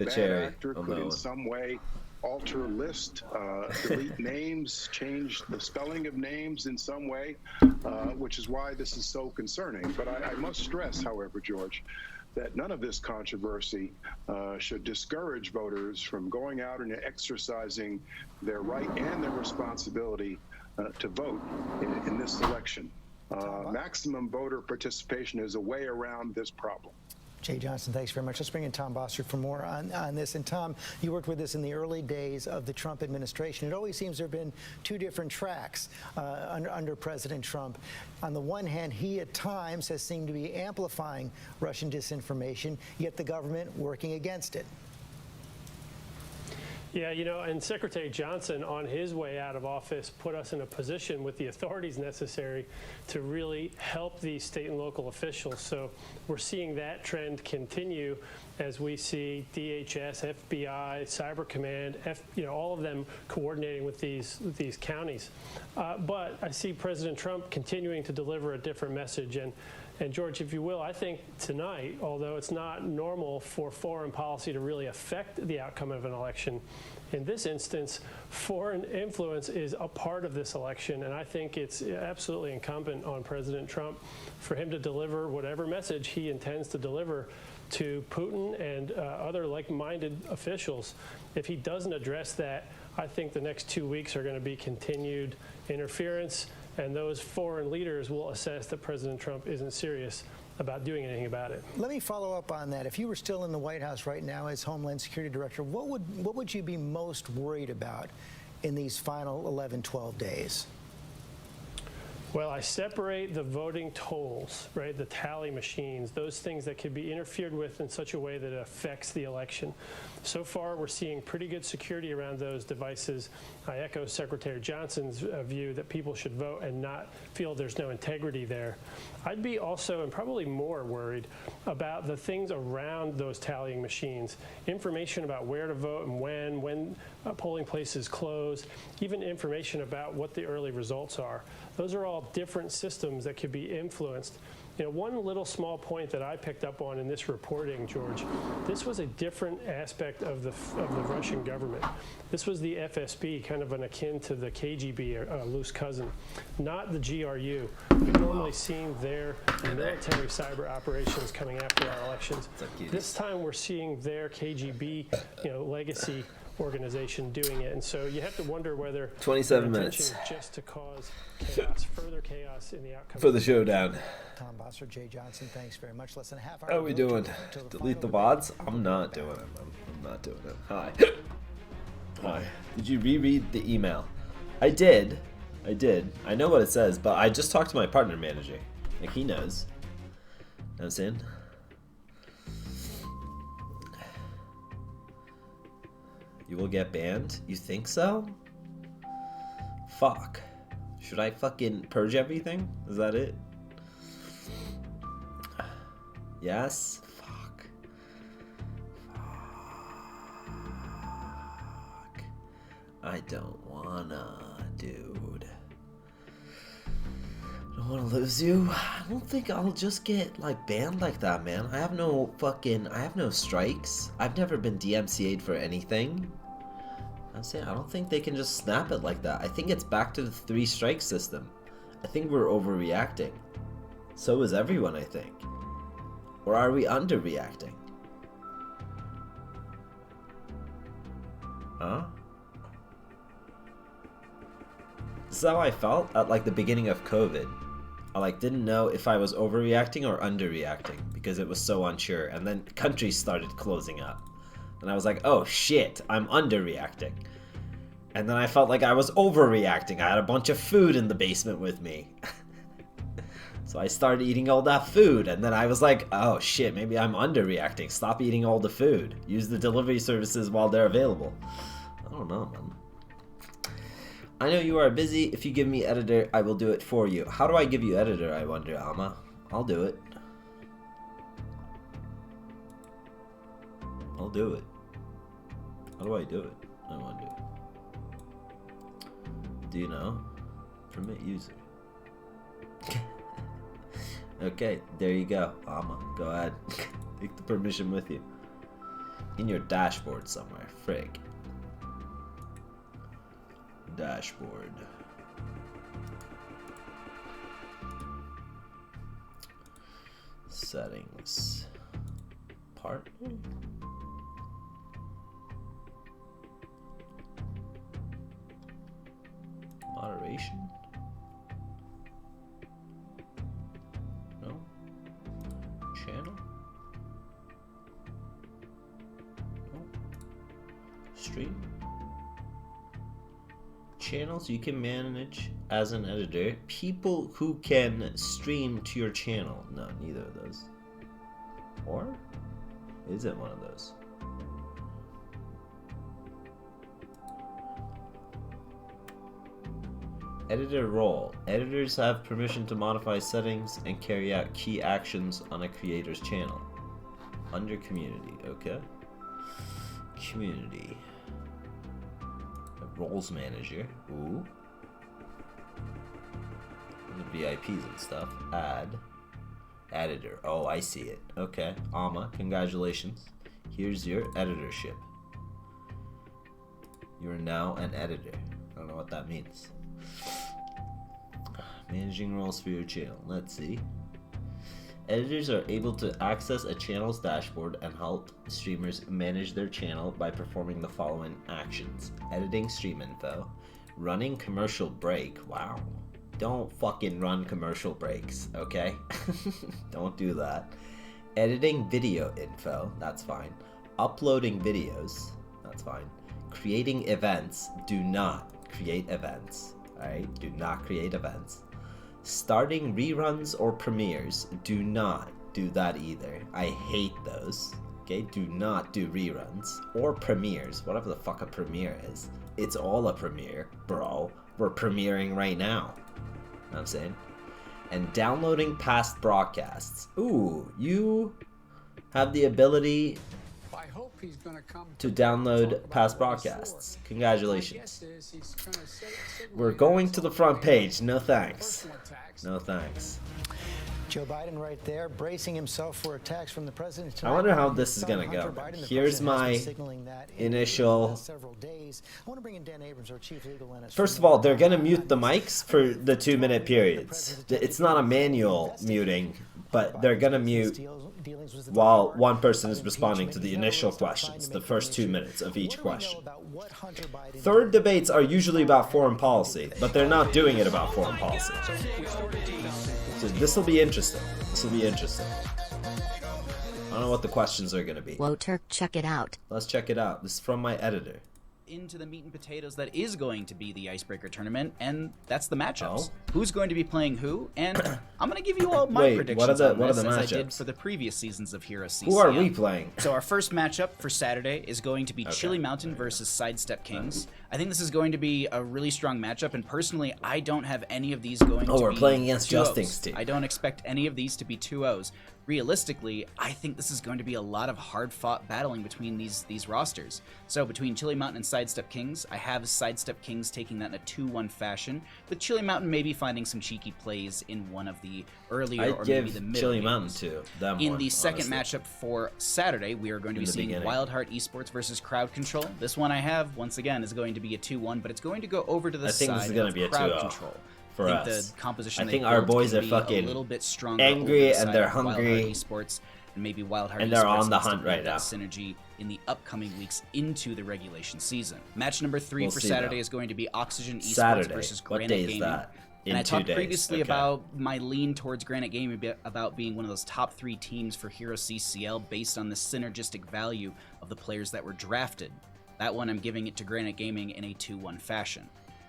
The bad cherry actor on could that in one. some way alter a list, delete names, change the spelling of names in some way, which is why this is so concerning. But I must stress, however, George, that none of this controversy should discourage voters from going out and exercising their right and their responsibility to vote in this election. Maximum voter participation is a way around this problem. Jay Johnson, thanks very much. Let's bring in Tom Bossert for more on this. And Tom, you worked with us in the early days of the Trump administration. It always seems there have been two different tracks under President Trump. On the one hand, he at times has seemed to be amplifying Russian disinformation, yet the government working against it. Yeah, you know, and Secretary Johnson, on his way out of office, put us in a position with the authorities necessary to really help these state and local officials. So we're seeing that trend continue as we see DHS, FBI, Cyber Command, all of them coordinating with these counties. But I see President Trump continuing to deliver a different message. And George, if you will, I think tonight, although it's not normal for foreign policy to really affect the outcome of an election, in this instance, foreign influence is a part of this election, and I think it's absolutely incumbent on President Trump for him to deliver whatever message he intends to deliver to Putin and other like-minded officials. If he doesn't address that, I think the next 2 weeks are going to be continued interference, and those foreign leaders will assess that President Trump isn't serious about doing anything about it. Let me follow up on that. If you were still in the White House right now as Homeland Security Director, what would you be most worried about in these final 11, 12 days? Well, I separate the voting tolls, right, the tally machines, those things that could be interfered with in such a way that it affects the election. So far, we're seeing pretty good security around those devices. I echo Secretary Johnson's view that people should vote and not feel there's no integrity there. I'd be also, and probably more, worried about the things around those tallying machines. Information about where to vote and when polling places close, even information about what the early results are. Those are all different systems that could be influenced. You know, one little small point that I picked up on in this reporting, George, this was a different aspect of the Russian government. This was the FSB, kind of an akin to the KGB, a loose cousin, not the GRU. We've normally seen their military cyber operations coming after our elections. This time we're seeing their KGB, legacy organization doing it, and so you have to wonder whether 27 minutes is just to cause chaos, further chaos in the outcome for the showdown. Tom Bossert, Jay Johnson, thanks very much. Less than a half hour. How are we doing? Delete the VODs? I'm not doing it. I'm not doing it. Hi. Hi. Did you reread the email? I did. I know what it says, but I just talked to my partner manager. Like, he knows. You know what I'm saying? You will get banned? You think so? Fuck. Should I fucking purge everything? Is that it? Yes? Fuck. I don't wanna, dude. I don't wanna lose you. I don't think I'll just get, banned like that, man. I have no strikes. I've never been DMCA'd for anything. I'm saying, I don't think they can just snap it like that. I think it's back to the 3-strike system. I think we're overreacting. So is everyone, I think. Or are we underreacting? Huh? This is how I felt at the beginning of COVID. I didn't know if I was overreacting or underreacting because it was so unsure, and then countries started closing up. And I was like, oh shit, I'm underreacting. And then I felt like I was overreacting. I had a bunch of food in the basement with me. So I started eating all that food, and then I was like, oh shit, maybe I'm underreacting. Stop eating all the food. Use the delivery services while they're available. I don't know, man. I know you are busy. If you give me editor, I will do it for you. How do I give you editor, I wonder, Alma? I'll do it. I'll do it. How do I do it? I wonder. Do you know? Permit user. Okay, there you go. Alma, go ahead. Take the permission with you. in your dashboard somewhere. Frig. Dashboard. Settings. Partner. Moderation. No. Channel. No. Stream. Channels you can manage as an editor. People who can stream to your channel. No, neither of those. Or is it one of those? Editor role. Editors have permission to modify settings and carry out key actions on a creator's channel. Under community, okay. Community. A roles manager. Ooh. And the VIPs and stuff. Add. Editor. Oh, I see it. Okay. Alma, congratulations. Here's your editorship. You are now an editor. I don't know what that means. Managing roles for your channel. Let's see. Editors are able to access a channel's dashboard and help streamers manage their channel by performing the following actions. Editing stream info. Running commercial break. Wow. Don't fucking run commercial breaks, okay? Don't do that. Editing video info. That's fine. Uploading videos. That's fine. Creating events. Do not create events. Alright? Do not create events. Starting reruns or premieres. Do not do that either. I hate those. Okay? Do not do reruns or premieres. Whatever the fuck a premiere is. It's all a premiere, bro. We're premiering right now. You know what I'm saying? And downloading past broadcasts. Ooh, you have the ability to download past broadcasts. Congratulations. We're going to the front page. No thanks. No thanks. Joe Biden right there, bracing himself for attacks from the president tonight. I wonder how this is going to go. Here's my initial... First of all, they're going to mute the mics for the 2-minute periods. It's not a manual muting, but they're going to mute while one person is responding to the initial questions, the first 2 minutes of each question. Third debates are usually about foreign policy, but they're not doing it about foreign policy. So this will be interesting. This will be interesting. I don't know what the questions are going to be. Whoa, Turk, check it out. Let's check it out. This is from my editor. Into the meat and potatoes that is going to be the Icebreaker tournament, and that's the matchups. Oh. Who's going to be playing who, and I'm going to give you all my predictions what are the matchups? as I did for the previous seasons of Hero CCL. Who are we playing? So our first matchup for Saturday is going to be Chili Mountain versus Sidestep Kings. I think this is going to be a really strong matchup, and personally, I don't have any of these going to be we're playing against 2-0s. Justin's team. I don't expect any of these to be 2-0s. Realistically, I think this is going to be a lot of hard-fought battling between these rosters. So between Chili Mountain and Sidestep Kings, I have Sidestep Kings taking that in a 2-1 fashion, with Chili Mountain maybe finding some cheeky plays in one of the earlier or maybe the middle Chili games. Mountain to them. In the second matchup for Saturday, we are going to be seeing beginning. Wildheart Esports versus Crowd Control. This one I have, once again, is going to be a 2-1, but it's going to go over to the side this is going to be a Crowd 2-0 Control. for I think us. the composition I think they our built boys can are be fucking a little bit stronger angry over the and side they're of hungry. Wildheart Esports and maybe Wildheart And they're Esports on the needs to hunt build right that now. synergy in the upcoming weeks into the regulation season. Match number 3 We'll for see, Saturday though. is going to be Oxygen Esports Saturday. versus What Granite day is Gaming. that? In And I 2 talked days. previously Okay. about my lean towards Granite Gaming about being one of those top 3 teams for Hero CCL based on the synergistic value of the players that were drafted. That one I'm giving it to Granite Gaming in a 2-1 fashion.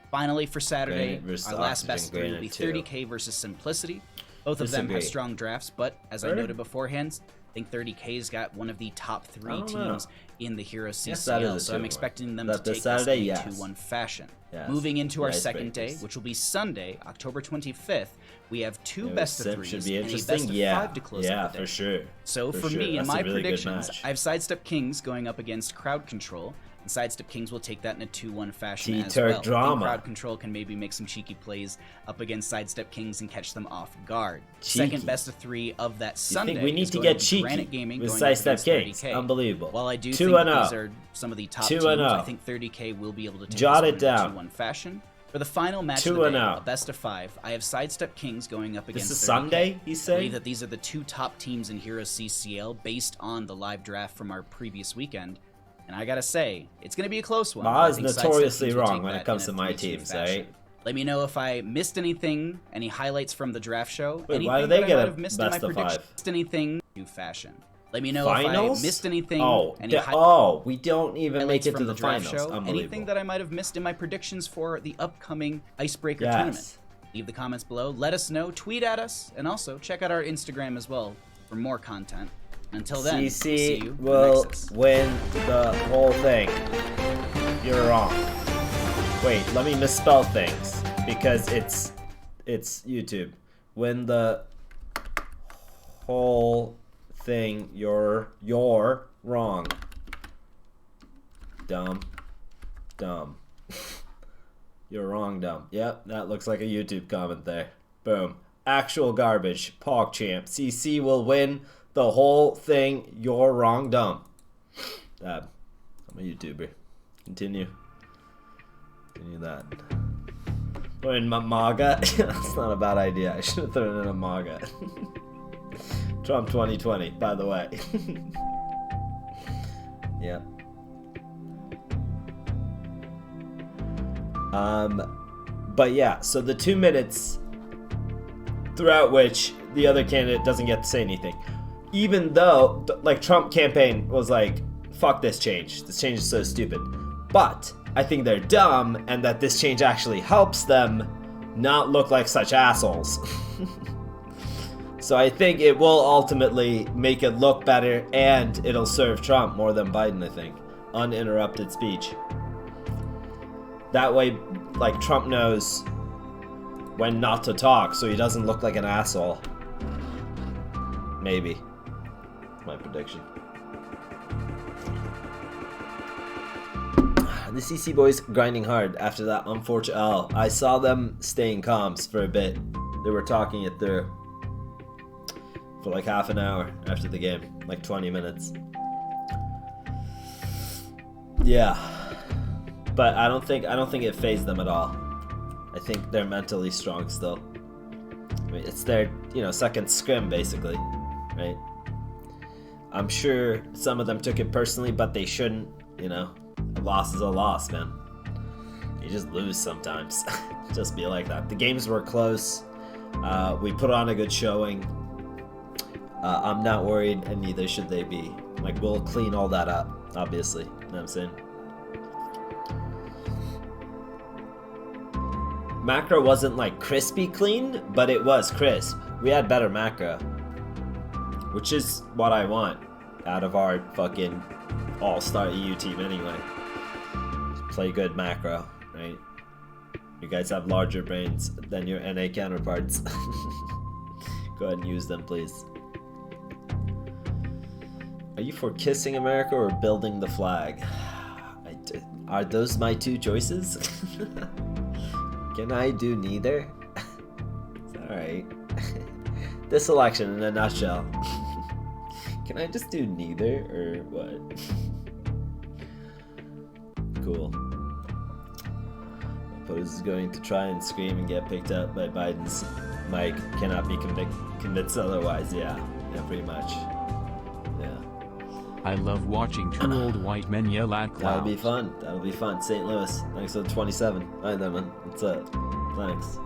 Finally, for Saturday, Granite versus our last Oxygen, best of 3 will be Granite 30K versus Simplicity. Both of them have Disagree. strong drafts, but as I Sure. noted beforehand, I think 30K's got one of the top 3 I don't know. teams in the Hero Yes, that CCL, is a so I'm 2-1. expecting them That to the take Saturday, this in a yes. 2-1 fashion. Yes. Moving into our The second day, Icebreakers. which will be Sunday, October 25th, we have 2 Yeah, best of Sim 3s should be and a interesting. best of Yeah, 5 to close yeah, out the day. for sure. So for sure. me, in That's my a really good predictions, match. I have Sidestep Kings going up against Crowd Control, and Sidestep Kings will take that in a 2-1 fashion as T-Turk well. I think drama. Crowd Control can maybe make some cheeky plays up against Sidestep Kings and catch them off guard. Cheeky. Second best of 3 of that You Sunday think we need is to going get be cheeky Granite Gaming with going up Sidestep against Kings? 30K. Unbelievable. While I do 2-1. think 2-0. these are some of the top 2-0. teams. I think 30K will be able to take Jot this it down. in 2-1 fashion. For the final match of the day, 2-0. a best of 5, I have Sidestep Kings going up against This is 30K. Sunday, he's I saying? believe that these are the two top teams in Heroes CCL based on the live draft from our previous weekend. And I gotta say, it's gonna be a close one. Ma I is think Sidestep notoriously Kings will wrong take when it that comes in to a my 3-2 teams, fashion. right? Let me know if I missed anything, any highlights from the draft show. Wait, anything why do they that get I might a have missed in my best of predictions. 5? Missed anything new fashion. Let me know Finals? if I missed anything. Oh, any we don't even make highlights it to from the draft finals. show. Unbelievable. Anything that I might have missed in my predictions for the upcoming Icebreaker Yes. tournament. Leave the comments below. Let us know. Tweet at us. And also check out our Instagram as well for more content. Until then, see CC you in the will Nexus. win the whole thing. You're wrong. Wait, let me misspell things because it's YouTube. Win the whole thing. You're wrong. Dumb. You're wrong, dumb. Yep, that looks like a YouTube comment there. Boom. Actual garbage. PogChamp. CC will win the whole thing. You're wrong, dumb. I'm a YouTuber. Continue that. Or in MAGA. That's not a bad idea. I should have thrown in a MAGA. Trump 2020, by the way. Yeah. But yeah, so the 2 minutes throughout which the other candidate doesn't get to say anything. Even though, like, Trump campaign was like, fuck this change. This change is so stupid. But I think they're dumb, and that this change actually helps them not look like such assholes. So I think it will ultimately make it look better, and it'll serve Trump more than Biden, I think. Uninterrupted speech. That way, like, Trump knows when not to talk, so he doesn't look like an asshole. Maybe. That's my prediction. The CC boys grinding hard after that unfortunate. Oh, I saw them staying comms for a bit. They were talking it through for like half an hour after the game, like 20 minutes. Yeah, but I don't think it fazed them at all. I think they're mentally strong still. I mean, it's their second scrim basically, right? I'm sure some of them took it personally, but they shouldn't. A loss is a loss, man. You just lose sometimes. Just be like that. The games were close. We put on a good showing. I'm not worried, and neither should they be. Like, we'll clean all that up, obviously. You know what I'm saying? Macro wasn't like crispy clean, but it was crisp. We had better macro, which is what I want out of our fucking all-star EU team anyway. Play good macro, right? You guys have larger brains than your NA counterparts. Go ahead and use them, please. Are you for kissing America or building the flag? Are those my two choices? Can I do neither? It's alright. This election in a nutshell. Can I just do neither, or what? Cool. Oppose is going to try and scream and get picked up by Biden's mic. Cannot be convinced otherwise. Yeah, pretty much. Yeah. I love watching two old white men yell at clouds. That'll be fun. That'll be fun. St. Louis, thanks for the 27. Alright then, man. What's up? Thanks.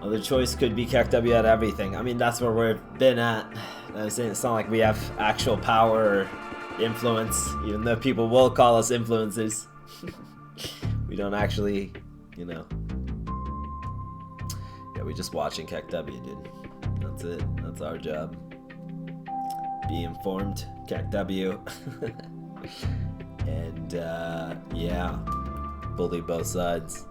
Other choice could be KW at everything. I mean, that's where we've been at. I'm saying it's not like we have actual power or influence, even though people will call us influencers. We don't actually, Yeah, we're just watching KW, dude. That's it. That's our job. Be informed, KW. And, yeah. Bully both sides.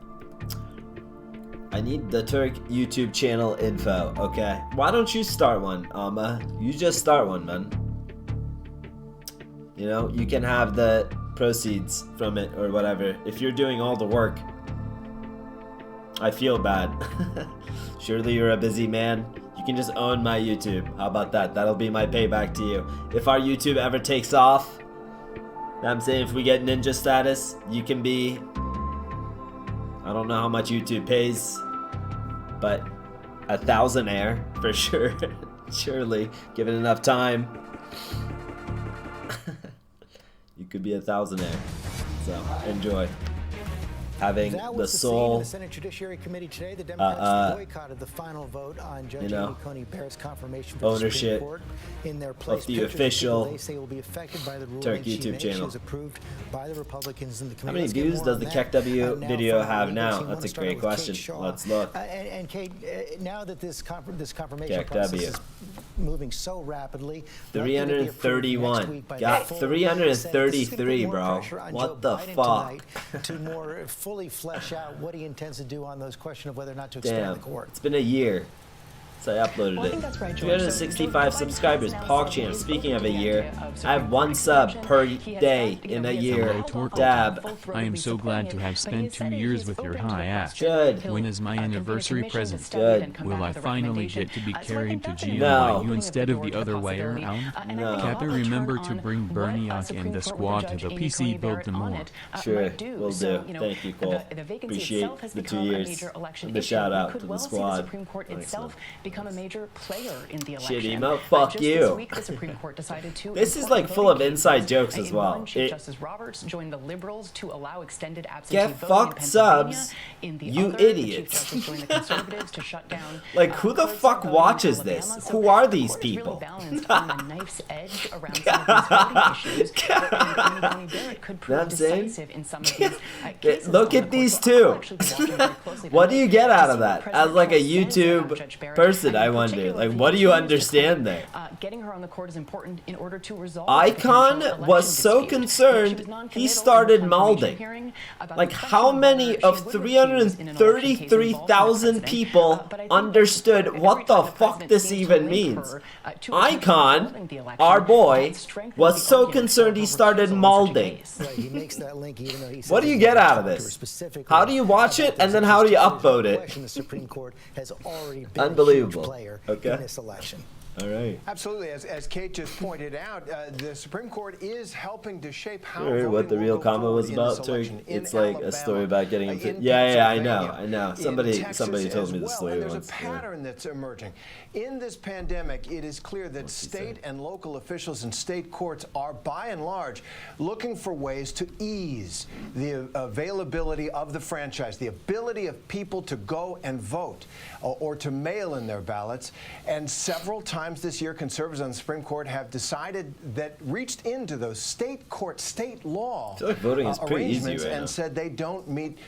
I need the Turk YouTube channel info. Okay. Why don't you start one, Alma? You just start one, man. You can have the proceeds from it or whatever. If you're doing all the work, I feel bad. Surely you're a busy man. You You can just own my YouTube. How about that? That'll be my payback to you. If our YouTube ever takes off, I'm saying if we get ninja status, you can be... I don't know how much YouTube pays, but 1,000-air for sure. Surely, given enough time, you could be 1,000-air. So enjoy. Having the soul. The Senate Judiciary Committee today, the Democrats boycotted the final vote on Judge Amy Coney Barrett's confirmation for ownership the Supreme Court. In their place, of the official they say will be affected by the ruling Turkey she YouTube made. channel. She was approved by the Republicans in the committee. How many views does the KEKW video have now? That's a great question. Let's look. And Kate, now that this confirmation process is moving so rapidly, 331. Got 333, bro. What the fuck? To more fully flesh out what he intends to do on those question of whether or not to expand the court. It's been a year since I uploaded it. That's right, 365 subscribers. PogChamp. Speaking of a year, I have 1 sub per day in a year. Dab. I am so glad to have spent 2 years with your high ass. Good. When is my anniversary present? Good. Will I finally get to be carried to No. GLYU instead of the other way around? No. Cappy, remember to bring Berniak and the squad to the PC build tomorrow. Sure, will do. Thank you, Cole. Appreciate the 2 years. The shout out to the squad. Become a major player in the election. Shit, emo, fuck you. This week, the Supreme Court decided to This is like full of inside jokes as well. Chief Justice Roberts joined the liberals to allow extended absentee Get voting fucked in Pennsylvania. subs, In the you other, the Chief idiots. Justice joined the conservatives to shut down. Like, who the courts fuck voting in watches Alabama. this? So Who are the these court is really people? balanced on the knife's edge around some of these voting issues. Amy Coney Barrett could prove I'm saying? decisive in some of these cases. Look at these two. What do you get out of that? As like a YouTube person, I wonder. Like, what do you understand there? Getting her on the court is important in order to resolve Icon was so concerned, he started malding. Like, how many of 333,000 people understood what the fuck this even means? Icon, our boy, was so concerned he started malding. What do you get out of this? How do you watch it, and then how do you upvote it? Unbelievable. Okay. All right. Absolutely. As Kate just pointed out, the Supreme Court is helping to shape how Remember what the real combo was about, too? It's like a story about getting him to... Yeah, I know. Somebody told me the story once. There's a pattern that's emerging. In this pandemic, it is clear that state and local officials and state courts are, by and large, looking for ways to ease the availability of the franchise, the ability of people to go and vote or to mail in their ballots. And several times this year, conservatives on the Supreme Court have decided that reached into those state court, state law I feel like voting is pretty easy arrangements right now. and said they don't meet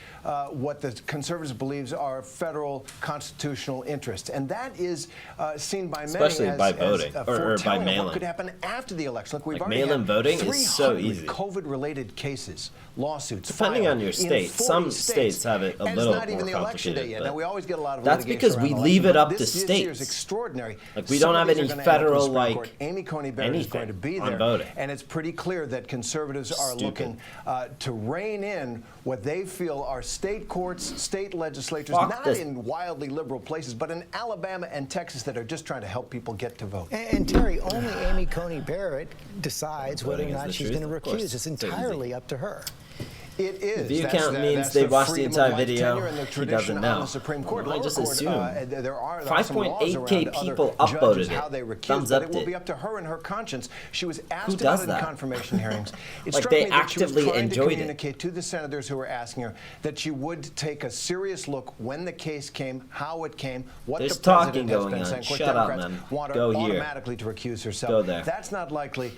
what the conservatives believes are federal constitutional interests. And that is seen by many Especially as, by voting, as or by foretelling of mail-in. what could happen after the election. Look, we've Like, already mail-in had voting is 300 so easy. COVID-related cases, lawsuits Depending filed on your in state. 40 Some states have it a and little it's not even more the election day complicated, yet. but Now, we always get a lot of that's litigation because we around leave it election, up but to this year is states. extraordinary. Like, we Some don't of have these any are gonna end up in the federal, Supreme like, Court. Amy Coney Barrett is going to be on there, voting. and it's pretty clear that conservatives are Stupid. looking to rein in what they feel are state courts, state legislatures, Fuck not this. in wildly liberal places, but in Alabama and Texas that are just trying to help people get to vote. And Terry, only Amy Coney Barrett decides whether or Voting is not the she's truth, going to of course. recuse. It's So easy. entirely up to her. It is. View That's count the- means that's they the watched the freedom of entire life video. tenure and the He tradition doesn't on know. the Supreme Court. I Lower just court, assume. there are some laws 5.8K around people other upvoted judges, it. how they recuse, Thumbs but up it will it. be up to her and her conscience. She was asked Who about does it in that? confirmation hearings. It Like, struck they me that she was actively trying enjoyed to it. communicate to the senators who were asking her that she would take a serious look when the case came, how it came, what There's the president talking has going been on. saying. Of course, Shut up, Democrats man. want her Go here. automatically to recuse herself. Go there. That's not likely.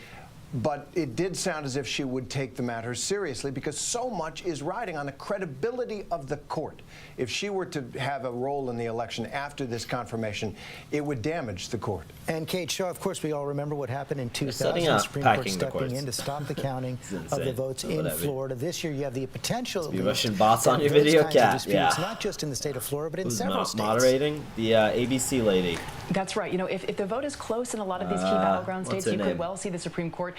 But it did sound as if she would take the matter seriously because so much is riding on the credibility of the court. If she were to have a role in the election after this confirmation, it would damage the court. And Kate Shaw, of course, we all remember what happened in 2000. setting The up Supreme Court packing the stepping courts. in to stop the counting It's of the insane. votes But in whatever. Florida. This year, you have the potential. Be Russian bots on your those video, kinds of Cat. disputes, Yeah. Not just in the state of Florida, but in Who's several states. moderating? The ABC lady. That's right. You know, if the vote is close in a lot of these key battleground what's states, her you name? could well see the Supreme Court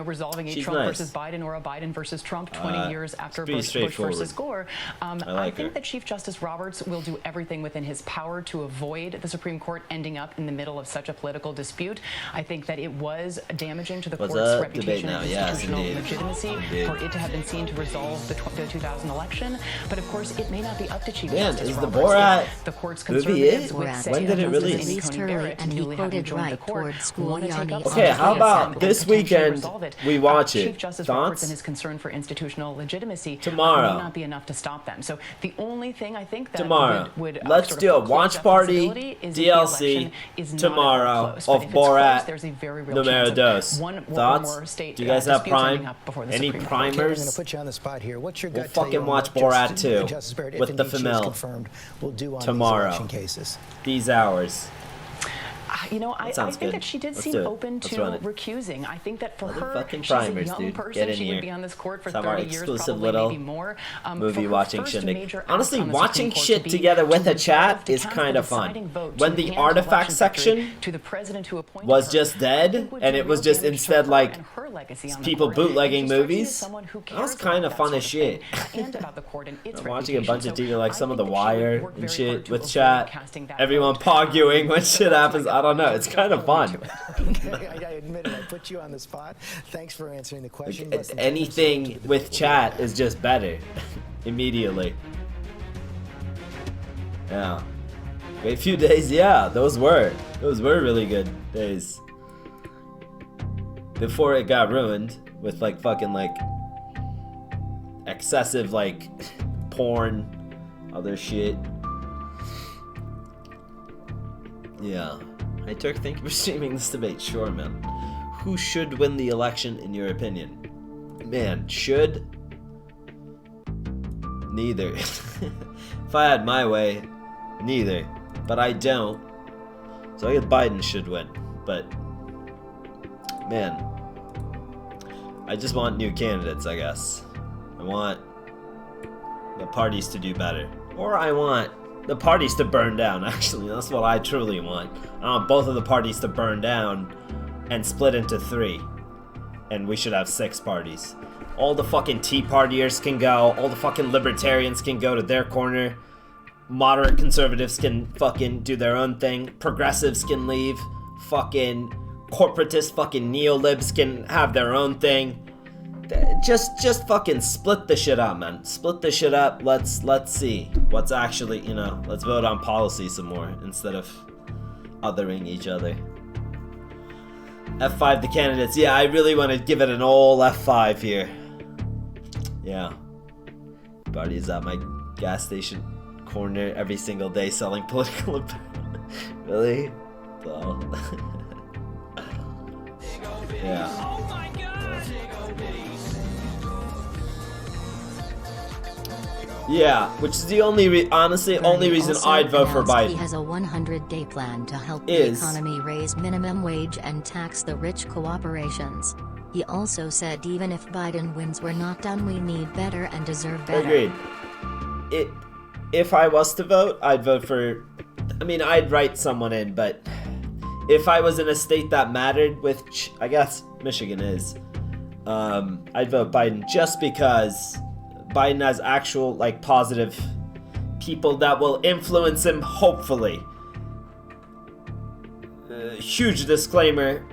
resolving a She's Trump nice. versus Biden or a Biden versus Trump 20 years after pretty Bush straightforward. versus Gore. I think her. that Chief Justice Roberts will do everything within his power to avoid the Supreme Court ending up in the middle of such a political dispute. I think that it was damaging to the What's court's up? reputation Debate and now. Yes, institutional indeed. legitimacy Indeed. for it to have been seen to resolve the 2000 election. But of course, it may not be up to Chief Man, Justice is the Roberts. Borat If the court's movie conservatives it? would Borat say When did it Justice release? Amy Released Coney early, Barrett, and he newly having quoted joined the right court, towards want to take Giuliani up Okay, some how of about and this potentially weekend resolve it? we watch Chief it? Justice Thoughts? Roberts and his concern for institutional legitimacy Tomorrow. may not be enough to stop them. So the only thing I think that Tomorrow. would Let's sort of do a foreclose watch that party possibility is if the DLC election is not tomorrow at all close. But of if it's close, Borat there's a very real numero chance of dos. one or Thoughts? more state Do you guys have disputes ending Prime? up before the Any Supreme Court. primers? I'm going to put you on the spot here. What's your We'll gut tell you fucking on watch what Borat 2 Justice Barrett, if with the indeed she is Femelle confirmed, will do on tomorrow. these election cases? These hours. I sounds think good. that she did Let's seem do it. open Let's to run it. recusing. I think that for her, Motherfucking she's primers, a young dude. person. Get in She here. would be on this court for Let's have our 30 years, exclusive probably little maybe more. movie watching shindig. act Honestly, on the watching Supreme Court shit to be together with to a chat to is cast kind the of fun. deciding vote When to the hand artifact election victory section to the president who appointed was her, just I dead, think would and do it was real just damage to instead her like and her legacy on the people court. And bootlegging she strikes me as movies. someone who That was cares kind about of fun that as sort of shit. thing and about the court and its I'm watching a bunch of reputation. TV like So some of I The think that she would Wire work and very hard shit to with avoid chat. casting that Everyone vote. poguing when shit happens. I don't know. It's kind of fun. Okay, I admit it. I put you on the spot. Thanks for answering the question. Less than 10 minutes Anything to the with debate. chat is just better. Immediately. Yeah. Great few days, yeah, those were really good days. Before it got ruined with like fucking like excessive like porn, other shit. Yeah. Hey Turk, thank you for streaming this debate. Sure, man. Who should win the election in your opinion? Man, should? Neither. If I had my way, neither. But I don't. So I guess Biden should win. But, man, I just want new candidates, I guess. I want the parties to do better. Or I want the parties to burn down, actually. That's what I truly want. I want both of the parties to burn down and split into 3. And we should have 6 parties. All the fucking Tea Partiers can go. All the fucking Libertarians can go to their corner. Moderate conservatives can fucking do their own thing. Progressives can leave. Fucking corporatist fucking neolibs can have their own thing. Just fucking split the shit up, man. Split the shit up. Let's see what's actually, let's vote on policy some more instead of othering each other. F5 the candidates. Yeah, I really want to give it an old F5 here. Yeah. Party's at my gas station corner every single day selling political really? So yeah. Yeah, which is the only honestly only reason also I'd vote for announced Biden. He has a 100-day plan to help the Is- economy raise minimum wage and tax the rich corporations. He also said even if Biden wins, we're not done. We need better and deserve better. Agreed. If I was to vote, I'd vote for. I mean, I'd write someone in, but if I was in a state that mattered, which I guess Michigan is, I'd vote Biden just because Biden has actual like positive people that will influence him. Hopefully, huge disclaimer.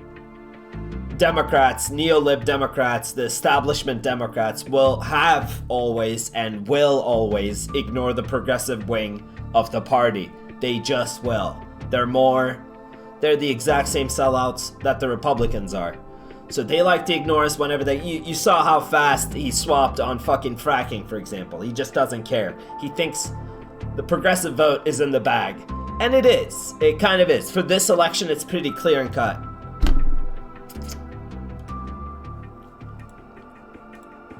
Democrats, neo-lib Democrats, the establishment Democrats will have always and will always ignore the progressive wing of the party. They just will. They're the exact same sellouts that the Republicans are. So they like to ignore us whenever you saw how fast he swapped on fucking fracking, for example. He just doesn't care. He thinks the progressive vote is in the bag. And it is. It kind of is. For this election, it's pretty clear and cut.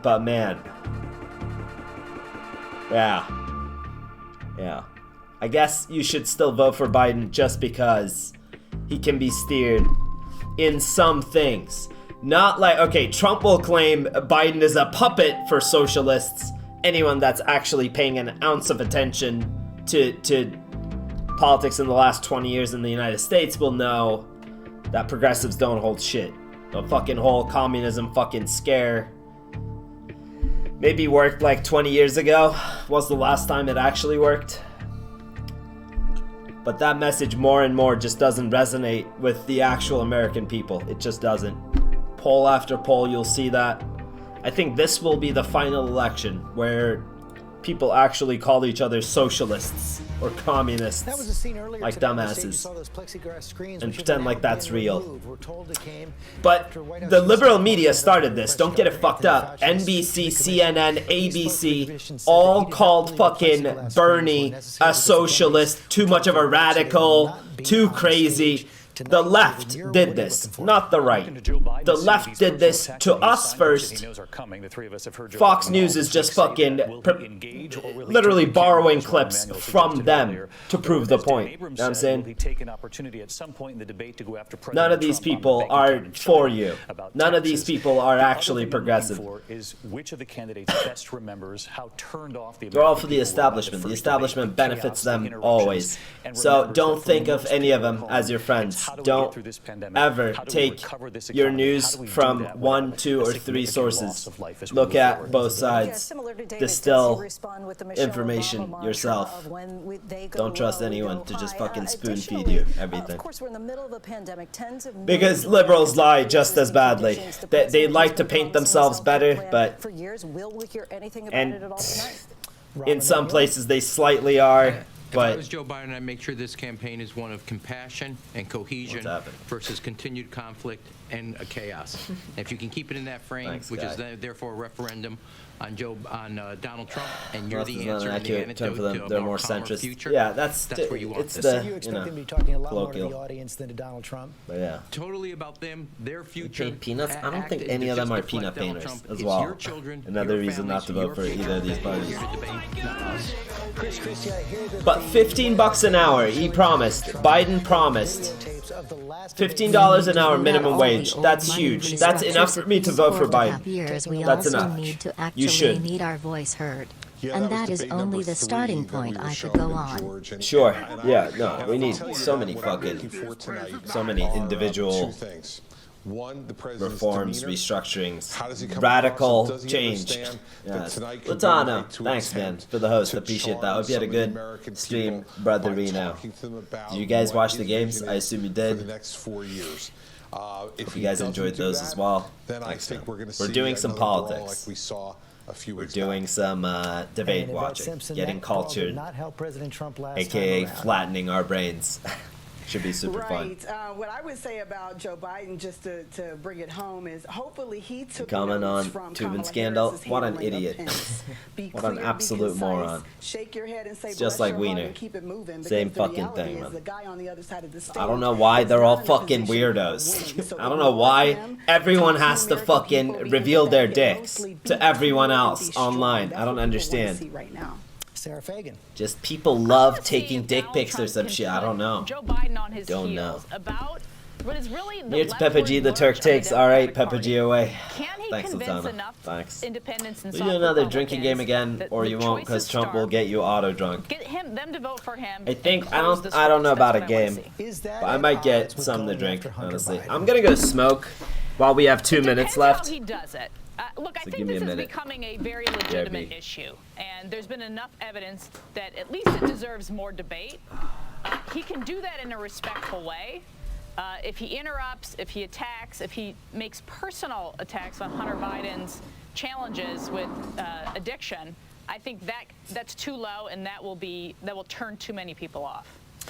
But man, yeah. I guess you should still vote for Biden just because he can be steered in some things. Not like, okay, Trump will claim Biden is a puppet for socialists. Anyone that's actually paying an ounce of attention to politics in the last 20 years in the United States will know that progressives don't hold shit. The fucking whole communism fucking scare maybe worked like 20 years ago. Was the last time it actually worked. But that message more and more just doesn't resonate with the actual American people. It just doesn't. Poll after poll, you'll see that. I think this will be the final election where people actually call each other socialists or communists, That was a scene earlier like today on the stage. You dumbasses, saw those plexiglass screens, and which have pretend now like that's been real. removed. We're told it came But after White House the Chief liberal Secretary media Anthony started this. Don't get it fucked up. NBC, CNN, ABC, all called fucking Bernie a socialist, too much of a radical, too crazy. The left did this, not the right. The left did this to us first. Fox News is just fucking literally borrowing clips from them to prove the point. You know what I'm saying? None of these people are for you. None of these people are actually progressive. They're all for the establishment. The establishment benefits them always. So don't think of any of them as your friends. Don't ever take your news from 1, 2, or 3 sources. Look at both sides. Distill information yourself. Don't trust anyone to just fucking spoon feed you everything. Because liberals lie just as badly. They like to paint themselves better, but and in some places they slightly are. If I was Joe Biden, I'd make sure this campaign is one of compassion and cohesion versus continued conflict and chaos. If you can keep it in that frame, which is therefore a referendum on Donald Trump, and you're the answer and the antidote to they're a more calmer centrist. future, Yeah, that's where you want it's this. the, You expect them to be know, talking a lot more to the colloquial. audience than to Donald Trump. But yeah. Totally about them, their future. Paint peanuts? I don't act think to any of them just are deflect peanut Donald painters Trump. as It's well. your children, Another your reason not to families, vote for your either of these future parties. here to debate, not us. Chris Christie, I hear that But $15 an hour, he promised. Biden promised. $15 an hour minimum wage. That's huge. That's enough for me to vote for Biden. Years, we That's also enough. need to You actually should. need our voice heard. And that is only the starting point. I could go on. Sure. Yeah, no, we need so many fucking, so many individual reforms, restructurings, radical change. Yes. Latano, thanks man for the host, appreciate that. Hope you had a good stream, brother Reno. Did you guys watch the games? I assume you did. Hope you guys enjoyed those as well. Thanks, man. We're doing some politics. We're doing some debate watching, getting cultured, aka flattening our brains. Should be super fun. What I would say about Joe Biden, just to bring it home, is hopefully he took Comment on notes from Tubin Kamala scandal. Harris's What an handling of idiot. Pence. Be What an clear, be absolute concise, moron. Shake your head and say, It's just bless like your heart Wiener. and keep it moving, Same because the fucking reality thing, is man. the guy on the other side of the stage I don't know why they're all is not in a fucking position to weirdos. win. So I don't in know order why for him everyone to has to American fucking people, reveal their they dicks mostly be to everyone clear, else be strong. online. That's I don't what people wanna understand. see right now. Sarah Fagan. Just people love taking dick pics or some shit. I don't know. Joe Biden on his Don't know. heels about what is really the Here's Peppa G, the leftward Turk lurch of takes. the All right, Democratic Peppa G Party. away. Can he Thanks, convince Latana. enough Thanks. independents and We soft do another drinking game Republicans again, that or the you won't, choice because is Trump will stark? get you auto drunk. Get them to vote for him. I think and I close don't this I don't know race. about a That's what I wanna game, see. Is that but I at might get odds with something to going drink. after Hunter Honestly, Biden? I'm gonna go smoke while we have 2 minutes left. How he does it. Look, I So think give me this a is minute. becoming a very legitimate JB. issue, and there's been enough evidence that at least it deserves more debate. He can do that in a respectful way. If he interrupts, if he attacks, if he makes personal attacks on Hunter Biden's challenges with addiction, I think that's too low, and that will turn too many people off.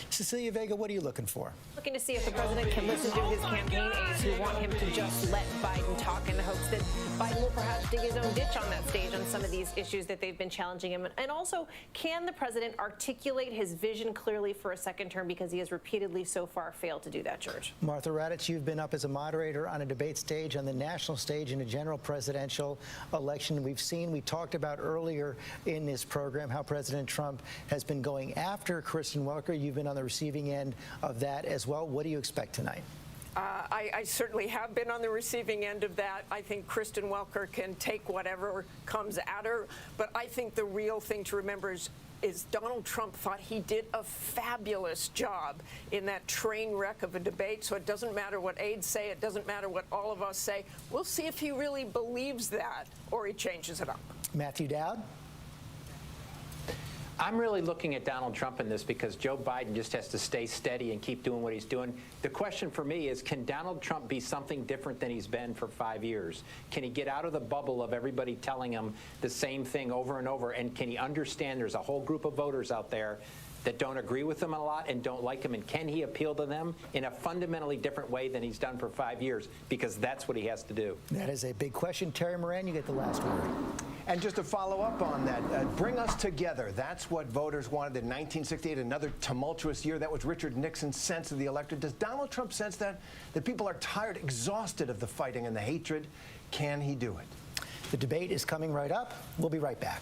Cecilia Vega, what are you looking for? Looking to see if the president can listen to his campaign aides who want him to just let Biden talk in the hopes that Biden will perhaps dig his own ditch on that stage on some of these issues that they've been challenging him. And also, can the president articulate his vision clearly for a second term, because he has repeatedly so far failed to do that, George? Martha Raddatz, you've been up as a moderator on a debate stage, on the national stage in a general presidential election. We talked about earlier in this program how President Trump has been going after Kristen Welker. You've been on the receiving end of that as well. What do you expect tonight? I certainly have been on the receiving end of that. I think Kristen Welker can take whatever comes at her. But I think the real thing to remember is is Donald Trump thought he did a fabulous job in that train wreck of a debate, so it doesn't matter what aides say, it doesn't matter what all of us say. We'll see if he really believes that or he changes it up. Matthew Dowd? I'm really looking at Donald Trump in this because Joe Biden just has to stay steady and keep doing what he's doing. The question for me is, can Donald Trump be something different than he's been for 5 years? Can he get out of the bubble of everybody telling him the same thing over and over? And can he understand there's a whole group of voters out there that don't agree with him a lot and don't like him? And can he appeal to them in a fundamentally different way than he's done for 5 years? Because that's what he has to do. That is a big question. Terry Moran, you get the last word. And just to follow up on that, bring us together. That's what voters wanted in 1968, another tumultuous year. That was Richard Nixon's sense of the electorate. Does Donald Trump sense that people are tired, exhausted of the fighting and the hatred? Can he do it? The debate is coming right up. We'll be right back.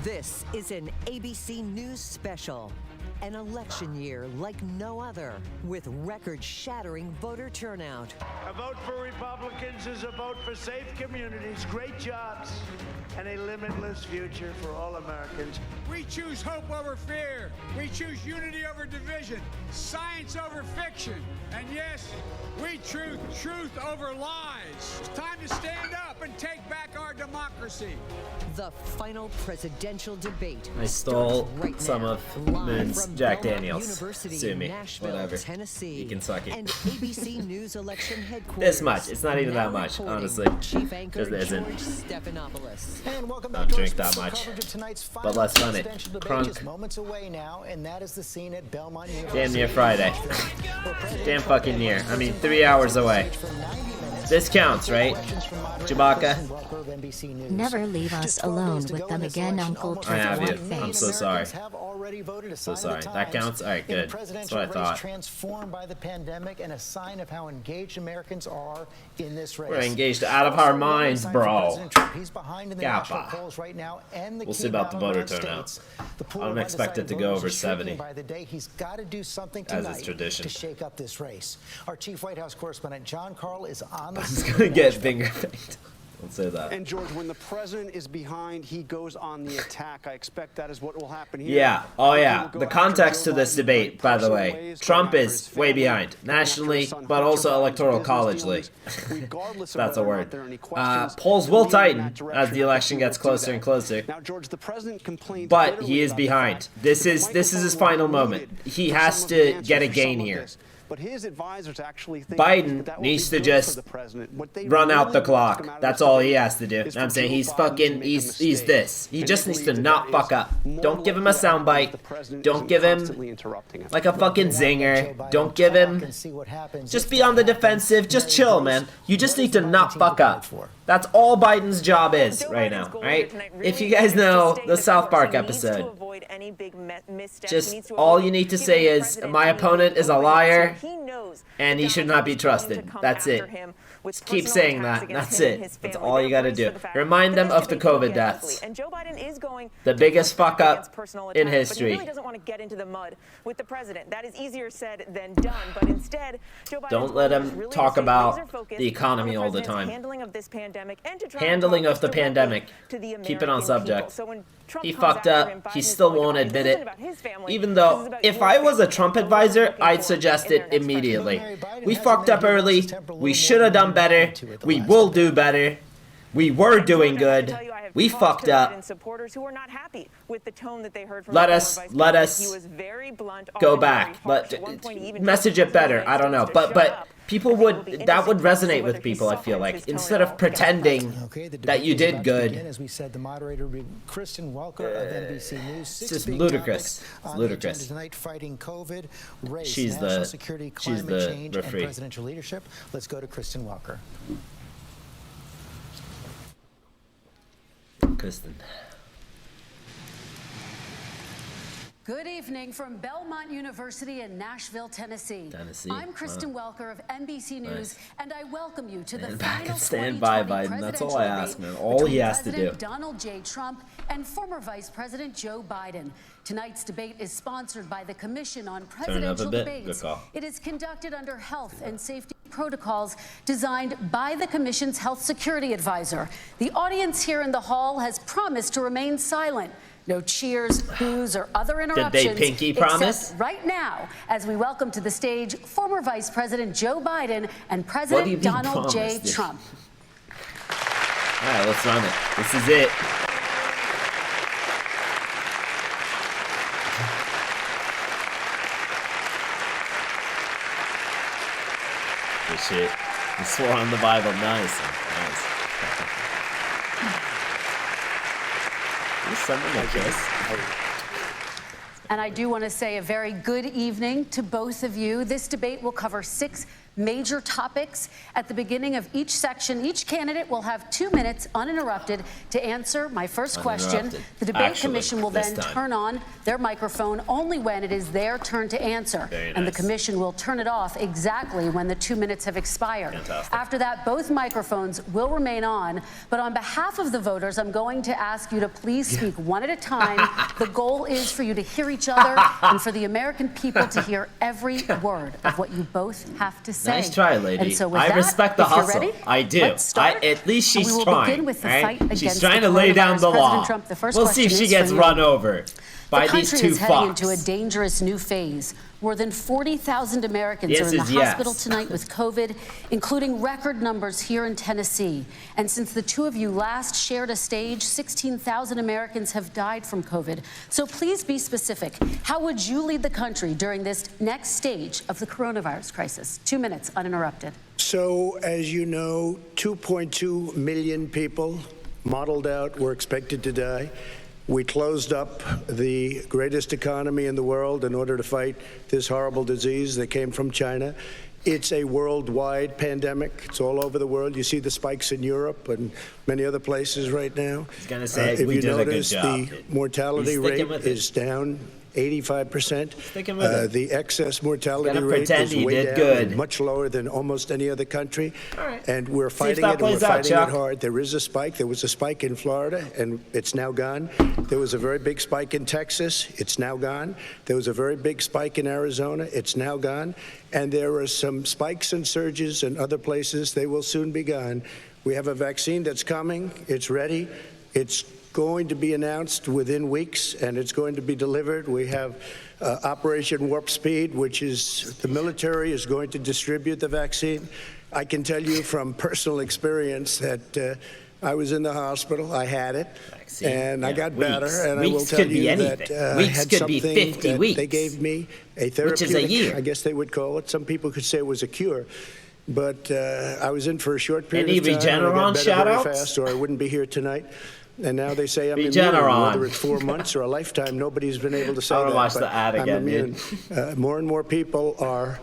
This is an ABC News special. An election year like no other, with record-shattering voter turnout. A vote for Republicans is a vote for safe communities, great jobs, and a limitless future for all Americans. We choose hope over fear. We choose unity over division, science over fiction, and yes, we choose truth over lies. It's time to stand up and take back our democracy. The final presidential debate. I stole right some now, of Moon's Jack Daniels. University Sue me. Nashville, Whatever. Tennessee. You can suck it. And ABC News election headquarters. This much. It's not even that much, Now honestly. Chief anchor Just isn't. George Stephanopoulos. And welcome Don't back to drink our that special much. coverage of tonight's But final let's run it. presidential debate, Crunk. just moments away now, and that is the scene at Belmont University. Damn near Friday. Damn fucking near. I mean, 3 hours away. This counts, right? Chewbacca? Never leave us alone with them again, Uncle I have you. Turtleface. I'm so sorry. So sorry. That counts? Alright, good. That's what I thought. Transformed by the pandemic and a sign of how engaged Americans are in this race. We're engaged out of our minds, bro. He's behind in the national polls right now, and the We'll see about the voter turnout. I don't expect it to go over 70. By the day, he's got to do something As tonight is tradition. to shake up this race. Our chief White House correspondent John Carl is on the He's gonna get finger picked. Let's say that. And George, when the president is behind, he goes on the attack. I expect that is what will happen here. Yeah. Oh, yeah. The context to this debate, by the way, Trump is way behind nationally, but also electoral collegely. That's a word. Polls will tighten as the election gets closer and closer. Now, George, the president complained, but he is behind. This is his final moment. He has to get a gain here. But his advisors actually think Biden that needs to just run out the clock. That's all he has to do. I'm saying he's this. He just needs to not fuck up. Don't give him a soundbite. Don't give him like a fucking zinger. Don't give him. Just be on the defensive. Just chill, man. You just need to not fuck up. That's all Biden's job is right now, right? If you guys know the South Park episode, just all you need to say is, my opponent is a liar, and he should not be trusted. That's it. Just keep saying that. That's it. That's all you gotta do. Remind them of the COVID deaths. The biggest fuck up in history. He really doesn't want to get into the mud with the president. That is easier said than done. But instead, Joe Biden don't let him talk about the economy all the time. Handling of this pandemic and to handling of the pandemic. Keep it on subject. He fucked up. He still won't admit it. Even though, if I was a Trump advisor, I'd suggest it immediately. We fucked up early. We should have done better. We will do better. We were doing good. We fucked up. Let us go back. Message it better. I don't know. But people that would resonate with people, I feel like, instead of pretending that you did good. As we said, the moderator, Kristen Welker of NBC News. It's just ludicrous. It's ludicrous. Tonight, fighting COVID, race, she's national security, climate change, and referee. presidential leadership. Let's go to Kristen Welker. Kristen. Good evening from Belmont University in Nashville, Tennessee. I'm Kristen Welker of NBC News, and I welcome you to the final stand by Biden. That's all I ask, man. All he has to do. President Donald J. Trump and former Vice President Joe Biden. Tonight's debate is sponsored by the Commission on Presidential Debates. It is conducted under health and safety protocols designed by the Commission's health security advisor. The audience here in the hall has promised to remain silent. No cheers, boos, or other interruptions. Did they pinky promise? Except right now, as we welcome to the stage former Vice President Joe Biden and President Donald J. Trump. All right, let's run it. This is it. Good shit. You swore on the Bible. Nice. Nice. And I do want to say a very good evening to both of you. This debate will cover 6 major topics. At the beginning of each section, each candidate will have 2 minutes uninterrupted to answer my first question. The debate commission will then turn on their microphone only when it is their turn to answer. And the commission will turn it off exactly when the 2 minutes have expired. After that, both microphones will remain on. But on behalf of the voters, I'm going to ask you to please speak one at a time. The goal is for you to hear each other and for the American people to hear every word of what you both have to say. Nice try, lady. And so with I respect the hustle. Ready, I do. At least she's trying. Right? She's trying to lay down the law. We'll see if she gets run over by these 2 fucks. The country is heading into a dangerous new phase. More than 40,000 Americans are in the hospital tonight with COVID, including record numbers here in Tennessee. And since the 2 of you last shared a stage, 16,000 Americans have died from COVID. So please be specific. How would you lead the country during this next stage of the coronavirus crisis? 2 minutes uninterrupted. So, as you know, 2.2 million people modeled out were expected to die. We closed up the greatest economy in the world in order to fight this horrible disease that came from China. It's a worldwide pandemic. It's all over the world. You see the spikes in Europe and many other places right now. I was going to say, if you notice, the mortality rate is down 85%. The excess mortality rate is way down, much lower than almost any other country. And we're fighting it, and we're fighting it hard. There is a spike. There was a spike in Florida, and it's now gone. There was a very big spike in Texas. It's now gone. There was a very big spike in Arizona. It's now gone. And there are some spikes and surges in other places. They will soon be gone. We have a vaccine that's coming. It's ready. It's going to be announced within weeks, and it's going to be delivered. We have Operation Warp Speed, which is the military is going to distribute the vaccine. I can tell you from personal experience that I was in the hospital, I had it, and I got better, and I will tell you that I had something that they gave me, a therapeutic, which is a year. I guess they would call it. Some people could say it was a cure. But I was in for a short period of time. Regeneron shout-outs? Very fast, or I wouldn't be here tonight. And now they say I'm immune. Whether it's 4 months or a lifetime, nobody's been able to say that. Watch the ad again, I'm immune. More and more people are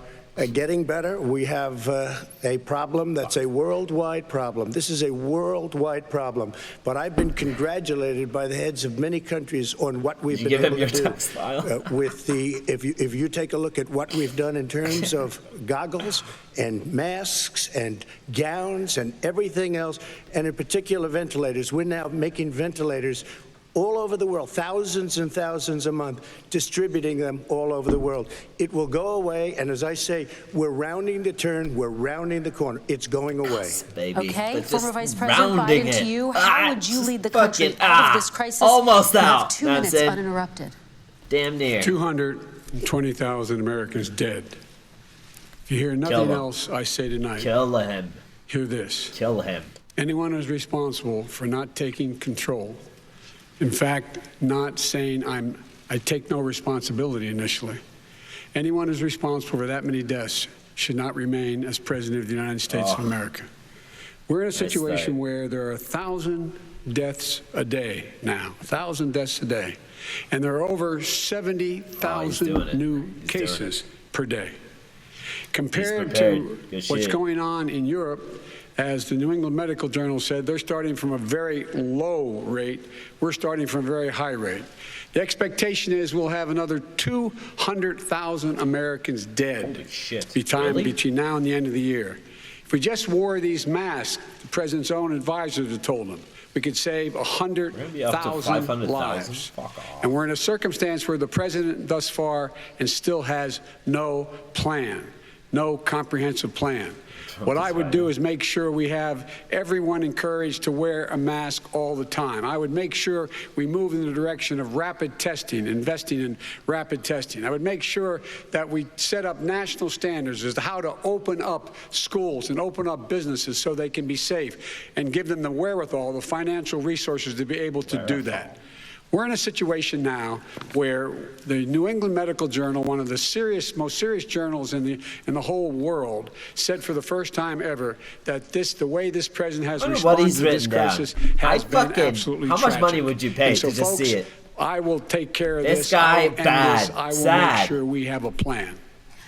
getting better. We have a problem that's a worldwide problem. This is a worldwide problem. But I've been congratulated by the heads of many countries on what we've been able to do. With the, if you take a look at what we've done in terms of goggles and masks and gowns and everything else, and in particular ventilators. We're now making ventilators all over the world, thousands and thousands a month, distributing them all over the world. It will go away, and as I say, we're rounding the turn, we're rounding the corner. It's going away. Yes, baby. Okay, former Vice President Biden, to you, how would you lead the country out of this crisis? Almost out. You have 2 minutes uninterrupted. Damn near. 220,000 Americans dead. If you hear nothing else I say tonight, kill him. Hear this. Kill him. Anyone who's responsible for not taking control, in fact, not saying I take no responsibility initially. Anyone who's responsible for that many deaths should not remain as President of the United States of America. We're in a situation where there are 1,000 deaths a day now, 1,000 deaths a day. And there are over 70,000 new cases per day. Compared to what's going on in Europe as the New England Medical Journal said, they're starting from a very low rate. We're starting from a very high rate. The expectation is we'll have another 200,000 Americans dead between now and the end of the year. If we just wore these masks, the president's own advisors have told him, we could save 100,000 lives. And we're in a circumstance where the president thus far and still has no plan, no comprehensive plan. What I would do is make sure we have everyone encouraged to wear a mask all the time. I would make sure we move in the direction of rapid testing, investing in rapid testing. I would make sure that we set up national standards as to how to open up schools and open up businesses so they can be safe and give them the wherewithal, the financial resources to be able to do that. We're in a situation now where the New England Medical Journal, one of the most serious journals in the whole world, said for the first time ever that the way this president has responded to this crisis has been absolutely tragic. How much money would you pay to just see it? I will take care of this. This guy, bad, I will make sure we have a plan.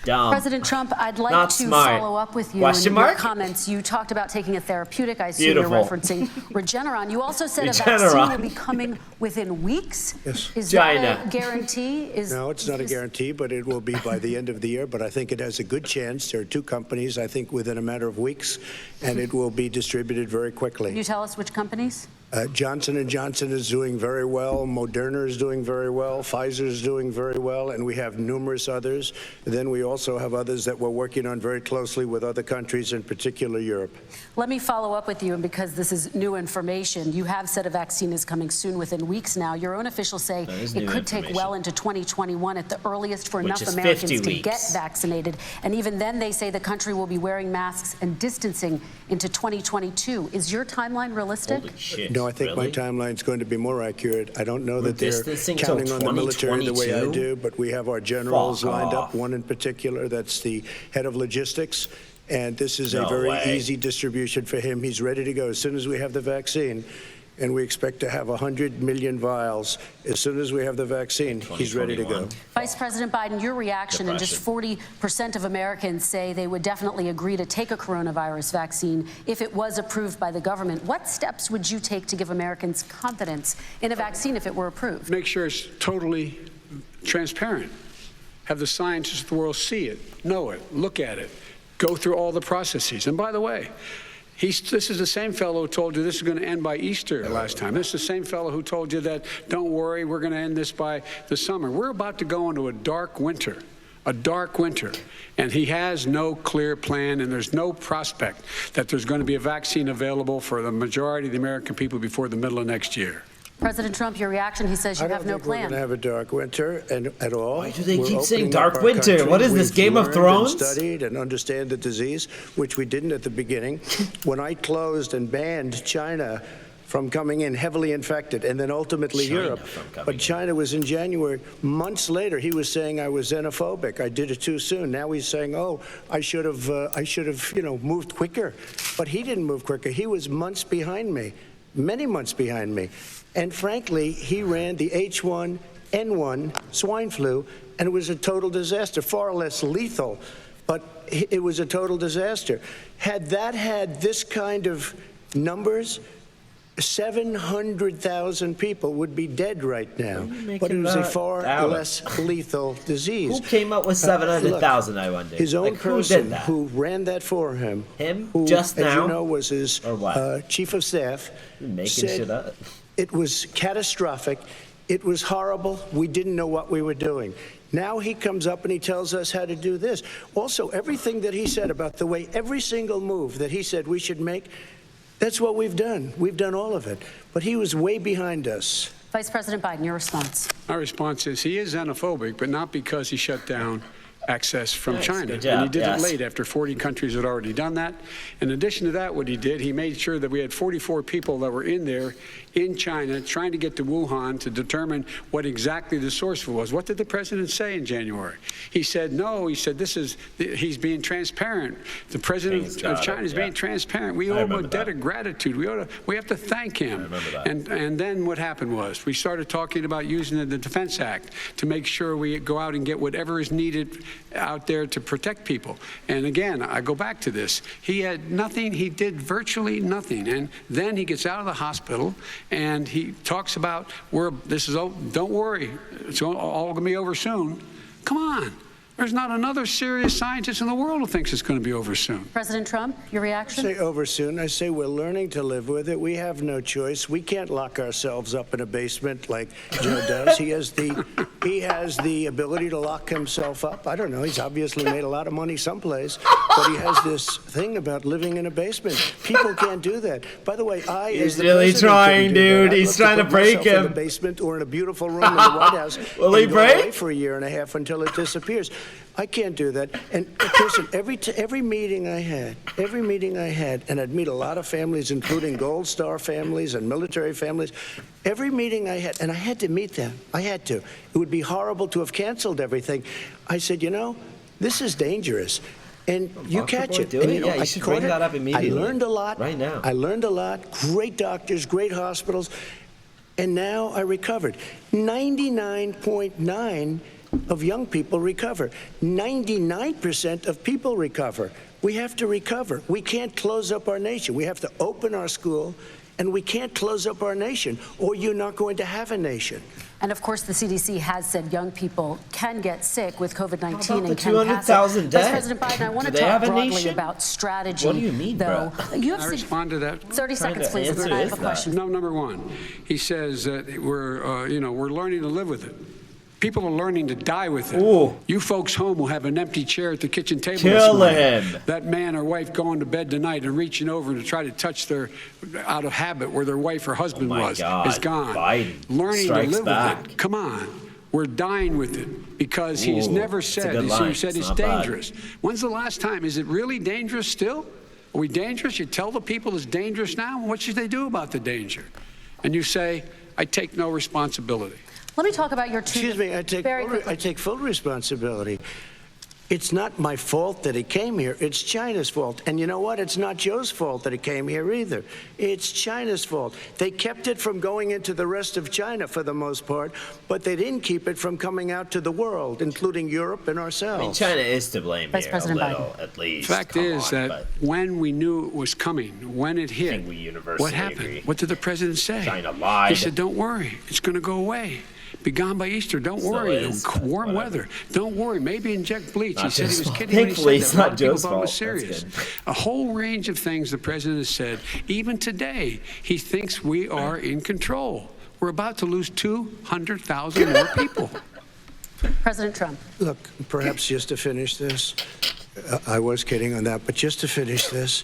Dumb. President Trump, I'd like to follow up with you in your comments. You talked about taking a therapeutic. I assume you're referencing Regeneron. You also said a vaccine will be coming within weeks. Yes. Is that a guarantee? No, it's not a guarantee, but it will be by the end of the year. But I think it has a good chance. There are two companies, I think, within a matter of weeks, and it will be distributed very quickly. Can you tell us which companies? Johnson & Johnson is doing very well. Moderna is doing very well. Pfizer is doing very well. And we have numerous others. Then we also have others that we're working on very closely with other countries, in particular Europe. Let me follow up with you, and because this is new information, you have said a vaccine is coming soon, within weeks now. Your own officials say it could take well into 2021 at the earliest for enough Americans to get vaccinated. And even then, they say the country will be wearing masks and distancing into 2022. Is your timeline realistic? Holy shit. No, I think my timeline is going to be more accurate. I don't know that they're counting on the military the way I do, but we have our generals lined up, one in particular that's the head of logistics. And this is a very easy distribution for him. He's ready to go as soon as we have the vaccine. And we expect to have 100 million vials. As soon as we have the vaccine, he's ready to go. Vice President Biden, your reaction, and just 40% of Americans say they would definitely agree to take a coronavirus vaccine if it was approved by the government. What steps would you take to give Americans confidence in a vaccine if it were approved? Make sure it's totally transparent. Have the scientists of the world see it, know it, look at it, go through all the processes. And by the way, this is the same fellow who told you this is going to end by Easter last time. This is the same fellow who told you that, don't worry, we're going to end this by the summer. We're about to go into a dark winter, and he has no clear plan, and there's no prospect that there's going to be a vaccine available for the majority of the American people before the middle of next year. President Trump, your reaction, he says you have no plan. We're going to have a dark winter at all. Why do they keep saying dark winter? What is this, Game of Thrones? We've studied and understand the disease, which we didn't at the beginning. When I closed and banned China from coming in heavily infected, and then ultimately Europe. But China was in January. Months later, he was saying I was xenophobic. I did it too soon. Now he's saying, oh, I should have, moved quicker. But he didn't move quicker. He was months behind me, many months behind me. And frankly, he ran the H1N1 swine flu, and it was a total disaster, far less lethal, but it was a total disaster. Had that had this kind of numbers, 700,000 people would be dead right now. But it was a far less lethal disease. Who came up with 700,000, I wonder? His own person who ran that for him. Who, just now? As you know, was his chief of staff. Making shit up. It was catastrophic. It was horrible. We didn't know what we were doing. Now he comes up and he tells us how to do this. Also, everything that he said about the way every single move that he said we should make, that's what we've done. We've done all of it. But he was way behind us. Vice President Biden, your response. My response is he is xenophobic, but not because he shut down access from China. Good job. And he did it late after 40 countries had already done that. In addition to that, what he did, he made sure that we had 44 people that were in there in China trying to get to Wuhan to determine what exactly the source was. What did the president say in January? He said, no, he said, he's being transparent. The president of China is being transparent. We owe him a debt of gratitude. We have to thank him. And then what happened was we started talking about using the Defense Act to make sure we go out and get whatever is needed out there to protect people. And again, I go back to this. He had nothing. He did virtually nothing. And then he gets out of the hospital and he talks about, don't worry, it's all going to be over soon. Come on. There's not another serious scientist in the world who thinks it's going to be over soon. President Trump, your reaction? I say over soon. I say we're learning to live with it. We have no choice. We can't lock ourselves up in a basement like Joe does. He has the ability to lock himself up. I don't know. He's obviously made a lot of money someplace, but he has this thing about living in a basement. People can't do that. By the way, he's really trying, dude. He's trying to break him. In a basement or in a beautiful room in the White House. Will he break? Away for a year and a half until it disappears. I can't do that. And listen, every meeting I had, and I'd meet a lot of families, including Gold Star families and military families. Every meeting I had, and I had to meet them. I had to. It would be horrible to have canceled everything. I said, this is dangerous. And you catch it. And, yeah, you should bring that up immediately. I learned a lot. Right now. I learned a lot. Great doctors, great hospitals. And now I recovered. 99.9% of young people recover. 99% of people recover. We have to recover. We can't close up our nation. We have to open our school, and we can't close up our nation, or you're not going to have a nation. And of course, the CDC has said young people can get sick with COVID-19 and can pass it. 200,000 deaths. President Biden, I want to talk broadly about strategy. What do you mean, though? Can I respond to that? 30 seconds, please. And then I have a question. No, number one, he says that we're learning to live with it. People are learning to die with it. Ooh. You folks home will have an empty chair at the kitchen table. Kill him. That man or wife going to bed tonight and reaching over to try to touch out of habit where their wife or husband is gone. Biden learning to live back. with it. Come on. We're dying with it because he's never said, he said it's dangerous. When's the last time? Is it really dangerous still? Are we dangerous? You tell the people it's dangerous now? What should they do about the danger? And you say, I take no responsibility. Let me talk about your two. Excuse me, I take full responsibility. It's not my fault that he came here. It's China's fault. And you know what? It's not Joe's fault that he came here either. It's China's fault. They kept it from going into the rest of China for the most part, but they didn't keep it from coming out to the world, including Europe and ourselves. I mean, China is to blame here, President a little, Biden. at least. Fact is that when we knew it was coming, when it hit, what happened? Agree. What did the president say? China lied. He said, don't worry. It's going to go away. Be gone by Easter. Don't worry. Warm weather. Don't worry. Maybe inject bleach. He said he was kidding when he said that. It's not Joe's fault. It was serious. A whole range of things the president has said. Even today, he thinks we are in control. We're about to lose 200,000 more people. President Trump. Look, perhaps just to finish this, I was kidding on that, but just to finish this,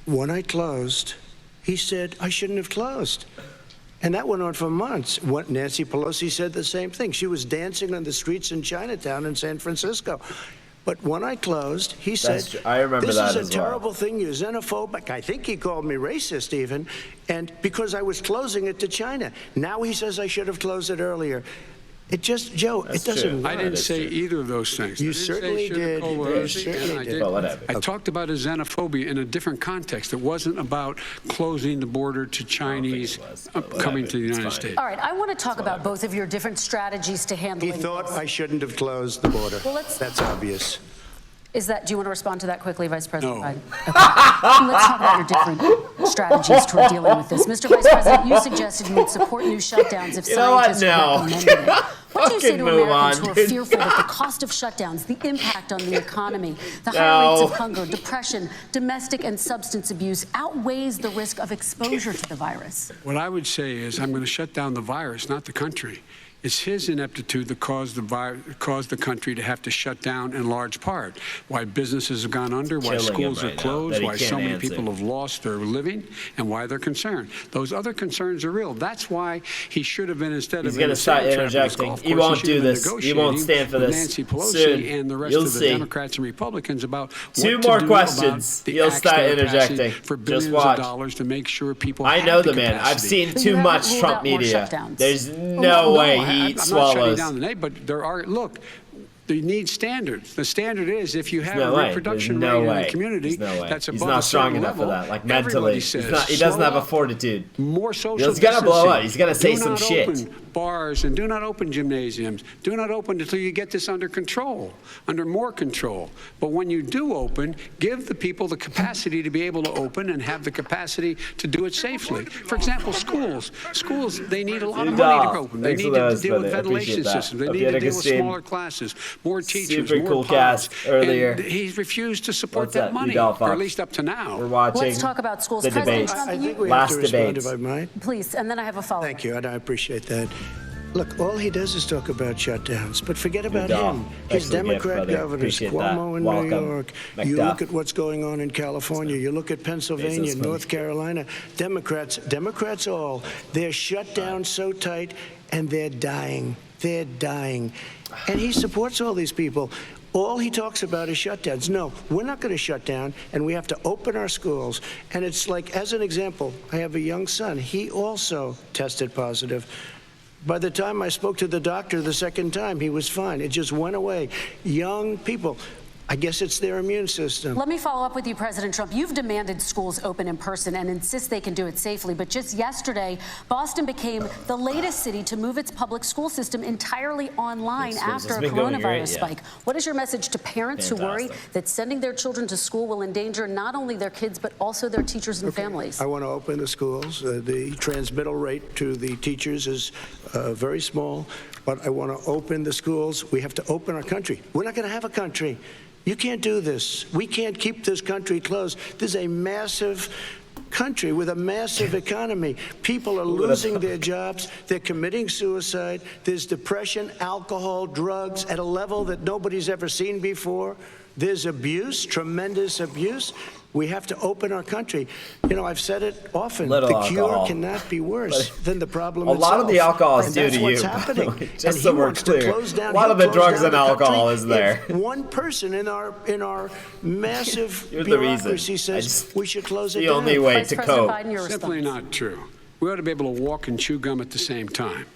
when I closed, he said I shouldn't have closed. And that went on for months. Nancy Pelosi said the same thing. She was dancing on the streets in Chinatown in San Francisco. But when I closed, he said, I remember this that is a terrible thing. You're xenophobic. I think he called me racist even. And because I was closing it to China. Now he says I should have closed it earlier. It just, Joe, it doesn't work. I didn't say either of those things. You certainly did. I talked about a xenophobia in a different context. It wasn't about closing the border to Chinese coming to the United States. All right, I want to talk about both of your different strategies to handling He thought I shouldn't have closed the border. Well, that's obvious. Do you want to respond to that quickly, Vice President No. Biden? Okay. Let's talk about your different strategies toward dealing with this. Mr. Vice President, you suggested you would support new shutdowns if scientists recommended it. What do you say to Americans who are fearful that the cost of shutdowns, the impact on the economy, the high rates of hunger, depression, domestic and substance abuse outweighs the risk of exposure to the virus? What I would say is I'm going to shut down the virus, not the country. It's his ineptitude that caused the country to have to shut down in large part. Why businesses have gone under, why schools are closed, why so many people have lost their living, and why they're concerned. Those other concerns are real. That's why he should have been, instead of... He's going to start interjecting. He won't do this. He won't stand for this. Nancy Pelosi Soon. and the rest You'll of the see. Democrats and Republicans about Two what more to do questions. about the He'll acts start they're passing interjecting. for Just billions watch. of dollars to make sure people I have know the the man. I've capacity. seen too much Trump media. There's no way he swallows. Down the name, but there are, look, you need standards. The standard is if you have a reproduction rate in the community that's above He's not strong enough for that. Like mentally, he doesn't have a fortitude. More social He's gonna blow up. He's gonna say do some not shit. open bars, and do not open gymnasiums. Do not open until you get this under control, under more control. But when you do open, give the people the capacity to be able to open and have the capacity to do it safely. For example, schools, they need a lot of money to open. They need to deal with ventilation systems. They need to deal with smaller classes, more teachers, super more cool pods. cast earlier. And he's refused to support What's that money, or at least up to now. We're watching. Let's talk about schools. The President debate. Trump, I think we Last have to respond, debate. if I might. please, and then I have a follow-up. Thank you, and I appreciate that. Look, all he does is talk about shutdowns, but forget about Dom. him. Thanks His for the gift, Democrat brother. governors, Appreciate Cuomo that. in Welcome. New York. You McDuff. look at what's going on in California. You look at Pennsylvania, Bezos North Carolina. Democrats all, they're shut down so tight, and they're dying. They're dying. And he supports all these people. All he talks about is shutdowns. No, we're not going to shut down, and we have to open our schools. And it's like, as an example, I have a young son. He also tested positive. By the time I spoke to the doctor the second time, he was fine. It just went away. Young people, I guess it's their immune system. Let me follow up with you, President Trump. You've demanded schools open in person and insist they can do it safely. But just yesterday, Boston became the latest city to move its public school system entirely online after a coronavirus spike. What is your message to parents who worry that sending their children to school will endanger not only their kids, but also their teachers and families? I want to open the schools. The transmittal rate to the teachers is very small, but I want to open the schools. We have to open our country. We're not going to have a country. You can't do this. We can't keep this country closed. This is a massive country with a massive economy. People are losing their jobs. They're committing suicide. There's depression, alcohol, drugs at a level that nobody's ever seen before. There's abuse, tremendous abuse. We have to open our country. You know, I've said it often. The cure cannot be worse than the problem itself. A lot of the alcohol is due to you. What's happening. Just so we're clear. A lot of the drugs and alcohol is there. If one person in our massive bureaucracy says we should close it down. The only way to cope. Simply not true. We ought to be able to walk and chew gum at the same time.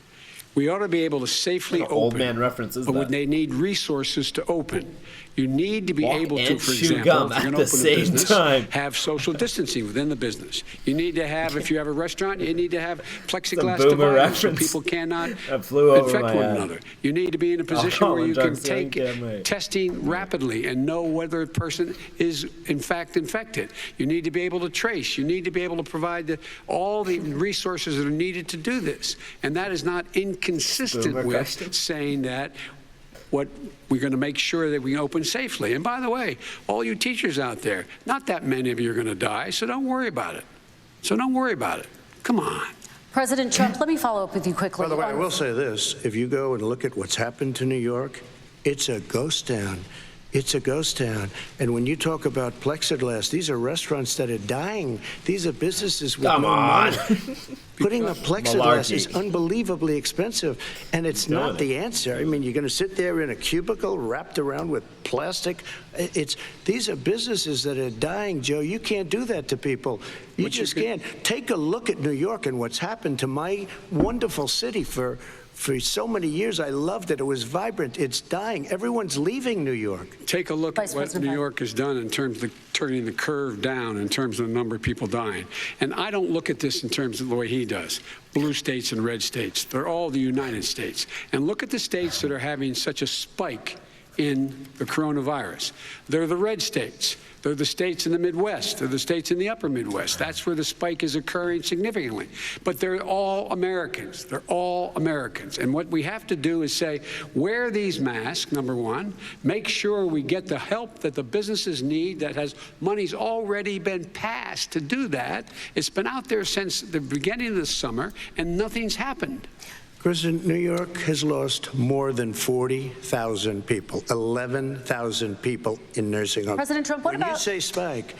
We ought to be able to safely open. Old man references but they need resources to open. You need to be able to, for example, if you're going to open a business, have social distancing within the business. You need to have, if you have a restaurant, you need to have plexiglass dividers so people cannot infect one another. You need to be in a position where you can take testing rapidly and know whether a person is in fact infected. You need to be able to trace. You need to be able to provide all the resources that are needed to do this. And that is not inconsistent with saying that what we're going to make sure that we open safely. And by the way, all you teachers out there, not that many of you are going to die, so don't worry about it. So don't worry about it. Come on. President Trump, let me follow up with you quickly. By the way, I will say this. If you go and look at what's happened to New York, it's a ghost town. It's a ghost town. And when you talk about plexiglass, these are restaurants that are dying. These are businesses with no money. Putting up plexiglass is unbelievably expensive, and it's not the answer. I mean, you're going to sit there in a cubicle wrapped around with plastic. These are businesses that are dying, Joe. You can't do that to people. You just can't. Take a look at New York and what's happened to my wonderful city for so many years. I loved it. It was vibrant. It's dying. Everyone's leaving New York. Take a look at what New York has done in terms of turning the curve down in terms of the number of people dying. And I don't look at this in terms of the way he does. Blue states and red states. They're all the United States. And look at the states that are having such a spike in the coronavirus. They're the red states. They're the states in the Midwest. They're the states in the upper Midwest. That's where the spike is occurring significantly. But they're all Americans. They're all Americans. And what we have to do is say, wear these masks, number one. Make sure we get the help that the businesses need that has money's already been passed to do that. It's been out there since the beginning of the summer, and nothing's happened. President, New York has lost more than 40,000 people, 11,000 people in nursing homes. President Trump, what about... When you say spike,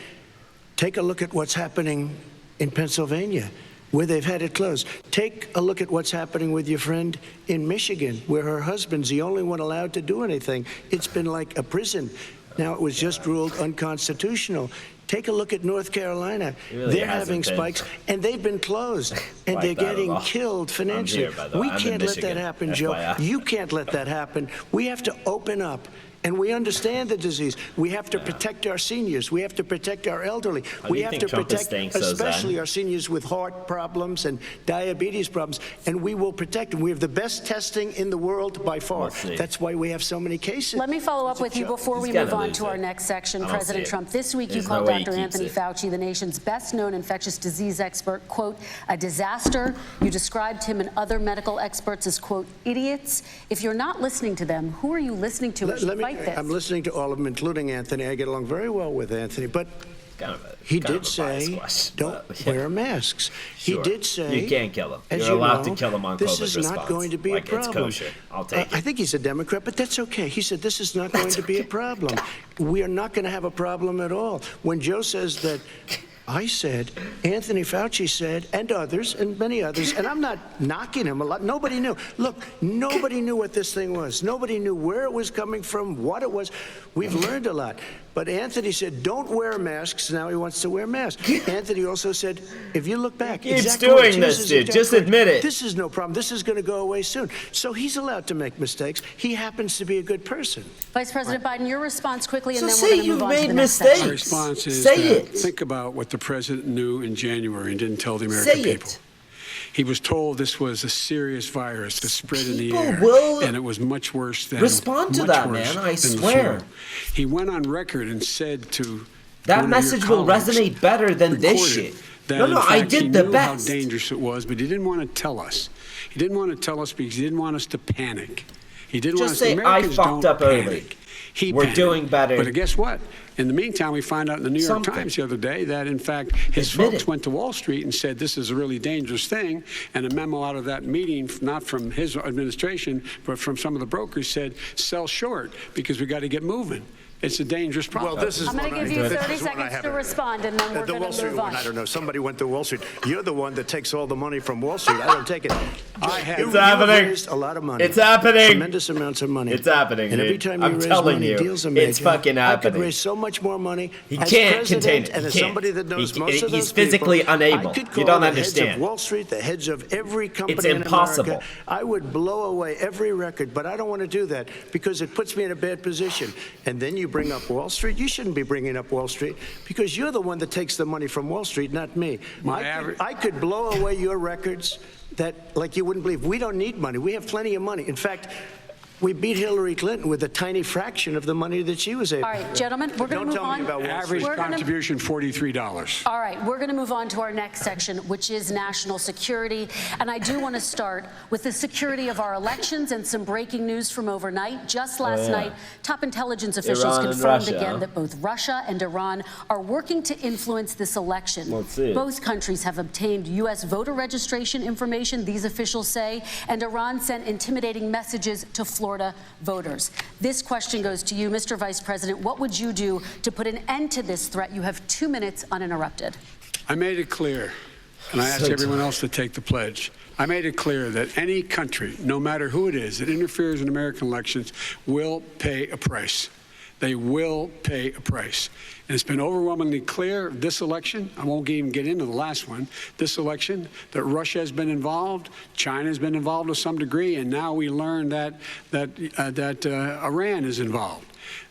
take a look at what's happening in Pennsylvania, where they've had it closed. Take a look at what's happening with your friend in Michigan, where her husband's the only one allowed to do anything. It's been like a prison. Now, it was just ruled unconstitutional. Take a look at North Carolina. They're having spikes, and they've been closed, and they're getting killed financially. We can't let that happen, Joe. You can't let that happen. We have to open up, And we understand the disease. We have to protect our seniors. We have to protect our elderly. We have to protect especially our seniors with heart problems and diabetes problems. And we will protect them. We have the best testing in the world by far. That's why we have so many cases. Let me follow up with you before we move on to our next section. President Trump, this week you called Dr. Anthony Fauci, the nation's best-known infectious disease expert, quote, a disaster. You described him and other medical experts as, quote, idiots. If you're not listening to them, who are you listening to as you fight this? I'm listening to all of them, including Anthony. I get along very well with Anthony, but he did say, don't wear masks. He did say, you can't kill him. You're allowed to kill him on COVID response. This is not going to be a problem. It's kosher. I'll take it. I think he's a Democrat, but that's okay. He said this is not going to be a problem. We are not going to have a problem at all. When Joe says that, I said, Anthony Fauci said, and others, and many others, and I'm not knocking him a lot. Nobody knew. Look, nobody knew what this thing was. Nobody knew where it was coming from, what it was. We've learned a lot. But Anthony said, don't wear masks. Now he wants to wear masks. Anthony also said, if you look back, he keeps doing this, dude. Just admit it. This is no problem. This is going to go away soon. So he's allowed to make mistakes. He happens to be a good person. Vice President Biden, your response quickly, and So then say we're going to you've move on to made the next mistakes. section. My response is Say that it. think about what the president knew in January and didn't tell the American people. He was told this was a serious virus that spread in the air, and it was much worse than respond to that, man. I swear. He went on record and said to that message will resonate better than this shit. No, I did the best. He knew how dangerous it was, but he didn't want to tell us. He didn't want to tell us because he didn't want us to panic. He didn't want us to say I fucked up early. We're doing better. But guess what? In the meantime, we find out in the New York Times the other day that, in fact, his folks went to Wall Street and said this is a really dangerous thing. And a memo out of that meeting, not from his administration, but from some of the brokers, said sell short because we got to get moving. It's a dangerous problem. Well, this is I'm going to give you 30 seconds to respond, and then we're the going Wall to Street move one, on. I don't know. Somebody went to Wall Street. You're the one that takes all the money from Wall Street. I don't take it. It's happening. You raised a lot of money. It's happening. Tremendous amounts of money. It's happening. And every dude. time you I'm raise telling money, you, deals are made. it's fucking happening. I could raise so much more money. He as can't president contain it. And as He can't. somebody that knows most of those He's physically people, unable. I could You call don't the understand. heads of Wall Street, the heads of every company It's in impossible. America. I would blow away every record, but I don't want to do that because it puts me in a bad position. And then you bring up Wall Street. You shouldn't be bringing up Wall Street because you're the one that takes the money from Wall Street, not me. I could blow away your records that, like you wouldn't believe. We don't need money. We have plenty of money. In fact, we beat Hillary Clinton with a tiny fraction of the money that she was able to. All right, gentlemen, we're going to move on. Average contribution, $43. All right, we're going to move on to our next section, which is national security. And I do want to start with the security of our elections and some breaking news from overnight. Just last night, top intelligence officials confirmed again that both Russia and Iran are working to influence this election. Let's see. Both countries have obtained U.S. voter registration information, these officials say, and Iran sent intimidating messages to Florida voters. This question goes to you, Mr. Vice President. What would you do to put an end to this threat? You have 2 minutes uninterrupted. I made it clear, and I asked everyone else to take the pledge. I made it clear that any country, no matter who it is, that interferes in American elections will pay a price. They will pay a price. And it's been overwhelmingly clear this election, I won't even get into the last one, this election, that Russia has been involved, China has been involved to some degree, and now we learn that Iran is involved.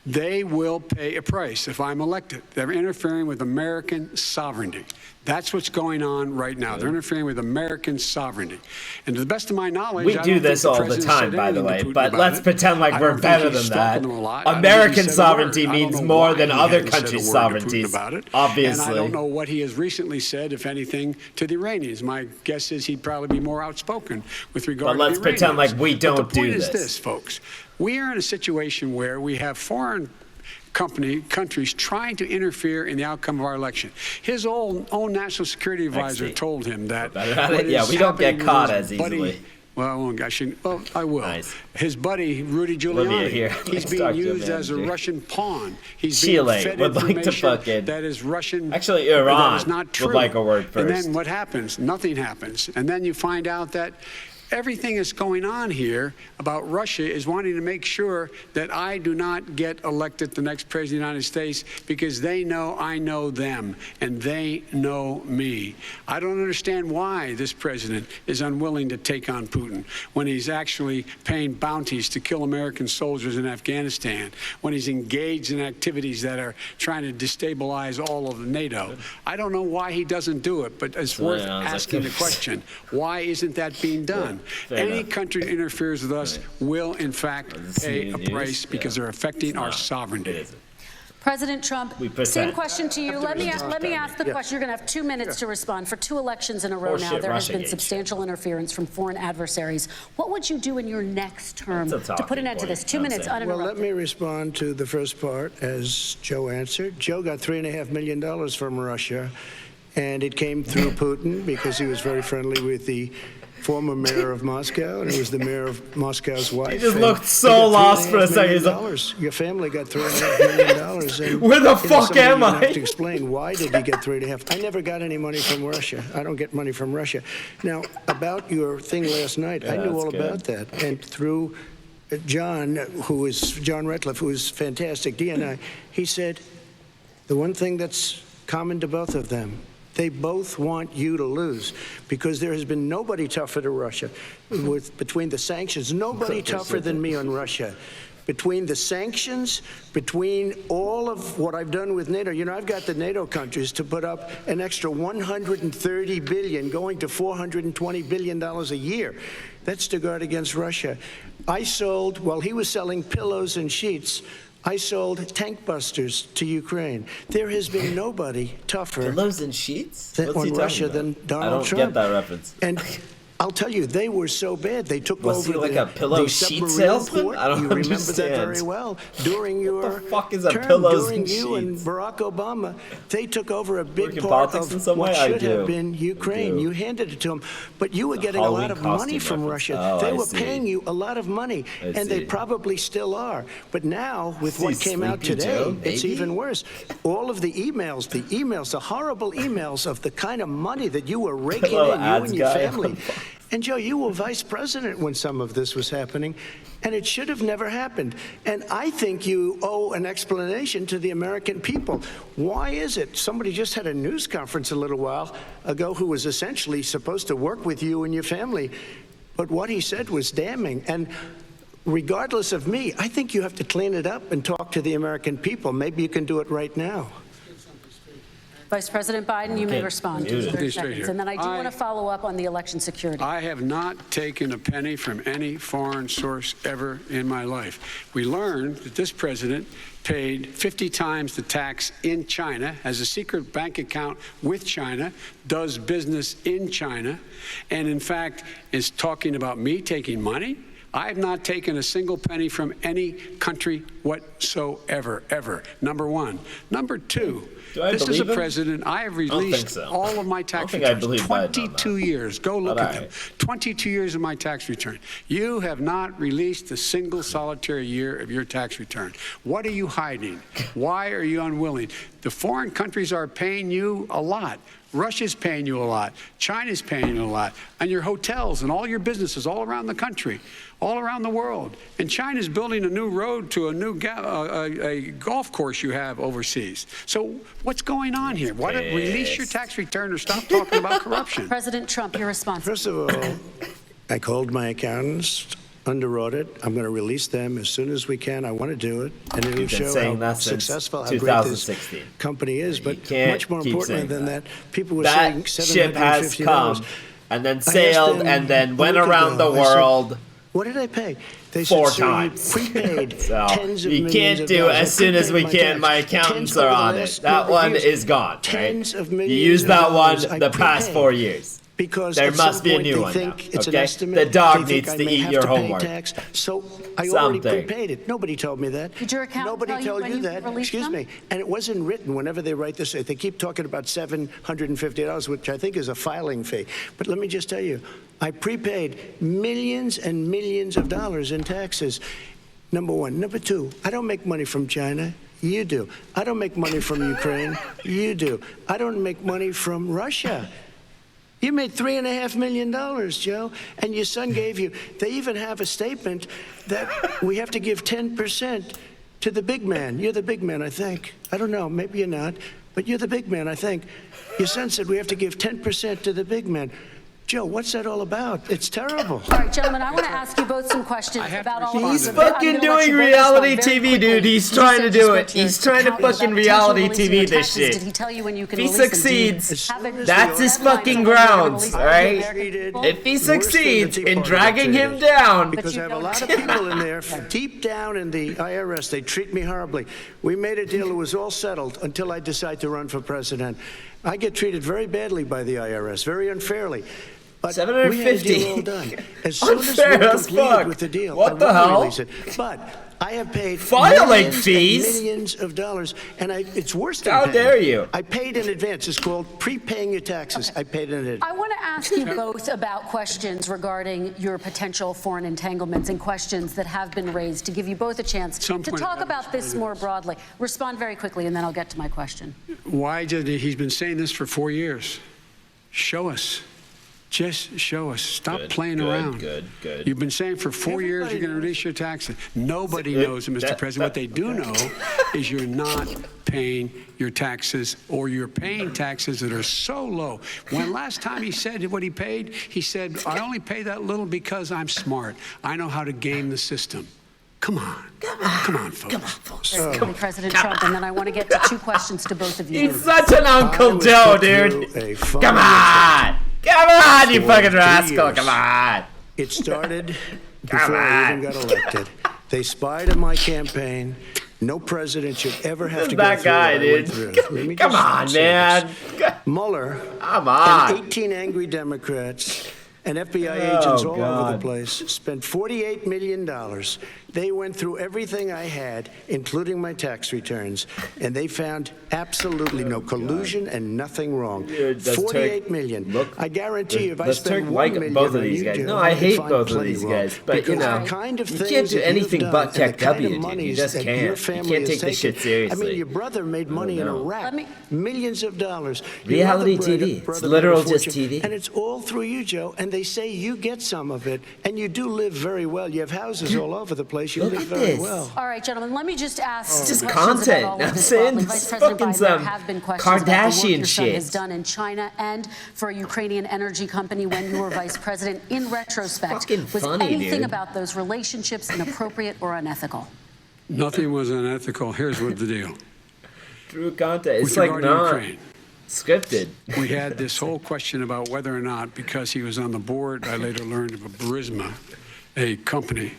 They will pay a price if I'm elected. They're interfering with American sovereignty. That's what's going on right now. They're interfering with American sovereignty. And to the best of my knowledge, we do this all the time, by the way, but let's pretend like we're better than that. American sovereignty means more than other countries' sovereignties, obviously. And I don't know what he has recently said, if anything, to the Iranians. My guess is he'd probably be more outspoken with regard to the Iranians. But let's pretend like we don't do But the this. point is this, folks. We are in a situation where we have foreign countries trying to interfere in the outcome of our election. His own national security advisor told him that. Yeah, we don't get caught as easily. Well, I will. Nice. His buddy, Rudy Giuliani, he's being used as a Russian pawn. He's Chile being fed would like to information that is Russian. Actually, Iran that is not true. would like a word first. And then what happens? Nothing happens. And then you find out that Everything that's going on here about Russia is wanting to make sure that I do not get elected the next president of the United States because they know I know them and they know me. I don't understand why this president is unwilling to take on Putin when he's actually paying bounties to kill American soldiers in Afghanistan, when he's engaged in activities that are trying to destabilize all of NATO. I don't know why he doesn't do it, but it's worth asking the question, why isn't that being done? Any country that interferes with us will, in fact, pay a price because they're affecting our sovereignty. President Trump, same question to you. Let me ask the question. You're going to have 2 minutes to respond. For 2 elections in a row now, there has been substantial interference from foreign adversaries. What would you do in your next term to put an end to this? 2 minutes uninterrupted. Well, let me respond to the first part, as Joe answered. Joe got $3.5 million from Russia, and it came through Putin because he was very friendly with the former mayor of Moscow, and it was the mayor of Moscow's wife. He just looked so lost for a second. Your family got $3.5 million. Where the fuck am I? You have to explain, why did you get $3.5? I never got any money from Russia. I don't get money from Russia. Now, about your thing last night, I knew all about that, and through John Ratcliffe, who is fantastic, DNI, he said the one thing that's common to both of them, they both want you to lose, because there has been nobody tougher to Russia. Between the sanctions, nobody tougher than me on Russia. Between the sanctions, between all of what I've done with NATO, I've got the NATO countries to put up an extra $130 billion, going to $420 billion a year. That's to guard against Russia. I sold, while he was selling pillows and sheets, I sold tank busters to Ukraine. There has been nobody tougher pillows and sheets on Russia than Donald Trump. I don't get that reference. And I'll tell you, they were so bad. They took over the, like a pillow sheet salesman? Port. I don't you understand. remember that very well. During your what the fuck is a term, pillows during and you sheets? And Barack Obama, they took over a big part of what should have been Ukraine. You handed it to them, but you were getting a lot of money from Russia. They were paying you a lot and they probably still are. But now, with what came out today, it's even worse. All of the emails, the horrible emails of the kind of money that you were raking in, you and your family. And Joe, you were vice president when some of this was happening, and it should have never happened. And I think you owe an explanation to the American people. Why is it? Somebody just had a news conference a little while ago who was essentially supposed to work with you and your family, but what he said was damning. And regardless of me, I think you have to clean it up and talk to the American people. Maybe you can do it right now. Vice President Biden, you may respond. 30 seconds. And then I do want to follow up on the election security. I have not taken a penny from any foreign source ever in my life. We learned that this president paid 50 times the tax in China, has a secret bank account with China, does business in China, and in fact is talking about me taking money. I have not taken a single penny from any country whatsoever, ever. Number one. Number two, this is a president. I have released all of my tax returns. 22 years. Go look at them. 22 years of my tax return. You have not released a single solitary year of your tax return. What are you hiding? Why are you unwilling? The foreign countries are paying you a lot. Russia's paying you a lot. China's paying you a lot. And your hotels and all your businesses all around the country, all around the world. And China's building a new road to a new a golf course you have overseas. So what's going on here? Why don't release your tax return or stop talking about corruption? President Trump, your response. First of all, I called my accountants, underwrote it. I'm going to release them as soon as we can. I want to do it, and it'll show how successful, how great this company is. But much more importantly than that, people were saying $750. Ship has come and then sailed and then went around the world. What did I pay? They 4 said, times. Prepaid so tens of you can't do as soon as we can. My accountants are on it. That one is gone. Tens of millions. You used that one the past 4 years. Because there must be a new one now, okay? The dog needs to eat your homework. So I already prepaid it. Nobody told me that. Did your accountant Nobody told you that. Excuse me. And it wasn't written whenever they write this. They keep talking about $750, which I think is a filing fee. But let me just tell you, I prepaid millions and millions of dollars in taxes. Number one. Number two, I don't make money from China. You do. I don't make money from Ukraine. You do. I don't make money from Russia. You made $3.5 million, Joe, and your son gave you. They even have a statement that we have to give 10% to the big man. You're the big man, I think. I don't know, maybe you're not, but you're the big man, I think. Your son said we have to give 10% to the big man. Joe, what's that all about? It's terrible. All right, gentlemen, I want to ask you both some questions about all of He's this. fucking doing reality TV, dude. He's trying to do it. He's trying to fucking reality TV this shit. Did he tell you when you can If he release them? succeeds, that's his fucking grounds, all right? If he succeeds in dragging him down. Because I have a lot of people in there, deep down in the IRS, they treat me horribly. We made a deal, it was all settled until I decide to run for president. I get treated very badly by the IRS, very unfairly. But 750. we had a deal all done. As soon as Unfair we're as completed fuck. with the deal, What I the will hell? release it. But I have paid Filing millions fees? and millions of dollars, and it's worse than How paying. dare you? I paid in advance. It's called prepaying your taxes. I paid in advance. I want to ask you both about questions regarding your potential foreign entanglements and questions that have been raised to give you both a chance to talk about this more broadly. Respond very quickly, and then I'll get to my question. Why did he's been saying this for 4 years? Show us. Just show us. Stop playing around. Good. You've been saying for 4 years you're going to release your taxes. Nobody knows, Mr. President. What they do know is you're not paying your taxes, or you're paying taxes that are so low. When last time he said what he paid, he said, I only pay that little because I'm smart. I know how to game the system. Come on, folks. President Trump, and then I want to get to two questions to both of you. He's such an Uncle Joe, dude. Come on. Come on, you fucking rascal. Come on. It started before I even got elected. They spied on my campaign. No president should ever have to go That through guy, what I went dude. through. Come on, man. Mueller Come on. and 18 angry Democrats and FBI agents all over the place spent $48 million. They went through everything I had, including my tax returns, and they found absolutely no collusion and nothing wrong. Dude, $48 million. Look, I guarantee you, if I let's spend Turk $1 like million both of on these you, guys. Joe, No, I could hate find both of plenty these wrong. guys, but Because you know, the kind of you things can't do that anything you've but done and the check kind W, of dude. You monies just that can't. your You family can't has take this shit taken. seriously. I mean, your brother made money in Iraq, millions of dollars. Your Reality other TV. brother It's made a literal just fortune, TV. and it's all through you, Joe. And they say you get some of it, and you do live very well. You have houses all over the place. You Look live at very this. well. All right, gentlemen, let me just ask It's just questions content. about all I'm of this saying broadly. this Vice is President fucking Biden, there some have been questions about the work Kardashian your son shit. has done in China and for a Ukrainian energy company when you were vice president. In retrospect, Fucking was funny, anything dude. about those relationships inappropriate or unethical? Nothing was unethical. Here's what the deal. True content. It's With like regard to not Ukraine, scripted. we had this whole question about whether or not, because he was on the board, I later learned of a Burisma, a company,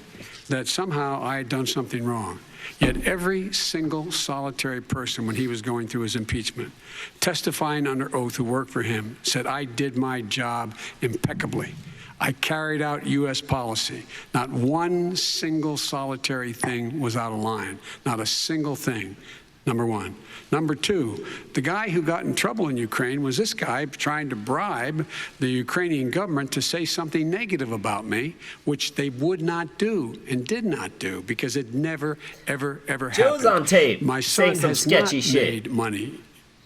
that somehow I had done something wrong. Yet every single solitary person, when he was going through his impeachment, testifying under oath who worked for him, said, I did my job impeccably. I carried out U.S. policy. Not one single solitary thing was out of line. Not a single thing. Number one. Number two, the guy who got in trouble in Ukraine was this guy trying to bribe the Ukrainian government to say something negative about me, which they would not do and did not do because it never, ever, ever happened. Joe's on tape My saying son some has sketchy not shit. made money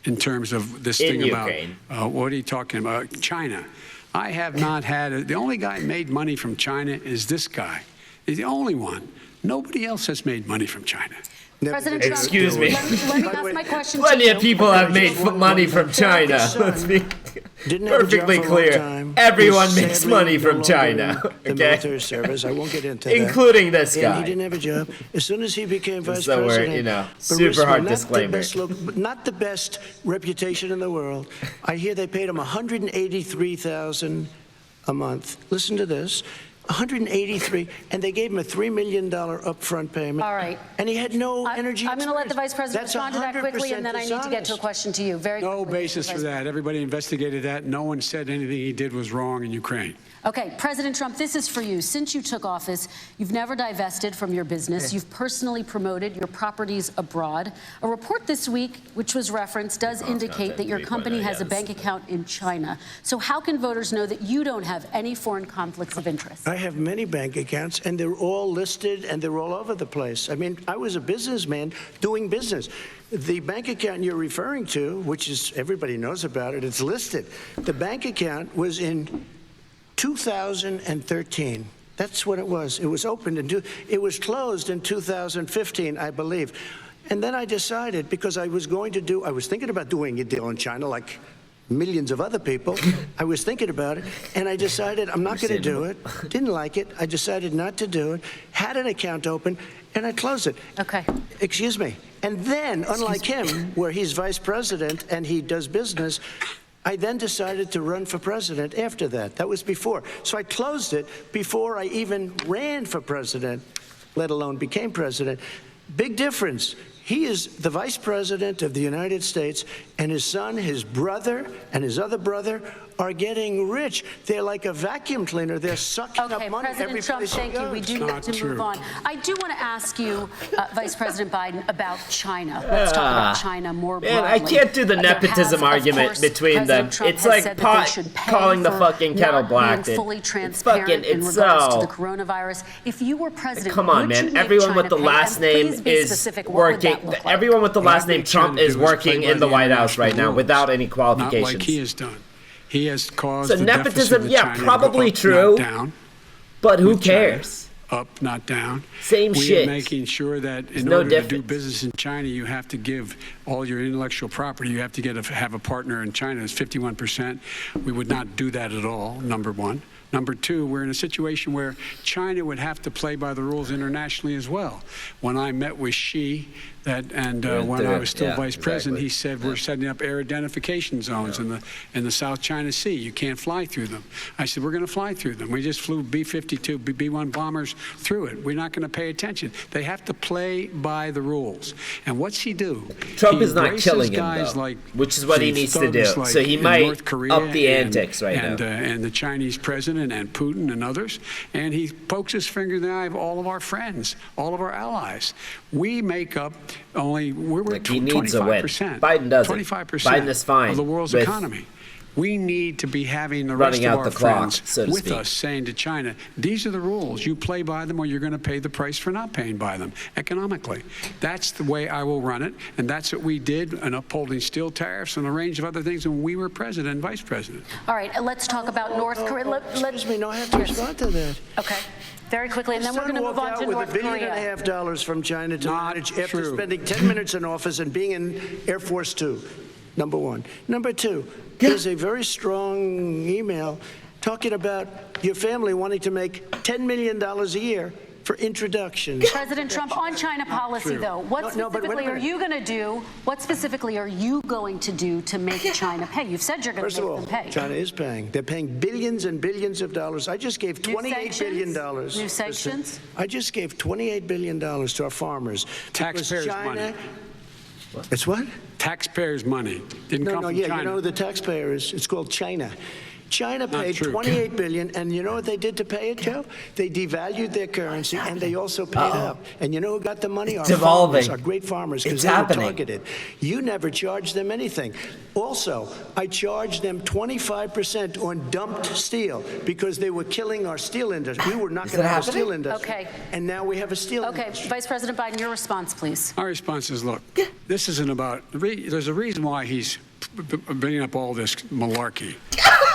in terms of this In thing Ukraine. about, what are you talking about? China. I have not had, the only guy who made money from China is this guy. He's the only one. Nobody else has made money from China. President Trump, Excuse me. Let me ask my question Plenty to of you. people have made money from China. Let's be Didn't have a job perfectly for a long clear. time. Everyone He's makes sadly money no from longer China. in the Okay? military service. I won't get into that. Including this And guy. he didn't have a job. As soon as he became vice So we're, president, you know, Burisma, super hard not disclaimer. The best not the best reputation in the world. I hear they paid him $183,000 a month. Listen to this. 183, and they gave him a $3 million upfront payment. All right. And he had no energy. I'm going to let the vice president That's respond to that quickly, and then I need to get to a question to you. Very No quickly. basis for that. Everybody investigated that. No one said anything he did was wrong in Ukraine. Okay, President Trump, this is for you. Since you took office, you've never divested from your business. You've personally promoted your properties abroad. A report this week, which was referenced, does indicate that your company has a bank account in China. So how can voters know that you don't have any foreign conflicts of interest? I have many bank accounts, and they're all listed, and they're all over the place. I mean, I was a businessman doing business. The bank account you're referring to, which is, everybody knows about it, it's listed. The bank account was in 2013. That's what it was. It was opened it was closed in 2015, I believe. And then I decided, because I was thinking about doing a deal in China, like millions of other people. I was thinking about it, and I decided I'm not going to do it. Didn't like it. I decided not to do it. Had an account open, and I closed it. Okay. Excuse me. And then, unlike him, where he's vice president and he does business, I then decided to run for president after that. That was before. So I closed it before I even ran for president, let alone became president. Big difference. He is the vice president of the United States, and his son, his brother, and his other brother are getting rich. They're like a vacuum cleaner. They're sucking up money every Trump, place thank you. We do need to move on. I do want to ask you, Vice President Biden, about China. Let's talk about China more broadly. Man, I can't do the nepotism argument between them. It's like calling the fucking kettle black. It's fucking, in regards to the coronavirus. If you were president, come on, man. Everyone with the last name is working. Everyone with the last name Trump is working in the White House right now without any qualifications. Not like he has done. He has caused so the nepotism, yeah, probably true. But who cares? Up, not down. Same shit. We are making sure that in order to do business in China, you have to give all your intellectual property. You have to have a partner in China. It's 51%. We would not do that at all, number one. Number two, we're in a situation where China would have to play by the rules internationally as well. When I met with Xi, when I was still vice president, he said we're setting up air identification zones in the South China Sea. You can't fly through them. I said we're going to fly through them. We just flew B-52, B-1 bombers through it. We're not going to pay attention. They have to play by the rules. And what's he do? Trump is not killing him, though, which is what he needs to do. Like so he might North Korea up the antics right now. And the Chinese president and Putin and others. And he pokes his finger in the eye of all of our friends, all of our allies. We make up only, we're 25%. Biden doesn't. 25% Biden is fine of the world's economy. We need to be having the rest of our friends with us saying to China, these are the rules. You play by them or you're going to pay the price for not paying by them economically. That's the way I will run it. And that's what we did in upholding steel tariffs and a range of other things when we were president and vice president. All right, let's talk about North Korea. Excuse me, no, I have to respond to that. Okay. Very quickly, and then we're going to move on to North Korea. $1.5 billion from China to manage after spending 10 minutes in office and being in Air Force 2, number one. Number two, there's a very strong email talking about your family wanting to make $10 million a year for introductions. President Trump, on China policy, though, what specifically are you going to do? What specifically are you going to do to make China pay? You've said you're going to make them pay. China is paying. They're paying billions and billions of dollars. I just gave $28 billion. New sanctions? I just gave $28 billion to our farmers. Taxpayers' money. It's what? Taxpayers' money. Didn't come from China. You know who the taxpayer is? It's called China. China paid $28 billion, and you know what they did to pay it, Joe? They devalued their currency, and they also paid up. And you know who got the money? Our farmers, our great farmers, because they were targeted. You never charged them anything. Also, I charged them 25% on dumped steel because they were killing our steel industry. We were not going to have a steel industry. Okay. And now we have a steel industry. Okay, Vice President Biden, your response, please. Our response is, look, this isn't about, there's a reason why he's bringing up all this malarkey.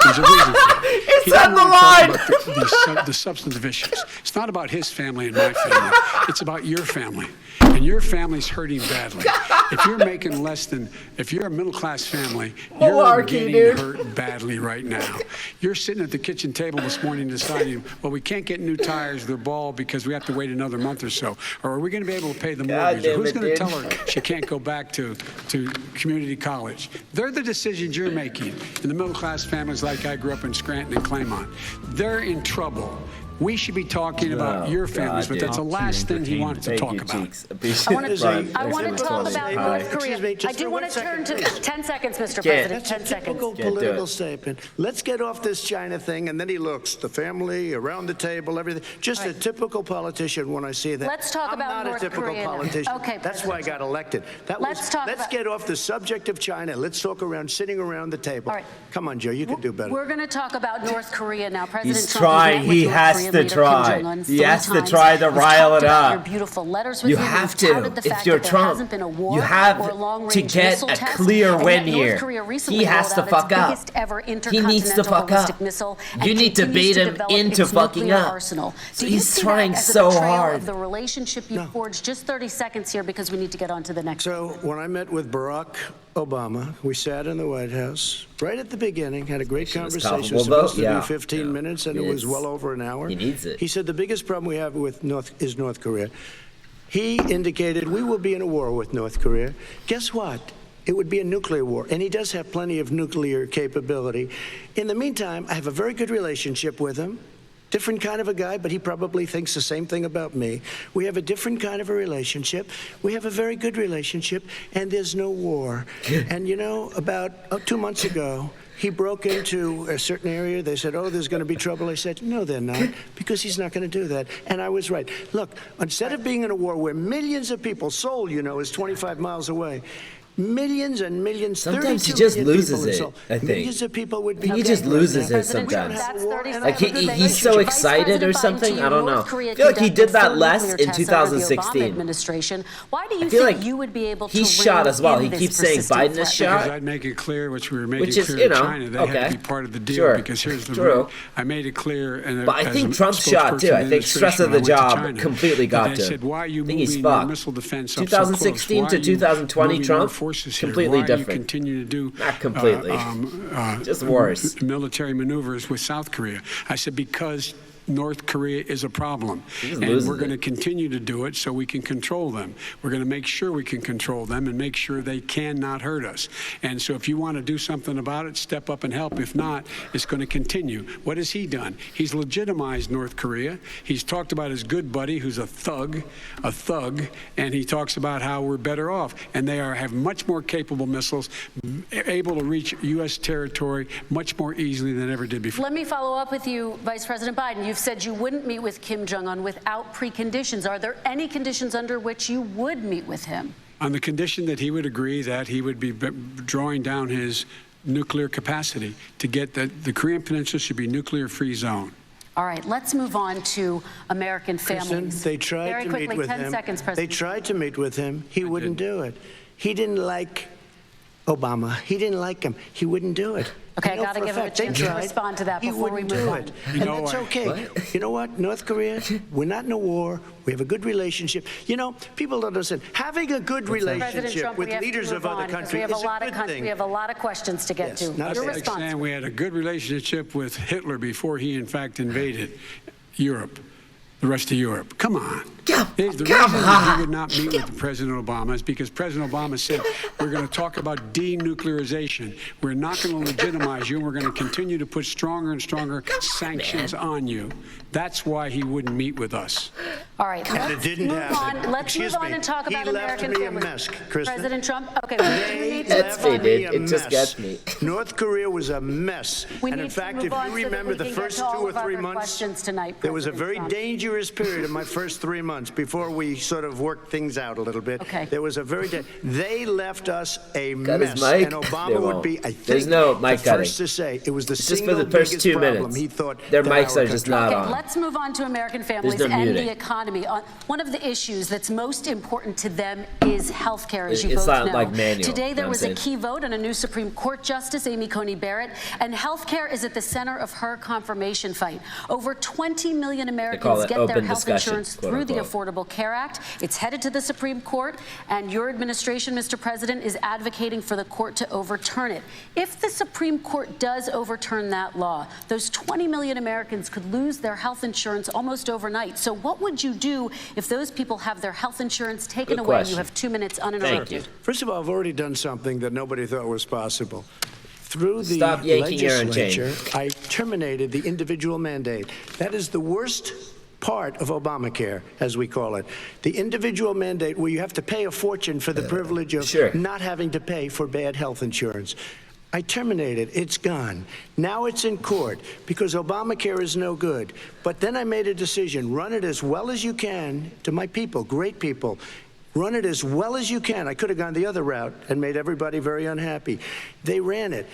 There's a reason for it. It's on the line. The substantive issues. It's not about his family and my family. It's about your family. And your family's hurting badly. If you're making less than, if you're a middle-class family, you're getting hurt badly right now. You're sitting at the kitchen table this morning deciding, well, we can't get new tires, they're bald because we have to wait another month or so. Or are we going to be able to pay the mortgage? Or who's going to tell her she can't go back to community college? They're the decisions you're making. And the middle-class families like I grew up in Scranton and Claymont, they're in trouble. We should be talking about your families, but that's the last thing he wanted to talk about. I want to talk about North Korea. I do want to turn to 10 seconds, Mr. President. 10 seconds. Typical political statement. Let's get off this China thing, and then he looks, the family, around the table, everything. Just a typical politician when I see that. Let's talk about North Korea. I'm not a typical politician. Okay, that's why I got elected. Let's get off the subject of China. Let's talk around, sitting around the table. All right. Come on, Joe, you can do better. We're going to talk about North Korea now. President He's Trump trying. He has Korean leader Kim Jong-un 3 times. He has to try to rile it up. Your beautiful letters with You him. have You've to. touted the If fact you're that there Trump, hasn't been a war you have or a long-range to get missile a test. clear And win yet here. North Korea recently He has rolled to out fuck its up. biggest ever He needs to intercontinental fuck ballistic up. missile and You need to continues bait him develop into its fucking nuclear up. arsenal. So Do you he's see trying that as so a betrayal hard. of the relationship you forged? Just 30 seconds here because we need to get on to the next. So when I met with Barack Obama, we sat in the White House right at the beginning, had a great conversation. It was supposed to be 15 minutes, and it was well over an hour. He needs it. He said the biggest problem we have with North Korea. He indicated we will be in a war with North Korea. Guess what? It would be a nuclear war, and he does have plenty of nuclear capability. In the meantime, I have a very good relationship with him. Different kind of a guy, but he probably thinks the same thing about me. We have a different kind of a relationship. We have a very good relationship, and there's no war. And you know, about 2 months ago, he broke into a certain area. They said, oh, there's going to be trouble. I said, no, they're not, because he's not going to do that. And I was right. Look, instead of being in a war where millions of people, Seoul, you know, is 25 miles away, millions and millions. Sometimes he just loses it, I think. Millions of people would be. He just loses it sometimes. Like he's so excited or something. I don't know. I feel like he did that less in 2016. Why do you feel think like you would be able to he's shot as well. He this keeps saying persistent Biden is threat? shot. Because I'd make it clear, which we were making Which is, clear you to know, China, they had to be part of the deal. Sure. Because here's the True. rule. I made it clear. And But I think Trump's shot too. I think stress of the job completely got to him. Said, why are you I think he's moving your fucked. missile defense up 2016 so to close? Why are you 2020 moving Trump, more forces here? completely Why are you different. continue to do Not completely. Just worse. Military maneuvers with South Korea? I said, because North Korea is a problem, and we're going to continue to do it so we can control them. We're going to make sure we can control them and make sure they cannot hurt us. And so if you want to do something about it, step up and help. If not, it's going to continue. What has he done? He's legitimized North Korea. He's talked about his good buddy, who's a thug, and he talks about how we're better off. And they have much more capable missiles, able to reach U.S. territory much more easily than ever did before. Let me follow up with you, Vice President Biden. You've said you wouldn't meet with Kim Jong-un without preconditions. Are there any conditions under which you would meet with him? On the condition that he would agree that he would be drawing down his nuclear capacity to get that the Korean Peninsula should be a nuclear-free zone. All right, let's move on to American families. Kristen, they tried Very to quickly, meet with 10 him. seconds, They President. tried to meet with him. He wouldn't do it. He didn't like Obama. He didn't like him. He wouldn't do it. Okay, I know got to for a give him a fact they chance to tried. respond to that He before we wouldn't move do on. it. And that's okay. You know what? North Korea, we're not in a war. We have a good relationship. You know, people don't understand. Having a good President relationship Trump, with we have to leaders move of other on, 'cause countries we have is a lot a of good thing. We have a lot of questions to get to. not That's a like response. saying we had a good relationship with Hitler before he, in fact, invaded Europe, the rest of Europe. Come on. The reason we would not meet with President Obama is because President Obama said we're going to talk about denuclearization. We're not going to legitimize you, and we're going to continue to put stronger and stronger sanctions on you. That's why he wouldn't meet with us. All right, And it let's didn't move happen. on. Let's Excuse move on me. and talk He about left American me a families. mess, Kristen. President Trump, okay, we need to That's move me, on. dude. a It just mess. gets me. North Korea was a mess. We And in need to fact, move if on you so that remember we the can get first to 2 all or of our 3 other months, questions tonight, there was a President very Trump. dangerous period in my first 3 months before we sort of worked things out a little bit. Okay. There was a very they left us a Got his mess, mic? and Obama They would won't. be, I think, There's no mic the cutting. first to say it was the It's just for single the first biggest 2 problem minutes. he thought Their that mics our are just country- not Okay, on. let's move on to American families no and muting. the economy. One of the issues that's most important to them is health care, as you It's both not know. like manual, Today, you there know was what a I'm saying? key vote on a new Supreme Court Justice, Amy Coney Barrett, and health care is at the center of her confirmation fight. Over 20 million Americans it get their open health discussion, insurance quote through the unquote. Affordable Care Act. It's headed to the Supreme Court, and your administration, Mr. President, is advocating for the court to overturn it. If the Supreme Court does overturn that law, those 20 million Americans could lose their health insurance almost overnight. So what would you do if those people have their health insurance taken Good away? question. You have 2 minutes uninterrupted. First of all, I've already done something that nobody thought was possible. Through the Stop yanking your own chain. legislature, I terminated the individual mandate. That is the worst part of Obamacare, as we call it. The individual mandate where you have to pay a fortune for the privilege of not having to pay for bad health insurance. I terminated. It's gone. Now it's in court because Obamacare is no good. But then I made a decision. Run it as well as you can to my people, great people. Run it as well as you can. I could have gone the other route and made everybody very unhappy. They ran it.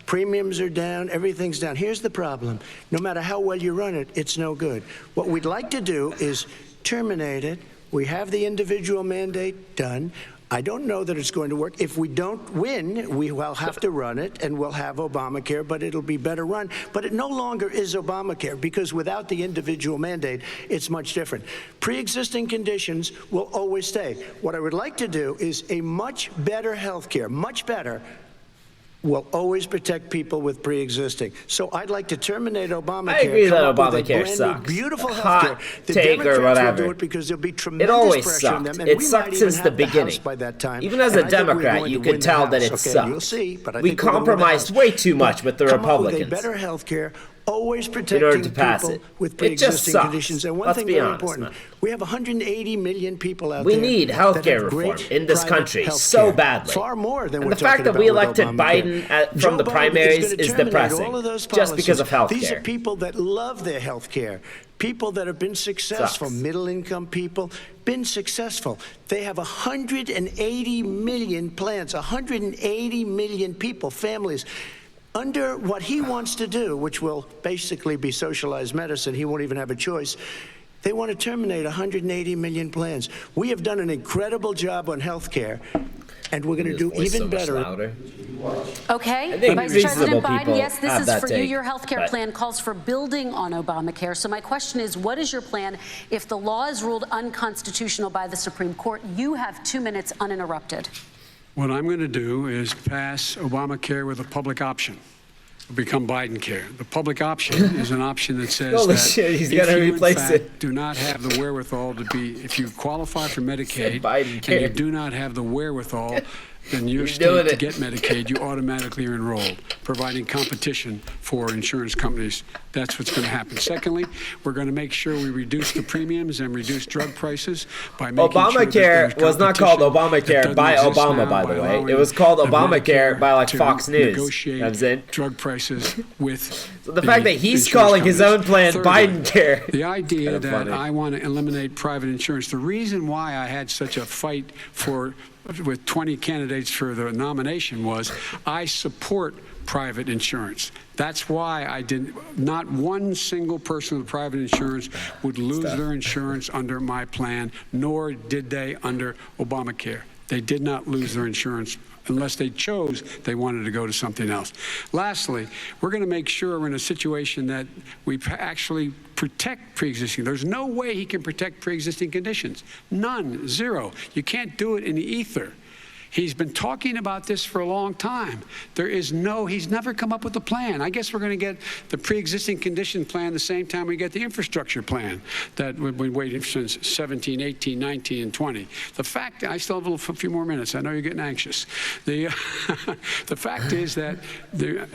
Premiums are down. Everything's down. Here's the problem. No matter how well you run it, it's no good. What we'd like to do is terminate it. We have the individual mandate done. I don't know that it's going to work. If we don't win, we will have to run it, and we'll have Obamacare, but it'll be better run. But it no longer is Obamacare, because without the individual mandate, it's much different. Pre-existing conditions will always stay. What I would like to do is a much better health care, much better, will always protect people with pre-existing. So I'd like to terminate Obamacare. I agree that Obamacare sucks. Beautiful hot the take or whatever. Will do it because there'll be tremendous it always pressure on sucked. them, and it we sucked might even since the have beginning. House by that time. Even as a Democrat, you could tell that it sucked. You'll see, but I we think we're gonna win the compromised House. way too much with the Come Republicans. Up with a better health care, always in protecting order to pass people it. with It just pre-existing sucks. conditions. And one Let's thing be very honest, important, man. we have 180 million people out We there. need that healthcare have reform great in this private country health so care. badly. Far more than and we're the fact talking that we about with elected Obamacare. Biden from Joe the Biden primaries gonna is terminate depressing. all of those Just because of health These care. are people that love their health care. People that have been successful, middle-income people, been successful. They have 180 million plans, 180 million people, families. Under what he wants to do, which will basically be socialized medicine, he won't even have a choice. They want to terminate 180 million plans. We have done an incredible job on health care, and we're going to do even better. Okay, I think Vice reasonable President Biden, people yes, this have is that for you. take, Your health care but- plan calls for building on Obamacare. So my question is, what is your plan if the law is ruled unconstitutional by the Supreme Court? You have 2 minutes uninterrupted. What I'm going to do is pass Obamacare with a public option. Become Biden care. The public option is an option that says Holy that shit, he's if gonna you, replace in fact, it. do not have the wherewithal to be, if you qualify for Medicaid Biden and care. you do not have the wherewithal in your He's doing state to it. get Medicaid, you automatically are enrolled, providing competition for insurance companies. That's what's going to happen. Secondly, we're going to make sure we reduce the premiums and reduce drug prices by making sure that Obamacare there's was not called competition that Obamacare by doesn't exist Obama, now by the way. allowing It was called the Obamacare Medicare by like to Fox News. negotiate That's it. drug prices with So the fact that he's insurance calling his companies. own plan Thirdly, Biden care. The idea Kinda that funny. I want to eliminate private insurance. The reason why I had such a fight with 20 candidates for the nomination was I support private insurance. That's why I didn't. Not one single person with private insurance would lose their insurance under my plan, nor did they under Obamacare. They did not lose their insurance unless they chose they wanted to go to something else. Lastly, we're going to make sure we're in a situation that we actually protect pre-existing. There's no way he can protect pre-existing conditions. None. Zero. You can't do it in the ether. He's been talking about this for a long time. He's never come up with a plan. I guess we're going to get the pre-existing condition plan the same time we get the infrastructure plan that we've been waiting since 17, 18, 19, and 20. The fact, I still have a few more minutes. I know you're getting anxious. The fact is that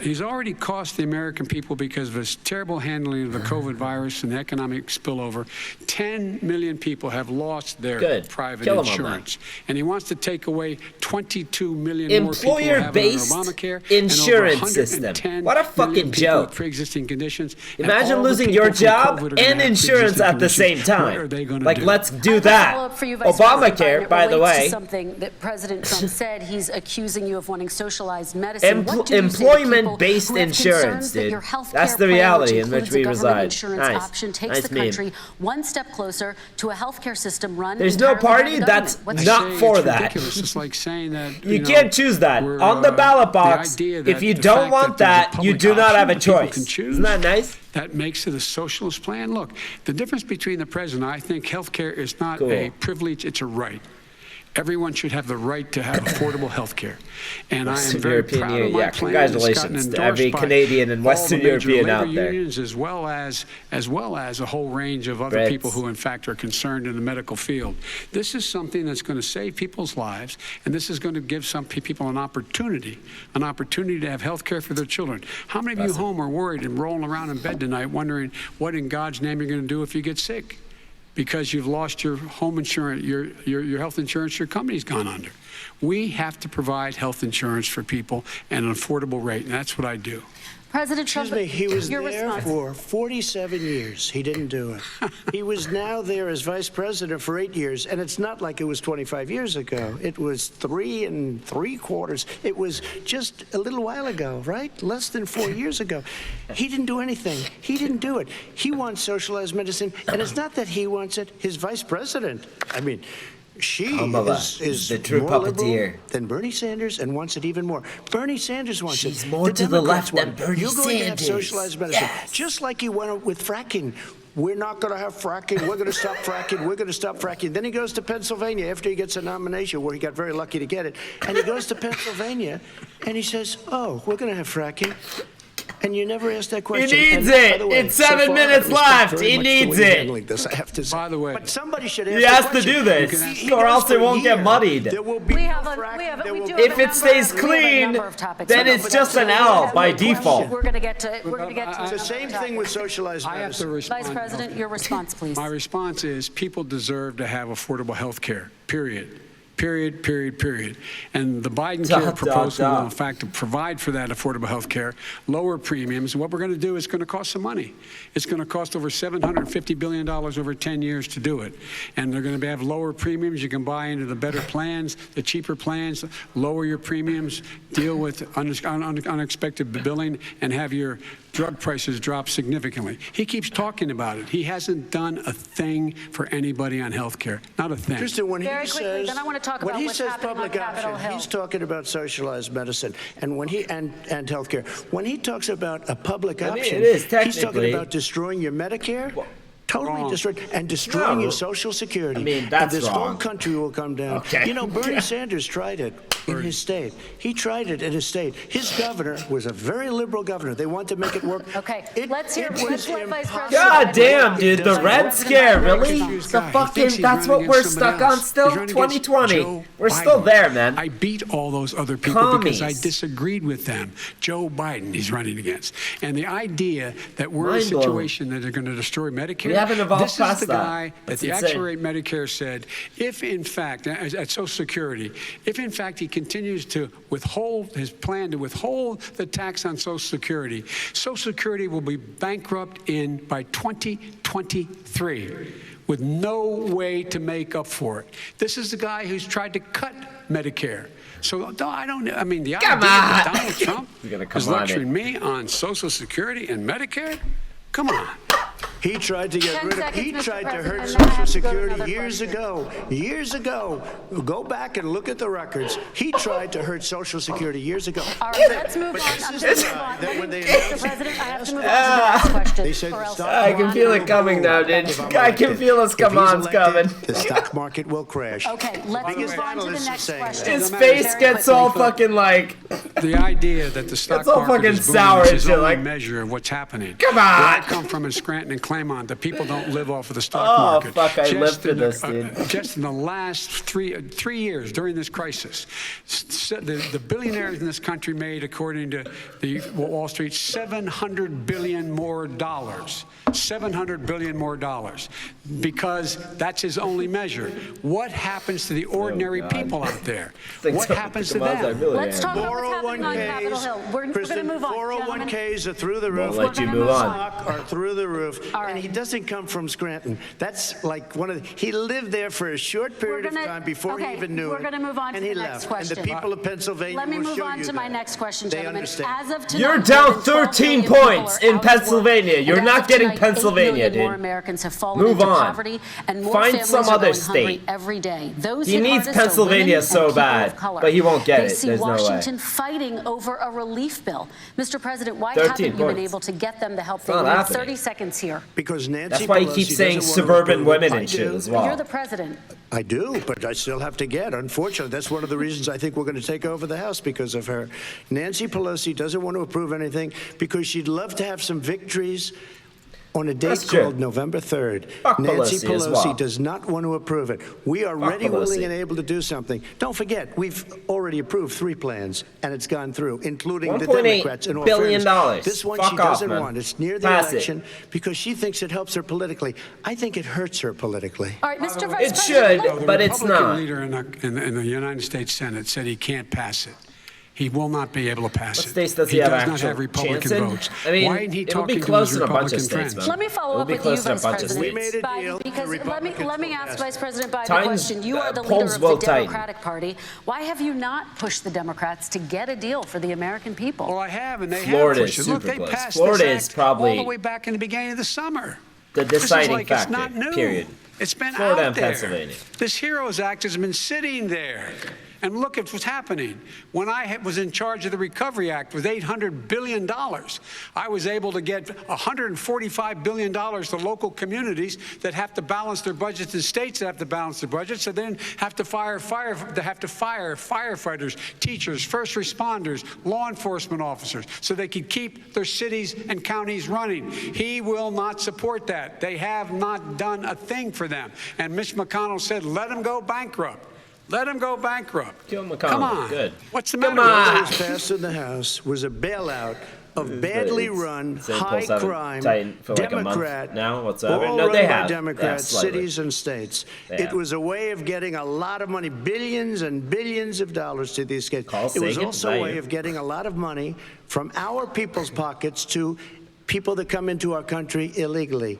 he's already cost the American people, because of his terrible handling of the COVID virus and the economic spillover, 10 million people have lost their private Kill him on that. insurance. And he wants to take away 22 million more people who have it under Employer-based Obamacare, insurance and over system. What a 110 fucking million people with joke. pre-existing conditions. And Imagine all the losing people your from job COVID are gonna and have insurance pre-existing at the same conditions. What are time. they gonna Like, do? let's do I have a that. follow-up for you, Vice President Biden. Obamacare, It by the relates to way. something that President Trump said. He's accusing you of wanting socialized medicine. What do you say to people Employment-based who have insurance, concerns that dude. your health That's care the plan, reality which in which includes we a government reside. insurance Nice. option, takes Nice the meme. country one step closer to a healthcare system run There's no entirely by party the that's government? What's not Say for it's that. ridiculous. It's like saying that You can't choose that. we're, On the ballot the box, idea if that you the don't fact want that that, there's a you do public not have a option that people choice. can choose, Isn't that nice? That makes it a socialist plan. Look, the difference between the president, I think health care is not a privilege, it's a right. Everyone should have the right to have affordable health care. And I am Western very European proud of Union. my Yeah, plan. It's gotten congratulations to endorsed every by Canadian and all Western the major European labor out there. unions, as well as a whole range of other Brits. people who, in fact, are concerned in the medical field. This is something that's going to save people's lives, and this is going to give some people an opportunity to have health care for their children. How many of you home are worried and rolling around in bed tonight wondering what in God's name you're going to do if you get sick? Because you've lost your home insurance, your health insurance, your company's gone under. We have to provide health insurance for people at an affordable rate, and that's what I do. President Trump, Excuse me, he was your there response. for 47 years. He didn't do it. He was now there as vice president for 8 years, and it's not like it was 25 years ago. It was 3 3/4. It was just a little while ago, right? Less than 4 years ago. He didn't do anything. He didn't do it. He wants socialized medicine, and it's not that he wants it. His vice president, I mean, she is the true more liberal puppeteer than Bernie Sanders and wants it even more. Bernie Sanders wants it. She's more to the left than Bernie You're going to have Sanders. socialized medicine, Yes. just like he went out with fracking. We're not going to have fracking. We're going to stop fracking. We're going to stop fracking. Then he goes to Pennsylvania after he gets a nomination, where he got very lucky to get it. And he goes to Pennsylvania, and he says, "Oh, we're going to have fracking." And you never asked that question. He needs And, it. by the way, It's 7 far, minutes I respect left. very He much the needs way you're it. handling this, I have to say. By the way, but somebody should ask He the has to question. do this, He or does else for it a won't get year. muddied. There will be We no have a, fracking. we have, There we will do be have If a it number, stays we have a clean, number of topics. then it's just an L by default. We're going to get to. We're going to get to. It's the same thing with socialized I have to medicine. respond. Vice President, your response, please. My response is people deserve to have affordable health care, period. Period, period, period. And the Biden care proposal will, in fact, to provide for that affordable health care, lower premiums. What we're going to do is going to cost some money. It's going to cost over $750 billion over 10 years to do it. And they're going to have lower premiums. You can buy into the better plans, the cheaper plans, lower your premiums, deal with unexpected billing, and have your drug prices drop significantly. He keeps talking about it. He hasn't done a thing for anybody on health care. Not a thing. Kristen, when Very he quickly, says, then I want to talk when about he what's says happening on public Capitol option, Hill. he's talking about socialized medicine, and when he and healthcare. When he talks about a public option, it is he's talking technically. about destroying your Medicare. Totally destroyed, and destroying No. your Social Security. I mean, and that's this whole wrong. country will come down. Okay. You know, Bernie Sanders tried it in his state. He tried it in his state. His governor was a very liberal governor. They wanted to make it work. Okay, let's Let's let Vice President. God damn, dude, the Red Scare, really? Confused The guy. He fucking, thinks he's that's running what we're against stuck somebody on else. still? He's running against 2020. Joe We're still Biden. there, man. I beat all those other people because I Commies. disagreed with them. Joe Biden he's running against. And the idea that we're in a Mind blown. situation that they're going to destroy Medicare. We haven't evolved this past is the that. guy that That's the insane. actuary at Medicare said, if in fact, at Social Security, if in fact he continues to withhold his plan to withhold the tax on Social Security, Social Security will be bankrupt by 2023 with no way to make up for it. This is the guy who's tried to cut Medicare. So I mean, the idea that Donald Trump is lecturing me on Social Security and Medicare? Come on. He tried to get 10 rid of. seconds, He Mr. tried to hurt President, and then I Social have to go to Security another years question. ago. Years ago. Go back and look at the records. He tried to hurt Social Security years ago. All right, let's move on. I'm going to move on. Mr. President, I have to move on to the next question. They said or the else stock I can feel it coming now, dude. I can feel us come on, coming. The stock market will crash. Okay, let's Biggest move on to the analysts are next saying question. His Very face gets quickly. all fucking like. The idea that the stock It's all market fucking is booming sour is and his shit, only like- measure of what's happening. Come Where I on! come from in Scranton and Claymont, the people don't live off of the stock Oh, market. fuck, I live for in this, dude. Just in the last three years during this crisis, the billionaires in this country made, according to the Wall Street, $700 billion more. $700 billion more, because that's his only measure. What happens to the ordinary people out there? What happens to them? Let's talk about what's happening on Capitol Hill. We're going to move on. 401ks are through the roof. Won't let you move on. Stock are through the roof. All And right. he doesn't come from Scranton. That's like one of the, he lived there for a short period of time before he even knew it. We're going to move on to and the he next left. question. And the people of Pennsylvania Let me will move show on you to my that. next question, They gentlemen. understand. As of tonight, You're more down than 12 13 million people points are in out of Pennsylvania. work. You're And not as of getting tonight, 8 Pennsylvania, million dude. more Americans have fallen Move into on. poverty, and more Find families some are other going hungry state. every day. Those He hit needs hardest are Pennsylvania women and so people bad, of color. but he won't get they it. see There's no way. Washington fighting over a relief bill. Mr. President, why 13 haven't you been points. able to get them the help they not need? happening. 30 seconds here. Because Nancy That's why he Pelosi keeps saying doesn't want to suburban approve it. women I and shit do. as But well. you're the president. I do, but I still have to get. Unfortunately, that's one of the reasons I think we're going to take over the House, because of her. Nancy Pelosi doesn't want to approve anything because she'd love to have some victories on a date That's true. called November 3rd. Fuck Nancy Pelosi as Pelosi well. does not want to approve it. We are Fuck ready, Pelosi. willing, and able to do something. Don't forget, we've already approved 3 plans, and it's gone through, including the $1.8 Democrats. In all billion fairness. This one Fuck she off, doesn't man. want. It's near the Pass it. election because she thinks it helps her politically. I think it hurts her politically. All right, Mr. It Vice should, President. but it's The Republican not. leader in the United States Senate said he can't pass it. He will not be able to pass What it. states does he have does not actual have Republican chance in? votes. I mean, Why isn't he it'll be talking to close his in a bunch of Republican states, friends? man. Let me follow It'll up be with you, close in a Vice bunch of President states. Biden, because let me ask Vice President Biden a Times, question. You are the leader polls of will the tighten. Democratic Party. Why have you not pushed the Democrats to get a deal for the American people? Well, I have, and they Florida have pushed is it. Look, super they close. passed Florida this is act probably all the way back in the beginning of the summer. the deciding it's factor, not new. period. It's been Florida out and there. Pennsylvania. This HEROES Act has been sitting there. And look at what's happening. When I was in charge of the Recovery Act with $800 billion, I was able to get $145 billion to local communities that have to balance their budgets and states that have to balance their budgets, and then have to fire firefighters, teachers, first responders, law enforcement officers, so they can keep their cities and counties running. He will not support that. They have not done a thing for them. And Mitch McConnell said, let them go bankrupt. Let him go bankrupt. Kill McConnell. Come on. Good. What's the Come matter? on. What was passed in the House was a bailout of badly run, high crime, for like Democrat, a month now whatsoever. all No, run they by have. Democrats, Slightly. cities and states. They It have. was a way of getting a lot of money, billions and billions of dollars to these states. It was Sagan, also a way of getting a lot of money from our people's pockets to people that come into our country illegally.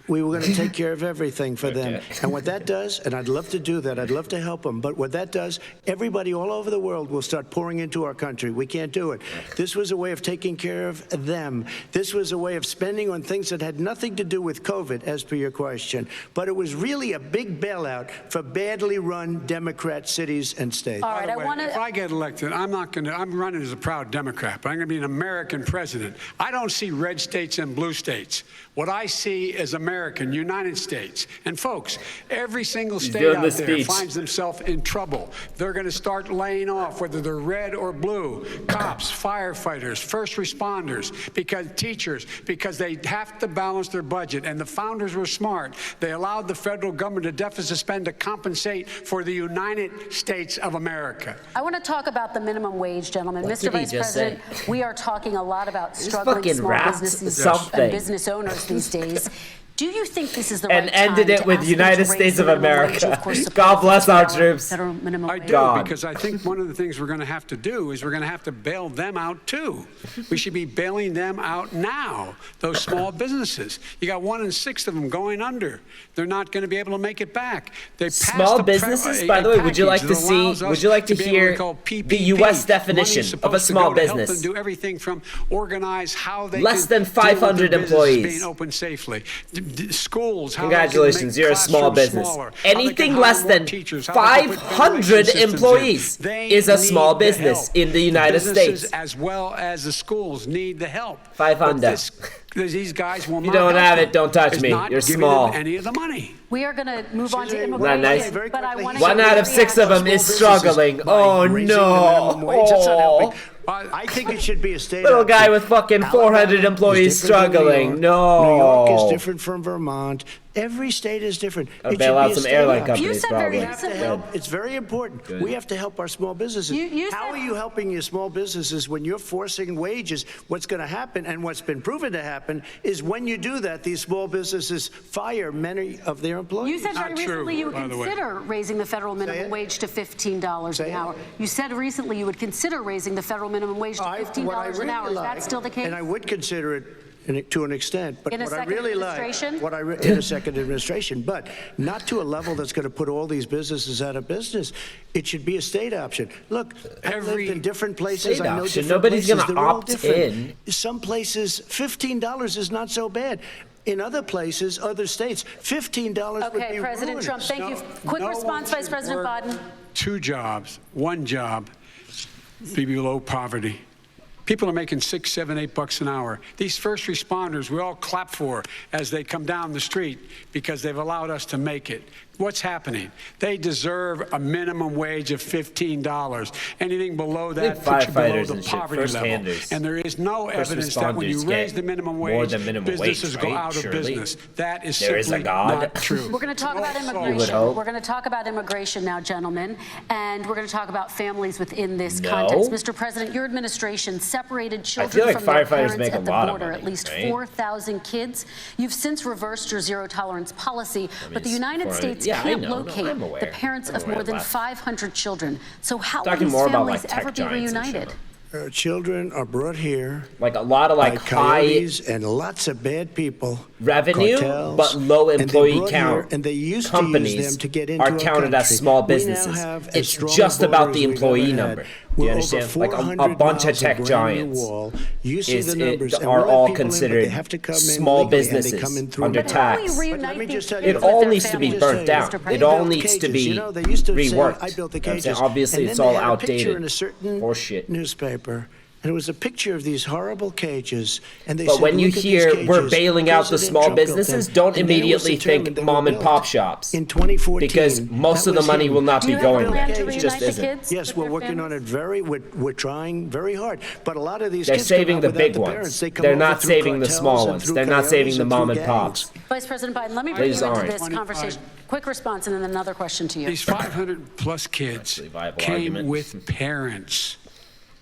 We were going to take care of everything for them. And what that does, and I'd love to do that, I'd love to help them, but what that does, everybody all over the world will start pouring into our country. We can't do it. This was a way of taking care of them. This was a way of spending on things that had nothing to do with COVID, as per your question. But it was really a big bailout for badly run Democrat cities and states. All right, By the way, if I get elected, I'm running as a proud Democrat, but I'm going to be an American president. I don't see red states and blue states. What I see is American, United States. And folks, every single state out there finds themselves in trouble. They're going to start laying off, whether they're red or blue, cops, firefighters, first responders, because teachers, because they have to balance their budget. And the founders were smart. They allowed the federal government to deficit spend to compensate for the United States of America. I want to talk about the minimum wage, gentlemen. What Mr. did he Vice just President, say? we are talking a lot about This struggling fucking small raps businesses something. and business owners these days. Do you think this is the right And ended time it to with ask them United to raise States the of minimum wage, America. of course, God bless our $15 troops. federal minimum I wage? do, because I think one of the things we're going to have to do is we're going to have to bail them out, too. We should be bailing them out now, those small businesses. You got 1 in 6 of them going under. They're not going to be able to make it back. They passed Small businesses, by the way, would you like to see, would you like to hear the U.S. definition of a small business? Do everything from organize how they Less than can deal with 500 their business employees. being open safely. Schools, how they can Congratulations, make you're a small classrooms business. smaller, how they can Anything hire less more than teachers, how they can put 500 ventilation systems in. employees They is a need small the business help. in the United Businesses States. as well as the schools need the help. 500. But these guys will You not don't help have them. it, don't touch It's me. not You're giving small. them any of the money. We are going to move on to Not immigration, nice. but I want to 1 out of 6 of them is struggling. Oh no! Oh. I think it should be a state. Little guy option. with fucking Alabama 400 employees is different than struggling. New No. York is different from Vermont. Every state is different. I'll It bail should out be a some state airline option. companies, You said probably. very recently. It's very important. Good. We have to help our small businesses. How are you helping your small businesses when you're forcing wages? What's going to happen, and what's been proven to happen, is when you do that, these small businesses fire many of their employees. You said very recently you would consider raising the federal minimum wage to $15 an hour. You said recently you would consider raising the federal minimum wage to $15 an hour. Is that still the case? And I would consider it to an extent, but In a what I second really like, administration? in a second administration, but not to a level that's going to put all these businesses out of business. It should be a state option. Look, I've lived in different places. State I know option. different Nobody's places. gonna They're all opt different. Some places, $15 is not so bad. In other places, other states, $15 would be Okay, President ruinous. Trump, thank you. Quick response, Vice President Biden. 2 jobs, 1 job, be below poverty. People are making $6, $7, $8 an hour. These first responders, we all clap for as they come down the street because they've allowed us to make it. What's happening? They deserve a minimum wage of $15. Anything below that puts you below firefighters the and shit, poverty level. first-handers, And there is no first evidence that when you responders raise get the minimum more wage, than minimum businesses wage, go right? out of Surely. business. That is There is a simply God. not true. We're going to talk about immigration. We're going to talk about immigration now, gentlemen, and we're going to talk about families within this context. Mr. President, your administration, separated I children feel like from their firefighters parents make a at the lot of border, money, at least right? 4,000 kids. You've since reversed your zero-tolerance policy, but the it's United 400. States Yeah, I can't know. No, locate I'm aware. the parents I'm of aware more than that. 500 children. So how will Talking these more about, families like, tech ever be giants and shit. reunited? Children are brought here like a lot of like by high coyotes and lots of bad people, revenue, cartels, but low and they're employee brought count. here, and they used companies to use them to get into are our counted as country. small We now businesses. have as It's strong just a about border the as we've employee ever had. number. Do We're you over understand? Like a 400 bunch of miles tech brand new giants wall. You see the numbers, and are we'll let all people in, but considered they have to come in small legally, and they businesses come in through under the tax. border. But let me just tell you, It all needs to be burnt down. They It all built needs to cages. be You know, they used to say, reworked. I built the You know what I'm saying? cages. Obviously, And it's then all they had a picture outdated. in a certain Horseshit. newspaper. And it was a picture of these horrible cages, and they But said, when you "Look at these hear cages. we're bailing out the President small Trump built businesses, them." don't And then it was immediately determined think they were mom and built pop shops. in 2014. Because most That of the was money him. will not be going there. Cages. It just isn't. Yes, we're working on it we're trying very hard. But a lot of these They're kids come saving out the without big the ones. parents. They come They're over not through saving the cartels small and ones. through They're not saving coyotes the and mom through and gangs. pops. Vice President Biden, let me bring These you into aren't. this conversation. Quick response and then another question to you. These 500-plus kids came argument. with parents.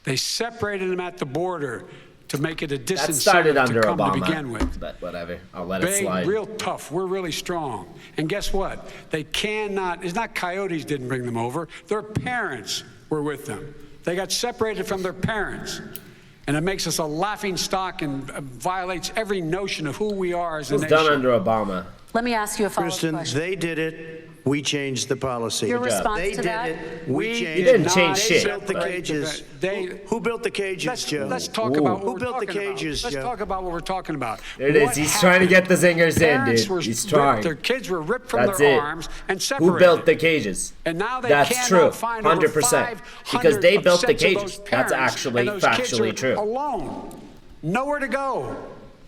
They separated them at the border to make it a That distance started under to come Obama. to begin with. But whatever. I'll let it Big, slide. real tough. We're really strong. And guess what? They cannot, it's not coyotes didn't bring them over. Their parents were with them. They got separated from their parents. And it makes us a laughing stock and violates every notion of who we are as a It was nation. done under Obama. Let me ask you a follow-up Kristen, question. they did it. We changed the policy. Your response they to did that? it. We changed You didn't it. change They shit. built the cages. Who built the cages, Joe? Let's talk about what Who we're built the talking about. cages, Let's Joe? talk about what we're talking about. There it is. What He's trying to get the zingers in, Parents dude. were He's ripped- trying. Their kids were ripped from That's their it. arms and separated. Who built the cages? And now they That's cannot true. find over 100%. 500 Because they built the sets of those cages. That's parents, actually and those kids factually are true. Alone. Nowhere to go.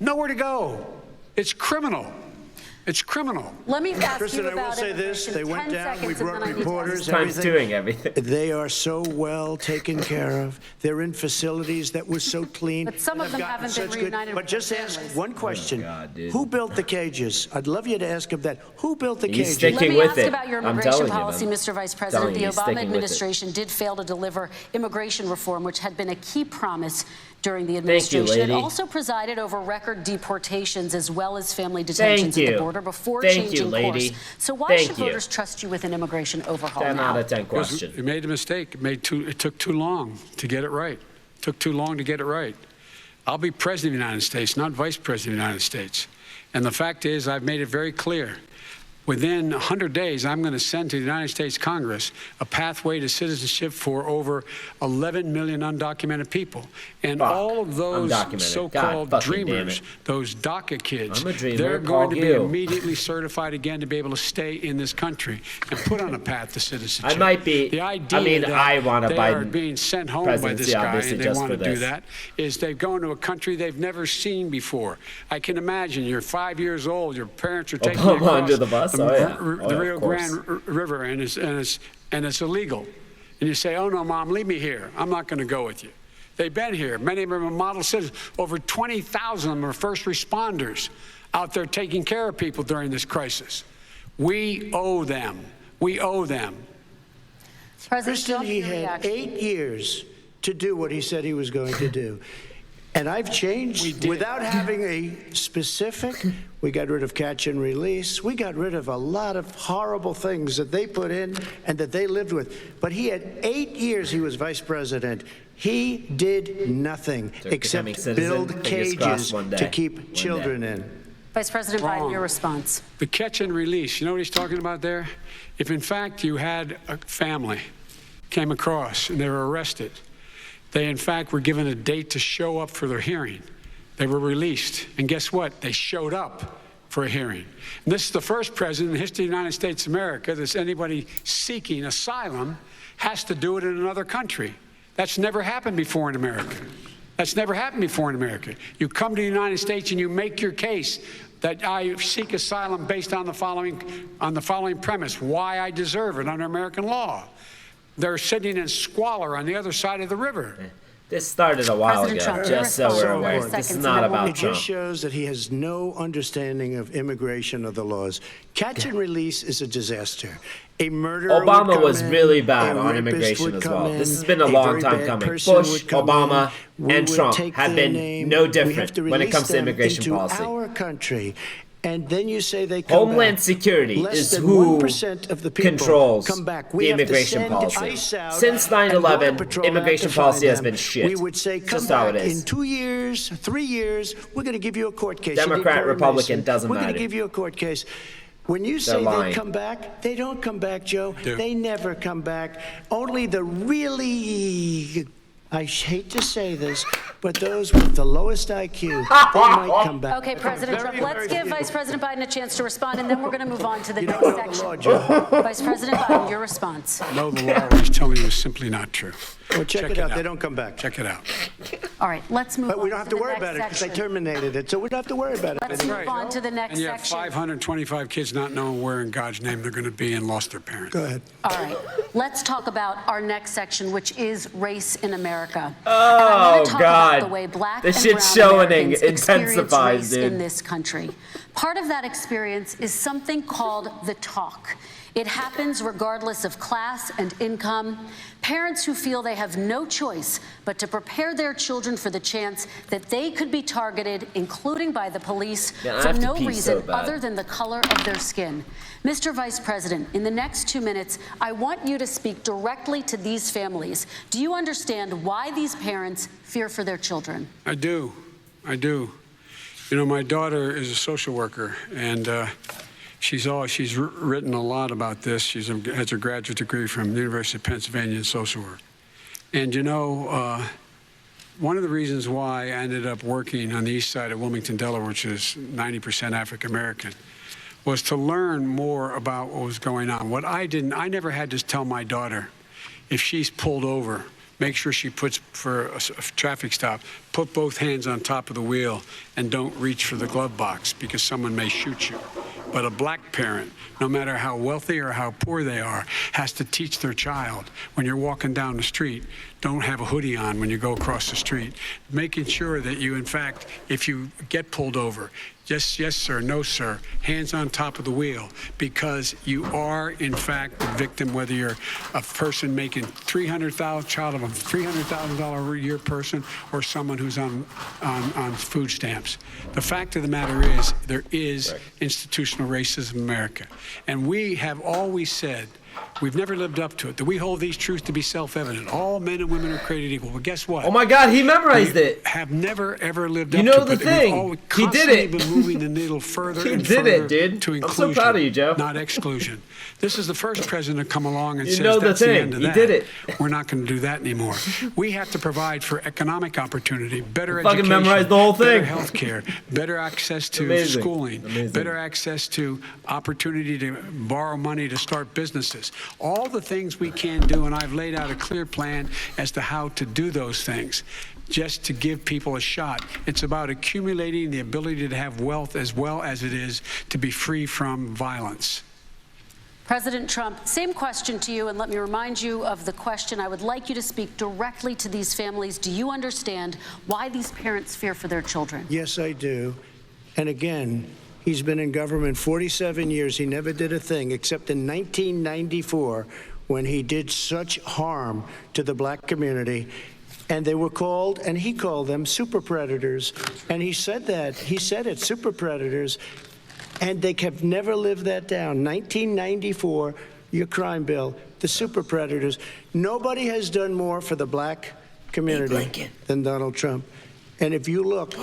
Nowhere to go. It's criminal. It's criminal. Let me ask Kristen, you I will about say this. immigration. They went 10 down. We seconds, and brought then I need to reporters, ask- Time's doing everything. They are so well taken care of. They're in facilities that were so clean. But some of and them have gotten haven't been such reunited But with just their ask families. one question. God, dude. Who built the cages? I'd love you to ask him that. Who built the He's cages? sticking Let me with ask it. about your I'm immigration telling you, policy, man. Mr. Vice Telling President. you, The he's Obama sticking with it. administration did fail to deliver immigration reform, which had been a key promise during the Thank you, administration. lady. It also presided over record deportations as well as family detentions Thank at you. the border before Thank changing you, lady. course. So why Thank should you. voters trust you with an immigration overhaul 10 now? out of 10 Because question. you made a mistake. It took too long to get it right. It took too long to get it right. I'll be president of the United States, not vice president of the United States. And the fact is, I've made it very clear. Within 100 days, I'm going to send to the United States Congress a pathway to citizenship for over 11 million undocumented people. And all of those Undocumented. so-called God fucking damn dreamers, it. those DACA kids, I'm a dreamer. they're going to Call be you. immediately certified again to be able to stay in this country and put on a path to citizenship. I might be. The idea I mean, that I want a they are Biden being sent home by this presidency, guy obviously, and they just want for to do this. that is they've gone to a country they've never seen before. I can imagine you're 5 years old, your parents are taking you Obama across under the bus? Oh, yeah. Oh, the yeah, Rio of course. Grande River and it's illegal. And you say, oh no, Mom, leave me here. I'm not going to go with you. They've been here. Many of them are model citizens. Over 20,000 of them are first responders out there taking care of people during this crisis. We owe them. We owe them. Kristen, he had 8 years to do what he said he was going to do. And I've changed without having a specific. We got rid of catch and release. We got rid of a lot of horrible things that they put in and that they lived with. But he had 8 years he was vice president. He did nothing except build cages to keep children in. Vice President Biden, Wrong. your response. The catch and release, you know what he's talking about there? If in fact you had a family came across and they were arrested, they in fact were given a date to show up for their hearing. They were released. And guess what? They showed up for a hearing. And this is the first president in the history of the United States of America that anybody seeking asylum has to do it in another country. That's never happened before in America. That's never happened before in America. You come to the United States and you make your case that I seek asylum based on the following premise, why I deserve it under American law. They're sitting in squalor on the other side of the river. This started a while ago, just so we're aware. This is not about It Trump. just shows that he has no understanding of immigration or the laws. Catch and release is a disaster. A murderer Obama was really bad on immigration as well. This has been a long time coming. Bush, Obama, and Trump have been no different when it comes to immigration policy. Our country. And then you say they come Homeland back. Security Less is than who 1% of the people controls come back. the immigration policy. Since 9/11, immigration policy has been shit. We would say, come just how it back is. in 2 years, 3 years, we're going to give you a court case. Democrat, Republican, doesn't We're matter. going to give you a court case. When you say they come back, they don't come back, Joe. They never come back. Only the really, I hate to say this, but those with the lowest IQ, they might come back. Okay, President Trump, let's give Vice President Biden a chance to respond, and then we're going to move on to the next section. Vice President Biden, your response. No, the law he's telling you is simply not true. Well, check it out. They don't come back. Check it out. All right, let's move on. But we don't have to worry about it because they terminated it, so we don't have to worry about it. Let's move on to the next And you have section. 525 kids not knowing where in God's name they're going to be and lost their parents. Go ahead. All right, let's talk about our next section, which is race in America. Oh, God. The way black The and shit's brown showing Americans experience intensifies, race dude. in this country. Part of that experience is something called the talk. It happens regardless of class and income. Parents who feel they have no choice but to prepare their children for the chance that they could be targeted, including by the police, for no reason other than the color of their skin. Mr. Vice President, in the next 2 minutes, I want you to speak directly to these families. Do you understand why these parents fear for their children? I do. I do. You know, my daughter is a social worker, and she's written a lot about this. She has her graduate degree from the University of Pennsylvania in social work. And you know, one of the reasons why I ended up working on the east side of Wilmington, Delaware, which is 90% African American, was to learn more about what was going on. What I never had to tell my daughter, if she's pulled over, make sure she puts, for a traffic stop, put both hands on top of the wheel and don't reach for the glove box because someone may shoot you. But a black parent, no matter how wealthy or how poor they are, has to teach their child, when you're walking down the street, don't have a hoodie on when you go across the street. Making sure that you, in fact, if you get pulled over, just yes, sir, no, sir, hands on top of the wheel, because you are, in fact, the victim, whether you're a person making child of a $300,000 a year person or someone who's on food stamps. The fact of the matter is there is institutional racism in America. And we have always said, we've never lived up to it, that we hold these truths to be self-evident. All men and women are created equal. But guess what? Oh my God, he memorized it. Have never, ever lived You up know to it. the thing. He did it. Been moving the needle further He and did further it, dude. to I'm inclusion, so proud of you, Joe. not exclusion. This is the first president to come along and You says know the that's the thing. end of He that. did it. We're not going to do that anymore. We have to provide for economic opportunity, better Fucking education, memorized the whole thing. better health care, better access to Amazing. schooling, Amazing. better access to opportunity to borrow money to start businesses. All the things we can do, and I've laid out a clear plan as to how to do those things, just to give people a shot. It's about accumulating the ability to have wealth as well as it is to be free from violence. President Trump, same question to you, and let me remind you of the question. I would like you to speak directly to these families. Do you understand why these parents fear for their children? Yes, I do. And again, he's been in government 47 years. He never did a thing except in 1994 when he did such harm to the black community. And they were called, and he called them super predators. And he said that. He said it, super predators. And they have never lived that down. 1994, your crime bill, the super predators. Nobody has done more for the black community than Donald Trump. And if you look,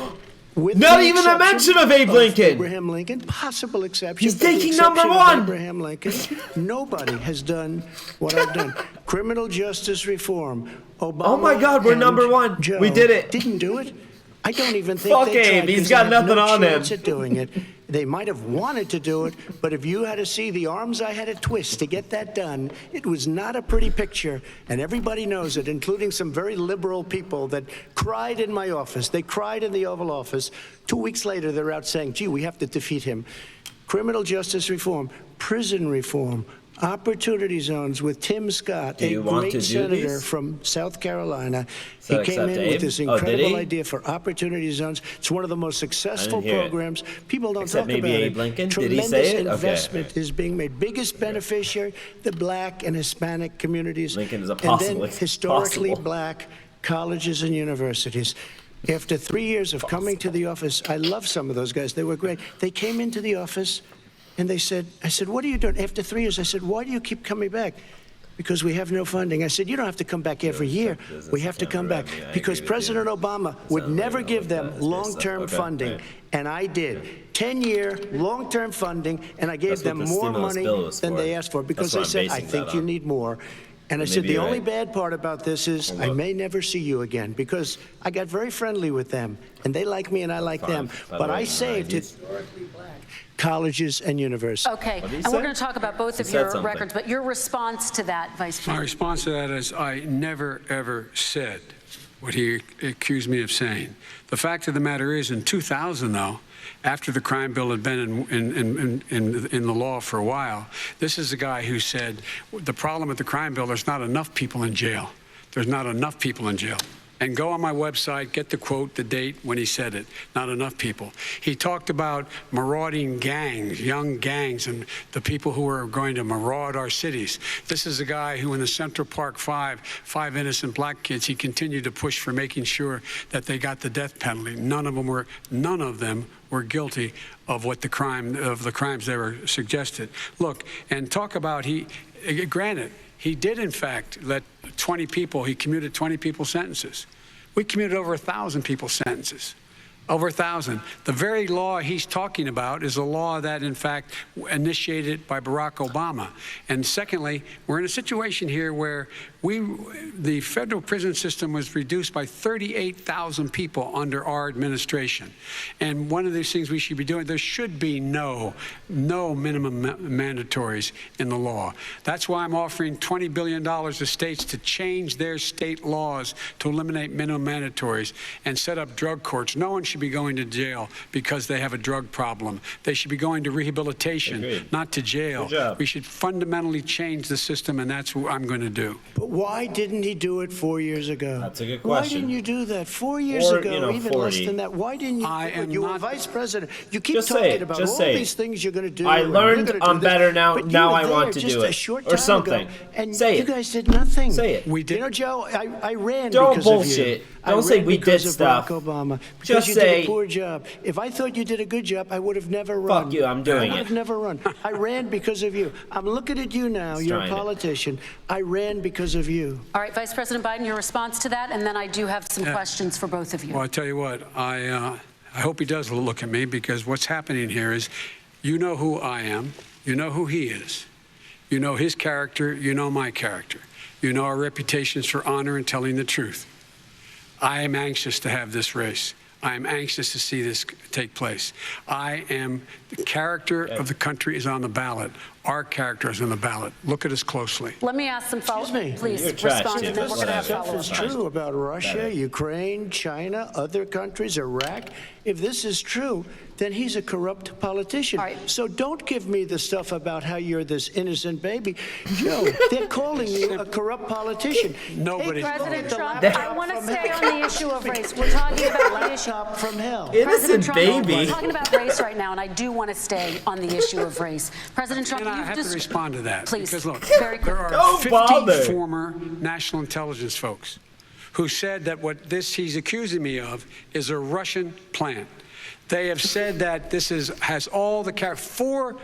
with Not the even a exception mention of Abe Lincoln. Abraham Lincoln, possible exception. He's but the taking exception number of one. Abraham Lincoln, nobody has done what I've done. Criminal justice reform. Obama Oh my God, we're and number one. Joe We did it. Didn't do it. I don't even think Fuck they Abe, tried he's 'cause got they have nothing no on him. chance at doing it. They might have wanted to do it, but if you had to see the arms I had to twist to get that done, it was not a pretty picture, and everybody knows it, including some very liberal people that cried in my office. They cried in the Oval Office. 2 weeks later, they're out saying, gee, we have to defeat him. Criminal justice reform, prison reform, opportunity zones with Tim Scott, a great senator from South Carolina. He came in with this incredible idea for opportunity zones. It's one of the most successful programs. People don't talk about it. Lincoln. Tremendous Did he say it? investment is being made. Biggest beneficiary, the black and Hispanic communities. Lincoln is apostle. And then historically black colleges and universities. After 3 years of coming to the office, I love some of those guys. They were great. They came into the office and they said, I said, what are you doing? After 3 years, I said, why do you keep coming back? Because we have no funding. I said, you don't have to come back every year. We have to come back. Because President Obama would never give them long-term funding. And I did. 10-year long-term funding, and I gave them more money than they asked for. Because they said, I think you need more. And I said, the only bad part about this is I may never see you again, because I got very friendly with them, and they like me and I like them. But I saved it. Colleges and universities. Okay, and we're going to talk about both of your records, but your response to that, Vice President? My response to that is I never, ever said what he accused me of saying. The fact of the matter is, in 2000, though, after the crime bill had been in the law for a while, this is the guy who said, the problem with the crime bill, there's not enough people in jail. There's not enough people in jail. And go on my website, get the quote, the date when he said it. Not enough people. He talked about marauding gangs, young gangs, and the people who are going to maraud our cities. This is a guy who in the Central Park five innocent black kids, he continued to push for making sure that they got the death penalty. None of them were guilty of the crimes they were suggested. Look, and talk about granted, he did, in fact, let 20 people, he commuted 20 people's sentences. We commuted over 1,000 people's sentences. Over 1,000. The very law he's talking about is a law that, in fact, initiated by Barack Obama. And secondly, we're in a situation here where the federal prison system was reduced by 38,000 people under our administration. And one of these things we should be doing, there should be no minimum mandatories in the law. That's why I'm offering $20 billion to states to change their state laws to eliminate minimum mandatories and set up drug courts. No one should be going to jail because they have a drug problem. They should be going to rehabilitation, not to jail. We should fundamentally change the system, and that's what I'm going to do. But why didn't he do it 4 years ago? That's a good Why question. didn't you do that 4 years ago, even 40. less than that? Why didn't you? You were vice president. You keep Just talking about all these things you're going to do. I learned I'm better now. Now I want to do it, or something. And say you it. guys did nothing. Say it. We did. You know, Joe, I ran Don't because bullshit. of you. Don't say we did stuff. Barack Obama. Because Just you say. did a poor job. If I thought you did a good job, I would have never run. Fuck you. I'm doing I would it. have never run. I ran because of you. I'm looking at you now. You're a politician. I ran because of you. All right, Vice President Biden, your response to that, and then I do have some questions for both of you. Well, I tell you what, I hope he does look at me, because what's happening here is, you know who I am, you know who he is, you know his character, you know my character, you know our reputations for honor and telling the truth. I am anxious to have this race. I am anxious to see this take place. The character of the country is on the ballot. Our character is on the ballot. Look at us closely. Let me ask some follow-up. Please respond, and then we're going to have follow-up. If this is true about Russia, Ukraine, China, other countries, Iraq, if this is true, then he's a corrupt politician. So don't give me the stuff about how you're this innocent baby. Joe, they're calling you a corrupt politician. Nobody. President Trump, I want to stay on the issue of race. We're talking about the issue from hell. President Trump, baby. we're talking about race right now, and I do want to stay on the issue of race. President Trump, I have to respond to that. Please, because look, very quick. there are 50 former national intelligence folks who said that what he's accusing me of is a Russian plant. They have said that this has all the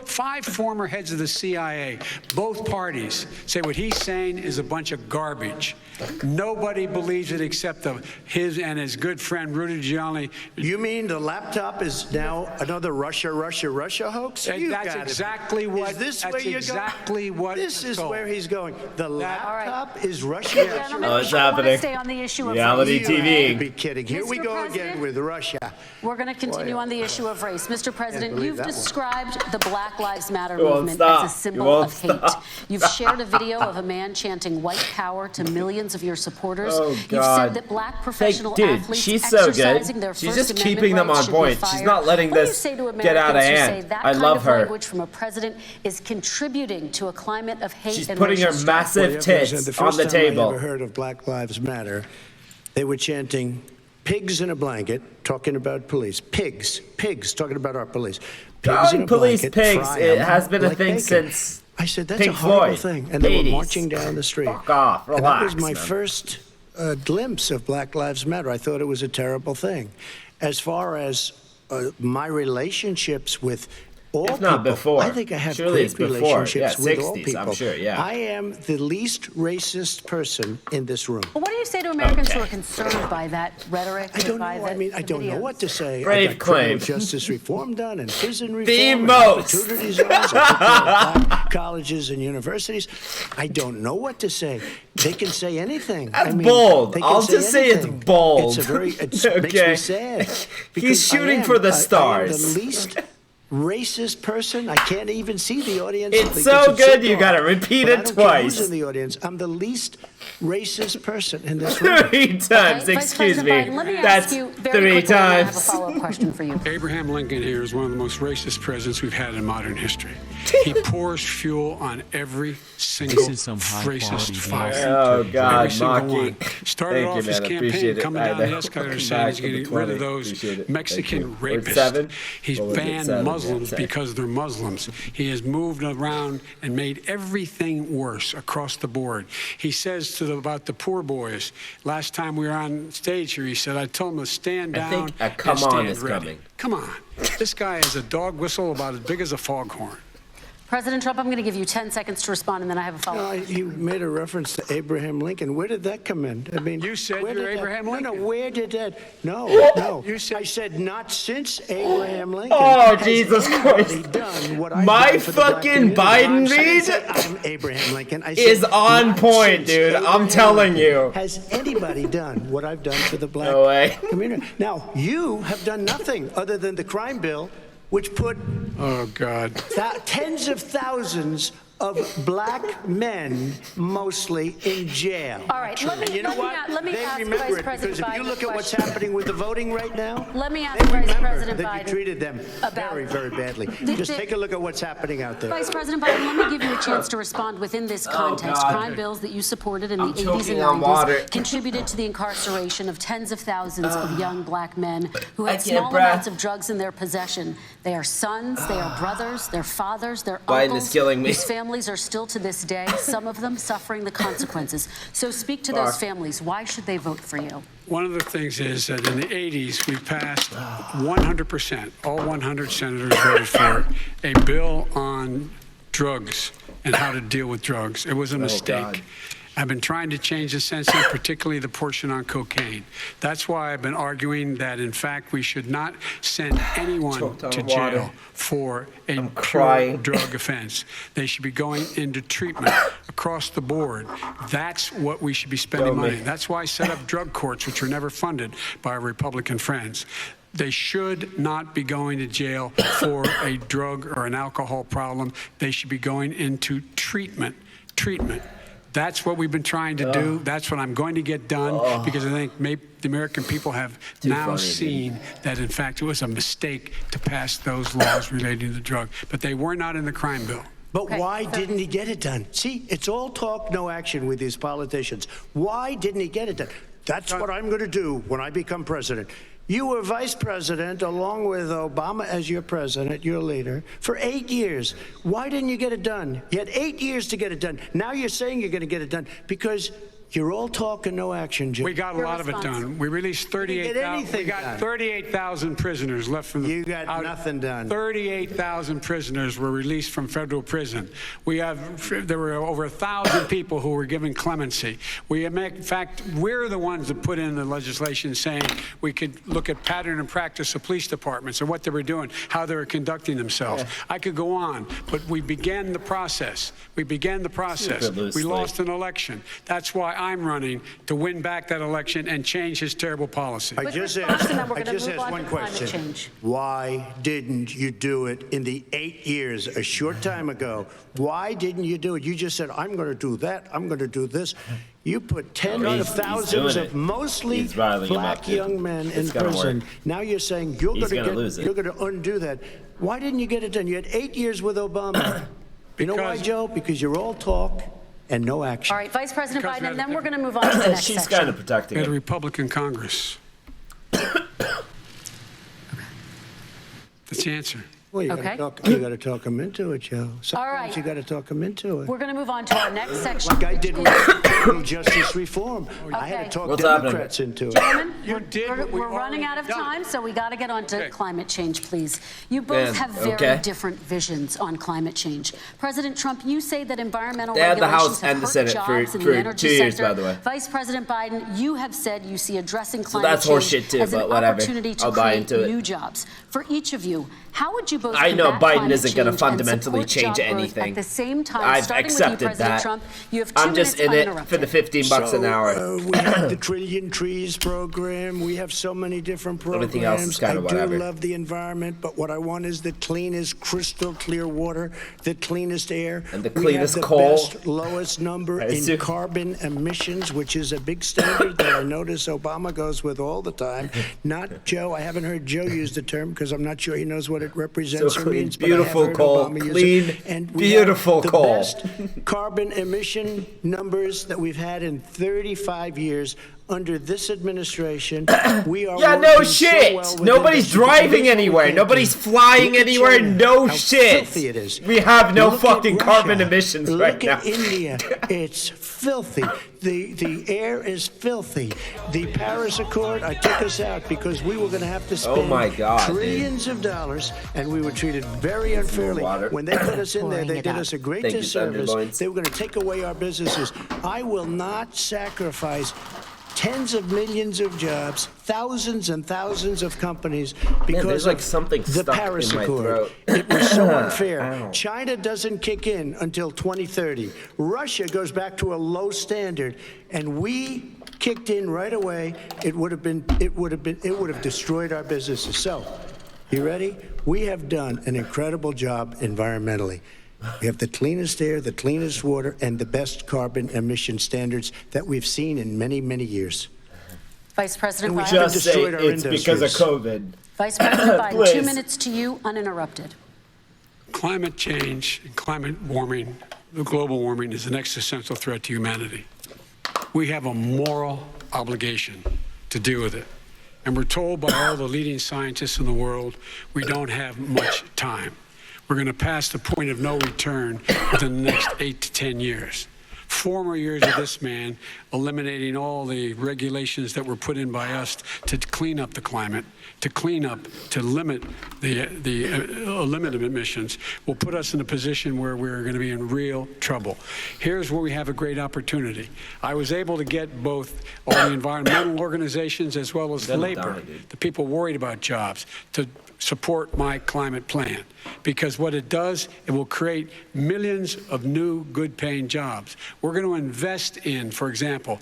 five former heads of the CIA, both parties, say what he's saying is a bunch of garbage. Nobody believes it except his and his good friend Rudy Giuliani. You mean the laptop is now another Russia hoax? That's exactly what. Is this that's where you're exactly going? what. This is where he's going. The laptop is Russia. Gentlemen, it's I want to happening. stay on the issue of Reality race. TV. Be kidding. Here we Mr. go President, again with Russia. We're going to continue continue on the issue of race. Mr. President, you've described the Black Lives Matter You won't movement stop. as a You symbol won't of hate. stop. You've shared a video of a man chanting white power to millions of your supporters. Oh, You've God. said that black professional Dude, athletes she's so good. exercising their She's First just Amendment keeping them rights on should be point. She's fired. not letting What do you this say to get out of Americans who say hand. that I kind love of her. language from a president is contributing to a climate of hate She's and putting her racial strife? massive tits the on first the time table. I ever heard of Black Lives Matter, they were chanting pigs in a blanket, talking about police. Pigs, talking about our police. Pigs Calling in a police blanket, pigs, fry it 'em has been a like thing bacon. since I said, that's Pink a horrible Floyd, thing. And they 80s. were marching down the street. Fuck off, And relax, that was my man. first glimpse of Black Lives Matter. I thought it was a terrible thing. As far as my relationships with all If not people, before. I think I have Surely great it's before. relationships Yeah, with all 60s, people. I'm sure, yeah. I am the least racist person in this room. Well, what do you say to Americans who are concerned by that rhetoric? I don't know. by I mean, I don't know what to say. Brave I got criminal claim. justice reform done and prison reform. The and most. opportunity zones. I took care of black colleges and universities. I don't know what to say. They can say anything. That's bold. they can I'll just say it's anything. bold. It makes Okay. me sad. He's because shooting I am- for the I am stars. the least racist person. I can't even see the audience. It's because so good, dark. you gotta repeat But it I don't care who's twice. in the audience. I'm the least racist person in this room. 3 times, Vice excuse me. President Biden, let me That's ask you very 3 quickly, and I have a times. follow-up question for you. Abraham Lincoln here is one of the most racist presidents we've had in modern history. He pours fuel on every single This is some racist high-quality fire. Oh, God, Every single Maki. one. Started Thank you, off his man. I appreciate campaign it. coming I down the know. escalator Back saying he's to the getting rid 20. of those Appreciate it. Mexican Thank you. Or rapists. 7? He's What was it? banned 7, Muslims yeah, because they're Muslims. He has moved around and made everything worse across the board. He says about the poor boys. Last time we were on stage here, he said, I told them to stand I down think a and come stand on is ready. coming. Come on. This guy has a dog whistle about as big as a foghorn. President Trump, I'm going to give you 10 seconds to respond, and then I have a follow-up. No, you made a reference to Abraham Lincoln. Where did that come in? I mean, You said where you're did that- Abraham Lincoln. No, where did that? No. You said I said not since Abraham Lincoln. Oh, has Jesus anybody Christ. done what I've My done for the black fucking community. Biden I read said I'm Abraham Lincoln. I is said, on not point, since dude. I'm Abraham telling Lincoln you. Has anybody done what I've done for the black No way. community? Now, you have done nothing other than the crime bill, which put Oh, God. tens of thousands of black men, mostly in jail. All right, let me- And you know let me what? a- let me They ask remember Vice it President because if you Biden look a at what's question. happening with the voting right now, Let me ask they Vice remember President that Biden you treated them about- very, very badly. Just take a look at what's happening out there. Vice President Biden, let me give you a chance to respond within this context. God. Crime bills that you supported in I'm the 80s choking and on water. 90s contributed to the incarceration of tens of thousands of young black men who I had can't small breath. amounts of drugs in their possession. They are sons, they are brothers, they're fathers, they're Biden uncles, is killing me. whose families are still to this day, some of them suffering the consequences. So speak to those Fuck. families. Why should they vote for you? One of the things is that in the 80s, we passed 100%, all 100 senators voted for it, a bill on drugs and how to deal with drugs. It was a mistake. God. I've been trying to change the sentencing, particularly the portion on cocaine. That's why I've been arguing that, in fact, we should not send anyone Choked on to water. jail for a pure crying. drug offense. They should be going into treatment across the board. That's what we should be spending Go me. money. That's why I set up drug courts, which were never funded by our Republican friends. They should not be going to jail for a drug or an alcohol problem. They should be going into treatment. That's what we've been trying to do. That's what I'm going to get done because I think maybe the American people have now funny, seen that, in fact, it was a mistake to pass those laws relating to the drug. But they were not in the crime bill. But why didn't he get it done? See, it's all talk, no action with these politicians. Why didn't he get it done? That's what I'm going to do when I become president. You were vice president along with Obama as your president, your leader, for 8 years. Why didn't you get it done? You had 8 years to get it done. Now you're saying you're going to get it done because you're all talk and no action, Jim. We got a lot of it done. We released 38,000. We got 38,000 prisoners left from the. You got nothing done. 38,000 prisoners were released from federal prison. There were over 1,000 people who were given clemency. In fact, we're the ones that put in the legislation saying we could look at pattern and practice of police departments and what they were doing, how they were conducting themselves. I could go on, but we began the process. We Super loosely. We lost an election. That's why I'm running to win back that election and change his terrible policy. I just asked one question. Why didn't you do it in the 8 years, a short time ago? Why didn't you do it? You just said, I'm going to do that, I'm going to do this. You put tens of thousands of mostly black young men in prison. Now you're saying you're going to undo that. Why didn't you get it done? You had 8 years with Obama. You know why, Joe? Because you're all talk and no action. All right, Vice President Biden, and then we're going to move on to the next She's section. kind of protecting We had it. a Republican Congress. That's the answer. Well, you got to talk them into it, Joe. All right. Sometimes you got to talk them into it. We're going to move on to our next section. Like I did with criminal justice reform. I had to talk Democrats into it. Gentlemen, we're running out of time, so we got to get on to climate change, please. You both have very different visions on climate change. President Trump, you say that environmental regulations have hurt jobs in the energy sector. Vice President Biden, you have said you see addressing climate change as an opportunity to create new jobs. For each of you, how would you both I know Biden isn't going to and fundamentally support change job growth anything. At the same time, I've starting accepted with you, President that. Trump, you have 2 I'm just in minutes it for the $15 an hour. We have the Trillion Trees program. We have so many different programs. Everything else is kind of whatever. I do love the environment, but what I want is the cleanest, crystal clear water, the cleanest air. And the cleanest coal. coal. Best, lowest number in carbon emissions, which is a big standard that I notice Obama goes with all the time. Not Joe. I haven't heard Joe use the term because I'm not sure he knows what it represents or means. Beautiful coal. Clean, beautiful coal. Best carbon emission numbers that we've had in 35 years under this administration. We are no shit. So well nobody's driving anywhere. Nobody's flying anywhere. No shit. It is. We have no fucking carbon emissions right now. Look at India. It's filthy. The air is filthy. The Paris Accord, I took us out because we were going to have to spend trillions of dollars, and we were treated very unfairly. When they put us in there, they did us a great disservice. They were going to take away our businesses. I will not sacrifice tens of millions of jobs, thousands and thousands of companies because like something the Paris Accord. It was so unfair. China doesn't kick in until 2030. Russia goes back to a low standard, and we kicked in right away. It would have destroyed our businesses. So, you ready? We have done an incredible job environmentally. We have the cleanest air, the cleanest water, and the best carbon emission standards that we've seen in many, many years. Vice President Biden. Just say it's because of COVID. Vice President Biden, 2 minutes to you, uninterrupted. Climate change and climate warming, the global warming, is an existential threat to humanity. We have a moral obligation to deal with it. And we're told by all the leading scientists in the world we don't have much time. We're going to pass the point of no return within the next 8 to 10 years. 4 more years of this man eliminating all the regulations that were put in by us to clean up the climate, to limit emissions, will put us in a position where we're going to be in real trouble. Here's where we have a great opportunity. I was able to get both all the environmental organizations as well as labor, the people worried about jobs, to support my climate plan, because what it does, it will create millions of new good-paying jobs. We're going to invest in, for example,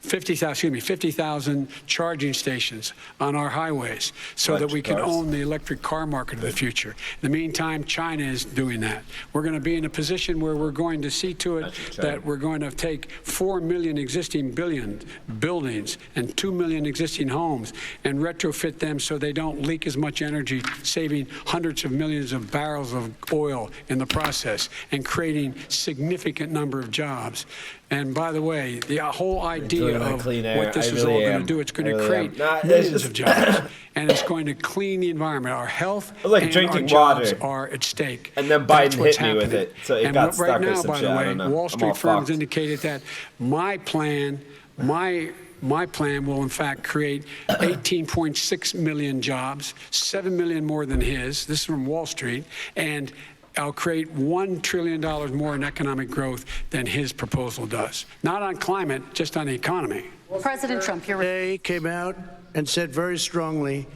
50,000 charging stations on our highways so that we can own the electric car market of the future. In the meantime, China is doing that. We're going to be in a position where we're going to see to it that we're going to take 4 million existing buildings and 2 million existing homes and retrofit them so they don't leak as much energy, saving hundreds of millions of barrels of oil in the process and creating significant number of jobs. And by the way, the whole idea of what this is all going to do, it's going to create millions of jobs, and it's going to clean the environment. Our health and our jobs are at stake. And then Biden hit me with it, so it got right stuck or now, some by shit. the I way, don't know. Wall Street firms indicated that my plan will in fact create 18.6 million jobs, 7 million more than his. This is from Wall Street, and I'll create $1 trillion more in economic growth than his proposal does. Not on climate, just on the economy. President Trump, They came out and said very strongly,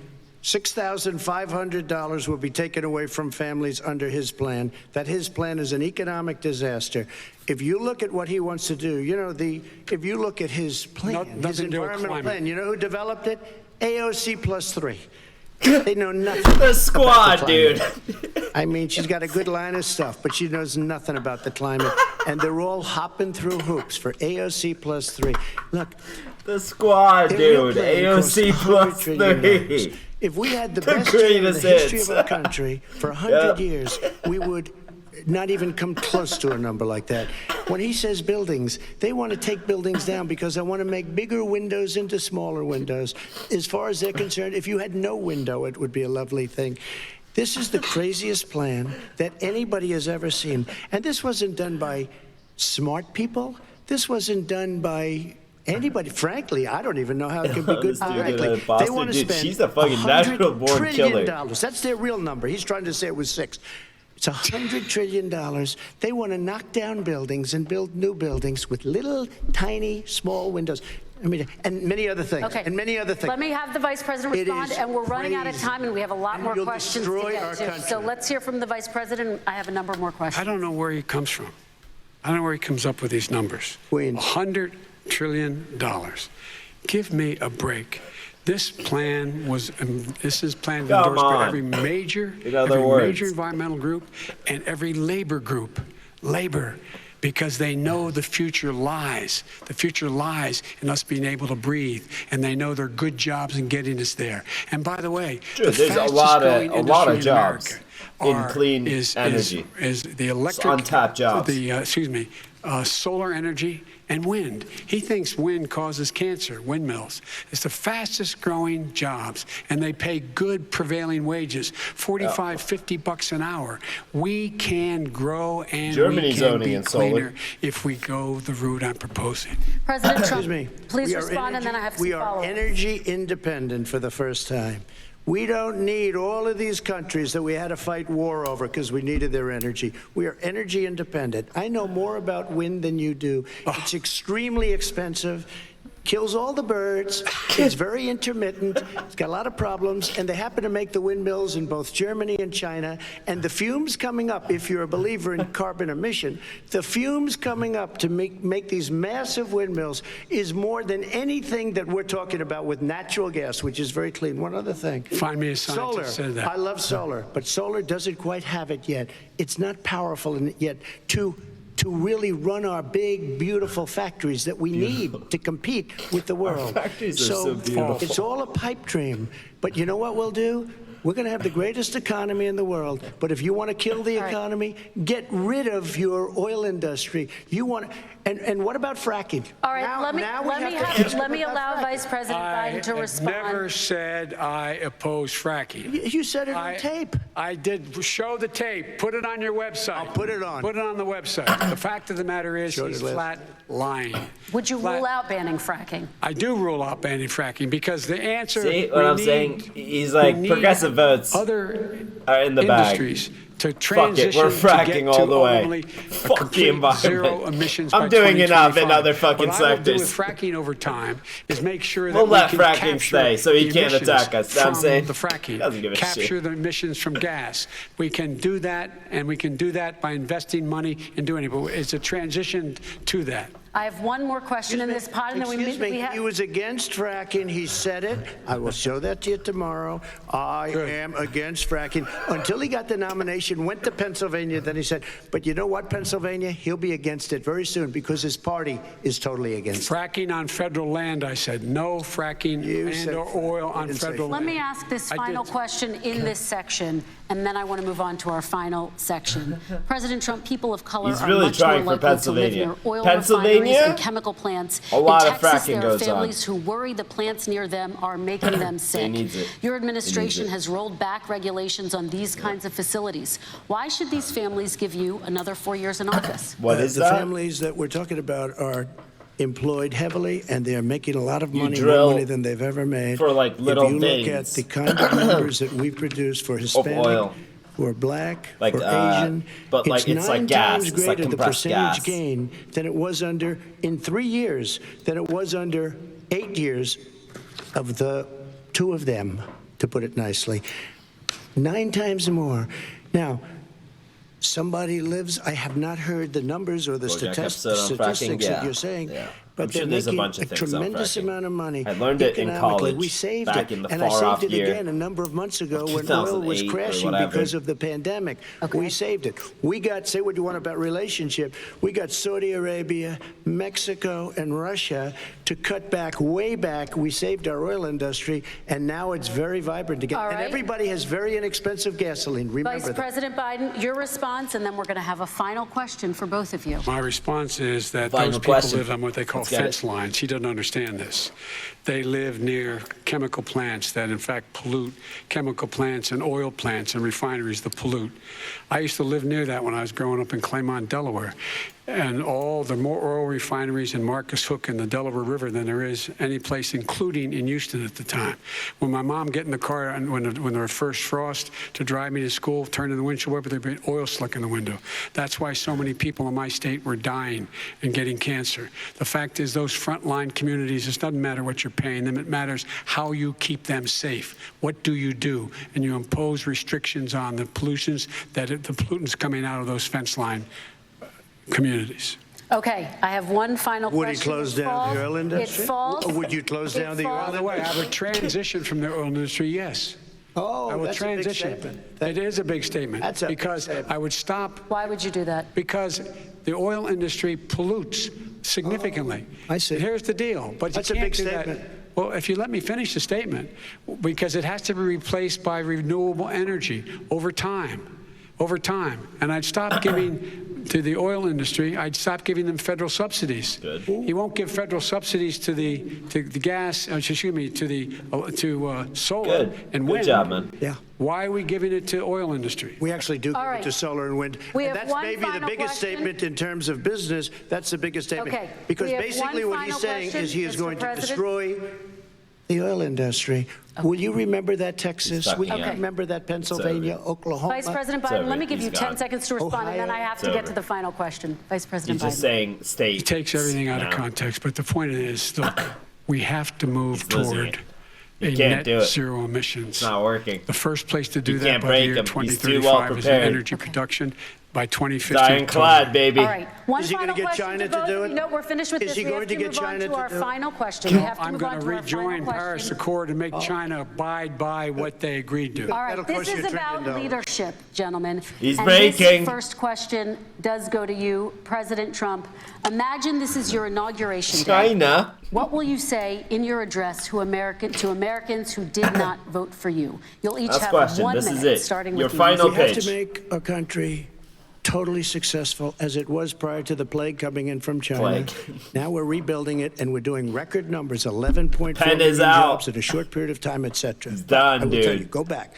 $6,500 will be taken away from families under his plan. That his plan is an economic disaster. If you look at what he wants to do, if you look at his plan, his environmental plan, you know who developed it? AOC +3. They know nothing. The squad, dude. I mean, she's got a good line of stuff, but she knows nothing about the climate. And they're all hopping through hoops for AOC +3. Look. The squad, dude. AOC +3. If we had the best year in the history of our country for 100 years, we would not even come close to a number like that. When he says buildings, they want to take buildings down because they want to make bigger windows into smaller windows. As far as they're concerned, if you had no window, it would be a lovely thing. This is the craziest plan that anybody has ever seen. And this wasn't done by smart people. This wasn't done by anybody. Frankly, I don't even know how it can be good politically. They want to spend she's a fucking natural-born killer. That's their real number. He's trying to say it was 6. It's $100 trillion. They want to knock down buildings and build new buildings with little, tiny, small windows. I mean, and many other things. Okay. And many other things. Let me have the Vice President respond, and we're running out of time, and we have a lot more questions to get to. So let's hear from the Vice President. I have a number more questions. I don't know where he comes from. I don't know where he comes up with these numbers. $100 trillion. Give me a break. This plan was, this is plan endorsed by every major environmental group and every labor group. Labor, because they know the future lies. The future lies in us being able to breathe, and they know there are good jobs in getting us there. And by the way, there's a lot of jobs in clean energy. Is the electric untapped jobs. Solar energy and wind. He thinks wind causes cancer, windmills. It's the fastest growing jobs, and they pay good prevailing wages, $45, $50 an hour. We can grow and we can be cleaner if we go the route I'm proposing. President Trump, please respond, and then I have some follow-up. We are energy independent for the first time. We don't need all of these countries that we had to fight war over because we needed their energy. We are energy independent. I know more about wind than you do. It's extremely expensive, kills all the birds, it's very intermittent, it's got a lot of problems, and they happen to make the windmills in both Germany and China. And the fumes coming up, if you're a believer in carbon emission, the fumes coming up to make these massive windmills is more than anything that we're talking about with natural gas, which is very clean. One other thing. Find me a scientist that said that. I love solar, but solar doesn't quite have it yet. It's not powerful yet to really run our big, beautiful factories that we need to compete with the world. Our factories are so beautiful. It's all a pipe dream. But you know what we'll do? We're going to have the greatest economy in the world. But if you want to kill the economy, get rid of your oil industry. You want to, and what about fracking? All right, let me allow Vice President Biden to respond. I never said I oppose fracking. You said it on tape. I did. Show the tape. Put it on your website. I'll put it on. Put it on the website. The fact of the matter is he's flat lying. Would you rule out banning fracking? I do rule out banning fracking because the answer. See what I'm saying? He's like, progressive votes other are in the industries bag. To transition Fuck it, we're fracking all the way. Fuck the environment. Zero emissions I'm doing enough in other fucking sectors. What I will do with sectors. fracking over time is make sure that We'll we let can fracking capture stay so he the can't emissions attack us. from I'm saying the fracking, doesn't give a capture shit. the emissions from gas. We can do that, and we can do that by investing money and doing it. But it's a transition to that. I have one more question in this pod, and then we have. He was against fracking. He said it. I will show that to you tomorrow. I am against fracking. Until he got the nomination, went to Pennsylvania, then he said, but you know what, Pennsylvania? He'll be against it very soon because his party is totally against it. Fracking on federal land, I said. No fracking and or oil on federal land. Let me ask this final question in this section, and then I want to move on to our final section. President Trump, people of color are much more likely to live near oil refineries and chemical plants. A lot in of Texas, fracking there are goes families who worry the plants near them are making them sick. Your administration has rolled back regulations on these kinds of facilities. Why should these families give you another 4 years in office? What is that? The families that we're talking about are employed heavily, and they're making a lot of money, more money than they've ever made. For like little if you look at the kind of numbers that we produce for Hispanic, who are black, like, for Asian, but like it's like gas, it's like the percentage gas gain than it was under in 3 years than it was under 8 years of the two of them to put it nicely. 9 times more. Now, somebody lives, I have not heard the numbers or the statistics that you're saying, but they're making a tremendous amount of money. I learned it in college We saved back it, in the and I far-off saved it year again a number of months ago when oil was 2008 or crashing whatever. because of the pandemic. We saved it. We got, say what you want about relationship, we got Saudi Arabia, Mexico, and Russia to cut back, way back. We saved our oil industry, and now it's very vibrant again. All right. And everybody has very inexpensive gasoline. Remember Vice that. President Biden, your response, and then we're going to have a final question for both of you. My response is that Final those people question. live on what they call Let's get fence it. lines. He doesn't understand this. They live near chemical plants that, in fact, pollute, chemical plants and oil plants and refineries that pollute. I used to live near that when I was growing up in Claymont, Delaware. And the more oil refineries in Marcus Hook and the Delaware River than there is any place, including in Houston at the time. When my mom get in the car and when there was first frost to drive me to school, turn in the windshield wiper, there'd be oil slick in the window. That's why so many people in my state were dying and getting cancer. The fact is, those frontline communities, it doesn't matter what you're paying them, it matters how you keep them safe. What do? And you impose restrictions on the pollutions the pollutants coming out of those fence line communities. Okay, I have one final question. Would he close down the oil industry? It falls. Would you close down the oil By industry? the way, I would transition from the oil industry, yes. Oh, I would that's transition. a big statement. It is a big statement. That's a big because statement. I would stop. Why would you do that? Because the oil industry pollutes significantly. I see. Here's the deal. But That's you a can't big do statement. That. Well, if you let me finish the statement, because it has to be replaced by renewable energy over time. And I'd stop giving to the oil industry, I'd stop giving them federal subsidies. Good. He won't give federal subsidies to the gas, to solar Good. and Good wind. job, man. Yeah. Why are we giving it to oil industry? We actually do give All it right. to solar and wind. We And have that's one maybe the final biggest question. statement in terms of business. That's the biggest statement. Okay. Because We have basically one what he's final saying question, is he is Mr. going to President. destroy the oil industry. Will you remember that, Texas? Will you Okay. remember that, Pennsylvania, Oklahoma? Vice President It's Biden, over. let me give He's you 10 gone. seconds to respond, and then I have to It's get to over. the final question. Vice President He's Biden. just saying state. He takes everything out of context, but the point is, look, we have to move losing toward it. a You can't net do it. zero emissions. It's not working. The first place to do You that can't by the break year him. He's too 2035 well is in prepared. energy production. By 2050. Ironclad, baby. All right. One Is he final gonna get question China to both to do of you. it? No, we're finished with Is this. he We going have to to get move on China to to our do it? final question. We have to I'm move going on to to our final rejoin Paris question. Accord and make China abide by what they agreed to. All right, That'll this cost you is $1 about trillion. leadership, gentlemen. He's and breaking. This first question does go to you, President Trump. Imagine this is your inauguration day. China. What will you say in your address to Americans who did not vote for you? You'll each Last have question. 1 This minute, is it. starting Your with final you. We have page. to make a country totally successful as it was prior to the plague coming in from China. Plague. Now we're rebuilding it, and we're doing record numbers, 11.4 Pen is million out. jobs in a short period of time, etc. It's done, I will tell dude. you, go back.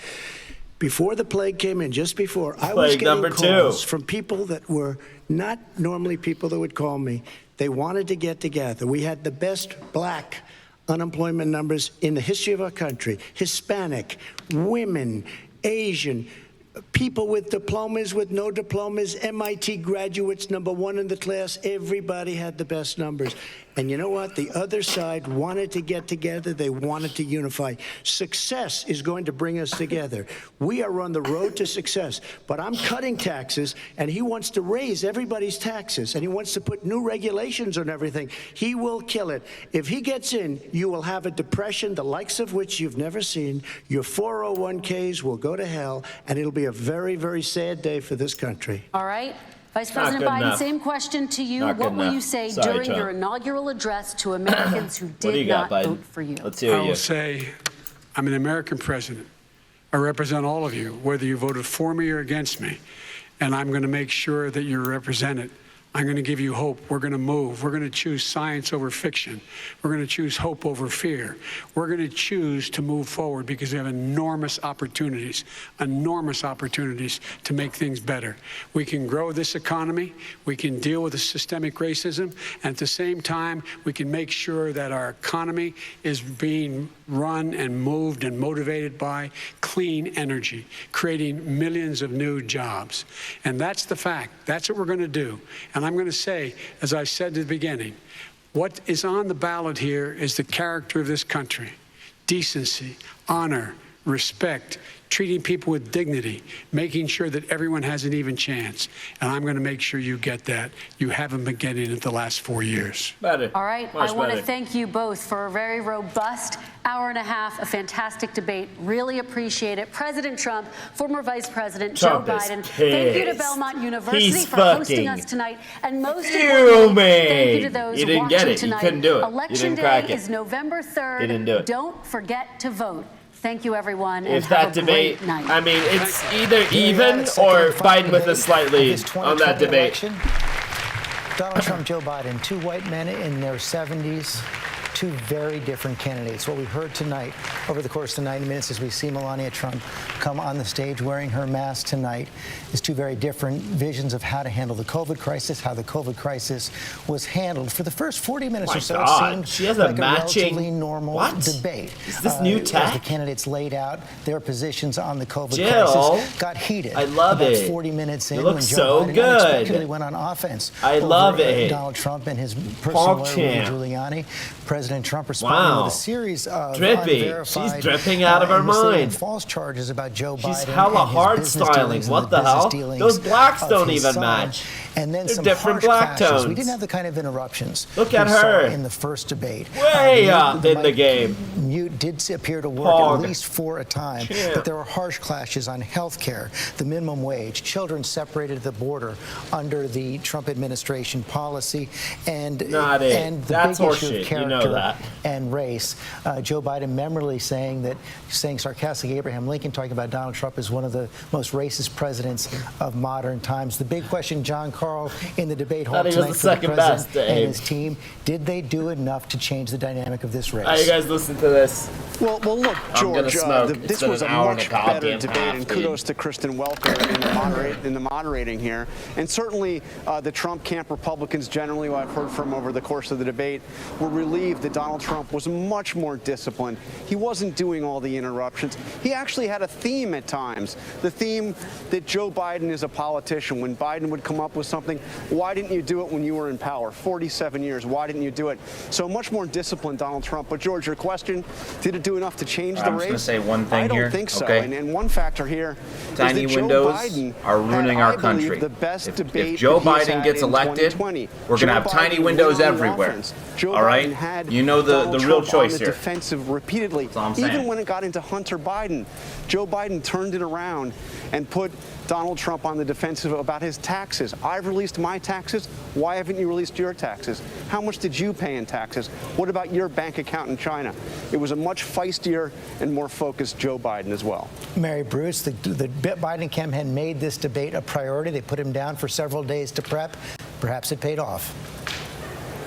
Before the plague came in, just before, I was Plague getting number calls 2. from people that were not normally people that would call me. They wanted to get together. We had the best black unemployment numbers in the history of our country. Hispanic, women, Asian, people with diplomas, with no diplomas, MIT graduates, #1 in the class. Everybody had the best numbers. And you know what? The other side wanted to get together. They wanted to unify. Success is going to bring us together. We are on the road to success. But I'm cutting taxes, and he wants to raise everybody's taxes, and he wants to put new regulations on everything. He will kill it. If he gets in, you will have a depression, the likes of which you've never seen. Your 401ks will go to hell, and it'll be a very, very sad day for this country. All right. Vice Not President good Biden, enough. same question to you. Not What good will you enough. say Sorry, during your Trump. inaugural address to Americans who What do you did got, not Biden? vote for you? Let's hear I you. will say, I'm an American president. I represent all of you, whether you voted for me or against me. And I'm going to make sure that you're represented. I'm going to give you hope. We're going to move. We're going to choose science over fiction. We're going to choose hope over fear. We're going to choose to move forward because we have enormous opportunities to make things better. We can grow this economy. We can deal with the systemic racism. And at the same time, we can make sure that our economy is being run and moved and motivated by clean energy, creating millions of new jobs. And that's the fact. That's what we're going to do. And I'm going to say, as I said at the beginning, what is on the ballot here is the character of this country: decency, honor, respect, treating people with dignity, making sure that everyone has an even chance. And I'm going to make sure you get that. You haven't been getting it the last 4 years. Better. All right. Much I want to better. thank you both for a very robust hour and a half, a fantastic debate. Really appreciate it. President Trump, former Vice President Trump Joe is Biden, thank you to pissed. Belmont University He's for hosting fucking us tonight. And most importantly, thank you to those You didn't watching get it. tonight. You couldn't do it. Election You didn't crack Day it. is November 3rd. You didn't do it. Don't forget to vote. Thank you, everyone. And If have that a debate, great night. I mean, it's either even or Biden with a slight lead on that debate. Donald Trump, Joe Biden, two white men in their 70s, two very different candidates. What we heard tonight over the course of the 90 minutes as we see Melania Trump come on the stage wearing her mask tonight is two very different visions of how to handle the COVID crisis, how the COVID crisis was handled. For the first 40 minutes or so, it seemed she has a like matching relatively normal debate. Is this new As tech? the candidates laid out their positions on the COVID Jill, crisis, got heated. I love about it. 40 minutes in You look when Joe so Biden good. unexpectedly went on offense. I over, love it. Donald Trump and his personal lawyer, Rudy Champ. Giuliani. President Trump responded Wow. with a series of Drippy. unverified, She's dripping out of her and misleading mind. false charges about Joe She's Biden hella and his hard business styling. dealings and What the the hell? business dealings Those blacks of don't his even son. match. And then They're some different harsh black clashes. tones. We didn't have the kind of interruptions Look at we saw her. in the first debate. Way up in the mic game. Mute did appear to work Hog. at least for a time, Champ. but there were harsh clashes on health care, the minimum wage, children separated at the border under the Trump administration policy, and Not it. and the That's big issue of horseshit. You character know that. and race. Joe Biden memorably saying sarcastically, Abraham Lincoln talking about Donald Trump as one of the most racist presidents of modern times. The big question, John Carl, in the debate hall Thought he was tonight the for the second president best, and Abe. his team, did they do enough to change the dynamic of this race? All right, you guys listen to this. Well, look, I'm gonna George, smoke. this It's been was a an hour and much a better goddamn debate, half, and dude. kudos to Kristen Welker in the moderating here. And certainly the Trump camp Republicans generally, who I've heard from over the course of the debate, were relieved that Donald Trump was much more disciplined. He wasn't doing all the interruptions. He actually had a theme at times, the theme that Joe Biden is a politician. When Biden would come up with something, why didn't you do it when you were in power? 47 years, why didn't you do it? So much more disciplined, Donald Trump. But George, your question, did it do enough to change the I'm race? just gonna say one thing I don't here, think so. okay? And one factor here Tiny is that windows Joe Biden are ruining had, our I believe, country. the best debate If Joe that he's Biden had gets in elected, 2020. we're going to Joe have tiny Biden windows went on the everywhere. offense. Joe All right? Biden had You know the Donald real Trump choice on the here. defensive repeatedly. That's all I'm Even saying. when it got into Hunter Biden, Joe Biden turned it around and put Donald Trump on the defensive about his taxes. I've released my taxes. Why haven't you released your taxes? How much did you pay in taxes? What about your bank account in China? It was a much feistier and more focused Joe Biden as well. Mary Bruce, the Biden campaign made this debate a priority. They put him down for several days to prep. Perhaps it paid off.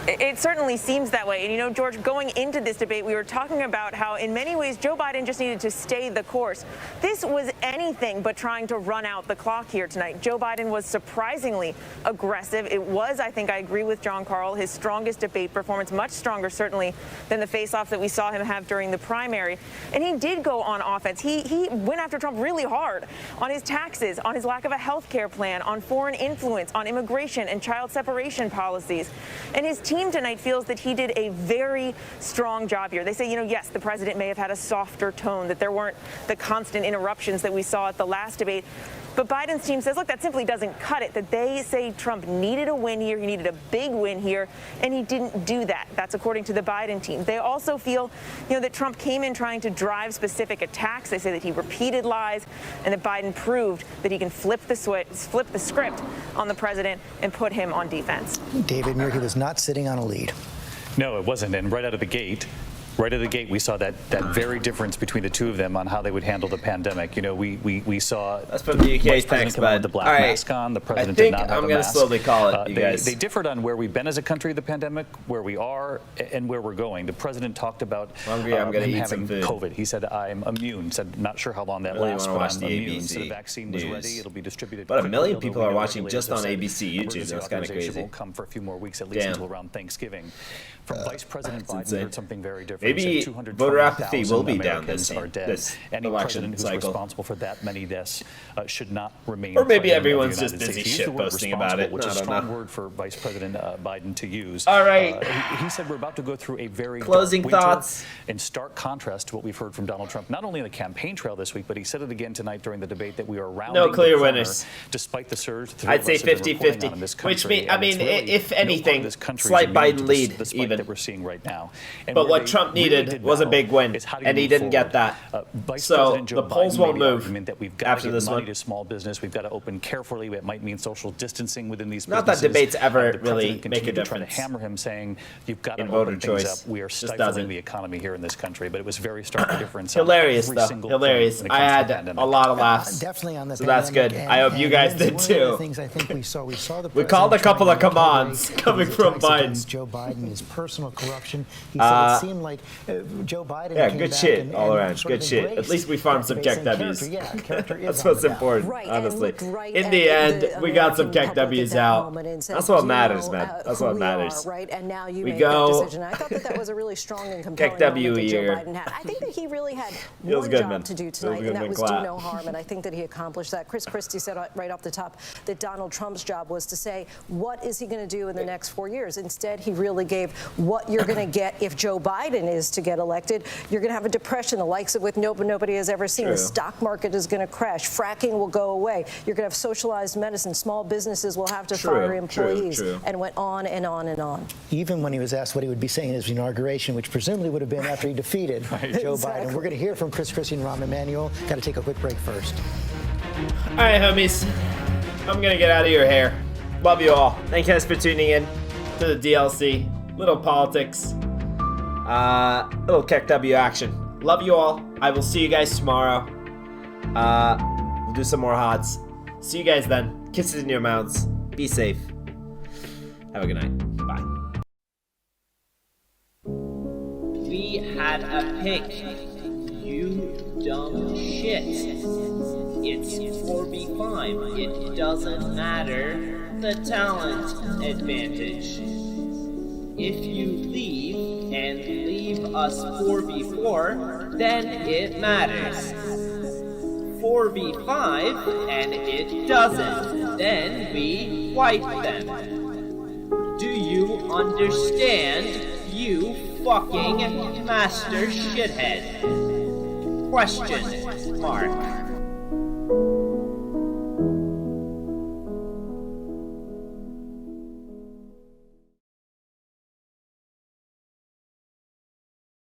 It certainly seems that way. And, you know, George, going into this debate, we were talking about how in many ways Joe Biden just needed to stay the course. This was anything but trying to run out the clock here tonight. Joe Biden was surprisingly aggressive. It was, I think I agree with John Carl, his strongest debate performance, much stronger certainly than the face-off that we saw him have during the primary. And he did go on offense. He went after Trump really hard on his taxes, on his lack of a health care plan, on foreign influence, on immigration and child separation policies. And his team tonight feels that he did a very strong job here. They say, you know, yes, the president may have had a softer tone, that there weren't the constant interruptions that we saw at the last debate. But Biden's team says, look, that simply doesn't cut it, that they say Trump needed a win here, he needed a big win here, and he didn't do that. That's according to the Biden team. They also feel, you know, that Trump came in trying to drive specific attacks. They say that he repeated lies, and that Biden proved that he can flip the script on the president and put him on defense. David Muir, he was not sitting on a lead. No, it wasn't. And right out of the gate, we saw that very difference between the two of them on how they would handle the pandemic. You know, we saw That's from the UK. Thanks, come out with the black All right. mask on. The president I think did not have I'm a gonna mask. slowly call it, you guys. They differed on where we've been as a country, the pandemic, where we are, and where we're going. The president talked about hungry, I'm gonna him eat having some food. COVID. He said, I'm immune. Said, not sure how long that Really lasts, wanna but watch I'm the immune. ABC So the vaccine was news. ready. It'll be distributed But a quickly, million although people we are know watching regulators just on have said ABC YouTube. emergency That's kinda authorization crazy. will come for a few more weeks, at least Damn. until around Thanksgiving. From Vice President That's Biden, insane. we heard something very different. Maybe voter apathy will be down this election who's cycle. Responsible for that many deaths should not remain. Or maybe president everyone's of the just United busy States. He used the word shitposting about it. responsible, which is I a don't strong know. word for Vice President Biden to use. All right. He said we're about to go through a very Closing dark winter, thoughts. in stark contrast to what we've heard from Donald Trump, not only in the campaign trail this week, but he said it again tonight during the debate that we are rounding No clear the corner, winners. despite the surge. I'd say 50-50, which means, I mean, if anything, slight Biden lead even. That we're seeing right now. And But where what they Trump really needed did was a battle big win, is how do you and he move didn't get forward. that. Vice So President Joe the polls Biden won't made the move argument that we've got after to give this money one. to small business. We've got to open carefully. It might mean social distancing within these Not that businesses. debates ever The really president make a continued to try difference to hammer him, saying you've got to in voter open things choice. up. We are Just stifling doesn't. the economy here in this country. But it was very stark difference. Hilarious on every though, single hilarious. point when I it comes to had the a lot of laughs. Definitely on the So that's good. pandemic, I hope you guys Lindsay, did one of the too. other things I think we saw the We called a president couple of trying to come-ons make coming his from attacks Biden. against Joe Biden, his personal corruption. He said it seemed like Joe Biden Yeah, came good back shit and all around. sort of Good shit. At embraced least we farmed some basing Keck W's. character. Yeah, character is That's on what's the back. important, Right, honestly. and looked right In at the end, the we got some American Keck public at W's that out. moment and said, That's what "Do you matters, know, man. That's who what we matters. are, right? And now you We made go that decision. I thought that was a really strong and compelling Keck W moment that Joe year. Biden had. I think that he really had Feels one good, job man. to do Feels tonight, good, and that man. was Clap. do no harm. And I think that he accomplished that. Chris Christie said right off the top that Donald Trump's job was to say, what is he going to do in the next 4 years? Instead, he really gave what you're going to get if Joe Biden is to get elected. You're going to have a depression, the likes of which nobody has ever seen. True. The stock market is going to crash. Fracking will go away. You're going to have socialized medicine. Small businesses will have to fire employees. And went on and on and on. Even when he was asked what he would be saying in his inauguration, which presumably would have been after he defeated Joe Biden. We're going to hear from Chris Christie and Rahm Emanuel. Got to take a quick break first. All right, homies. I'm gonna get out of your hair. Love you all. Thank you guys for tuning in to the DLC. Little politics. Little Keck W action. Love you all. I will see you guys tomorrow. We'll do some more hots. See you guys then. Kisses in your mouths. Be safe. Have a good night. Bye. We had a pick. You dumb shit. It's 4v5. It doesn't matter. The talent advantage. If you leave and leave us 4v4, then it matters. 4v5 and it doesn't, then we wipe them. Do you understand, you fucking master shithead? Question mark.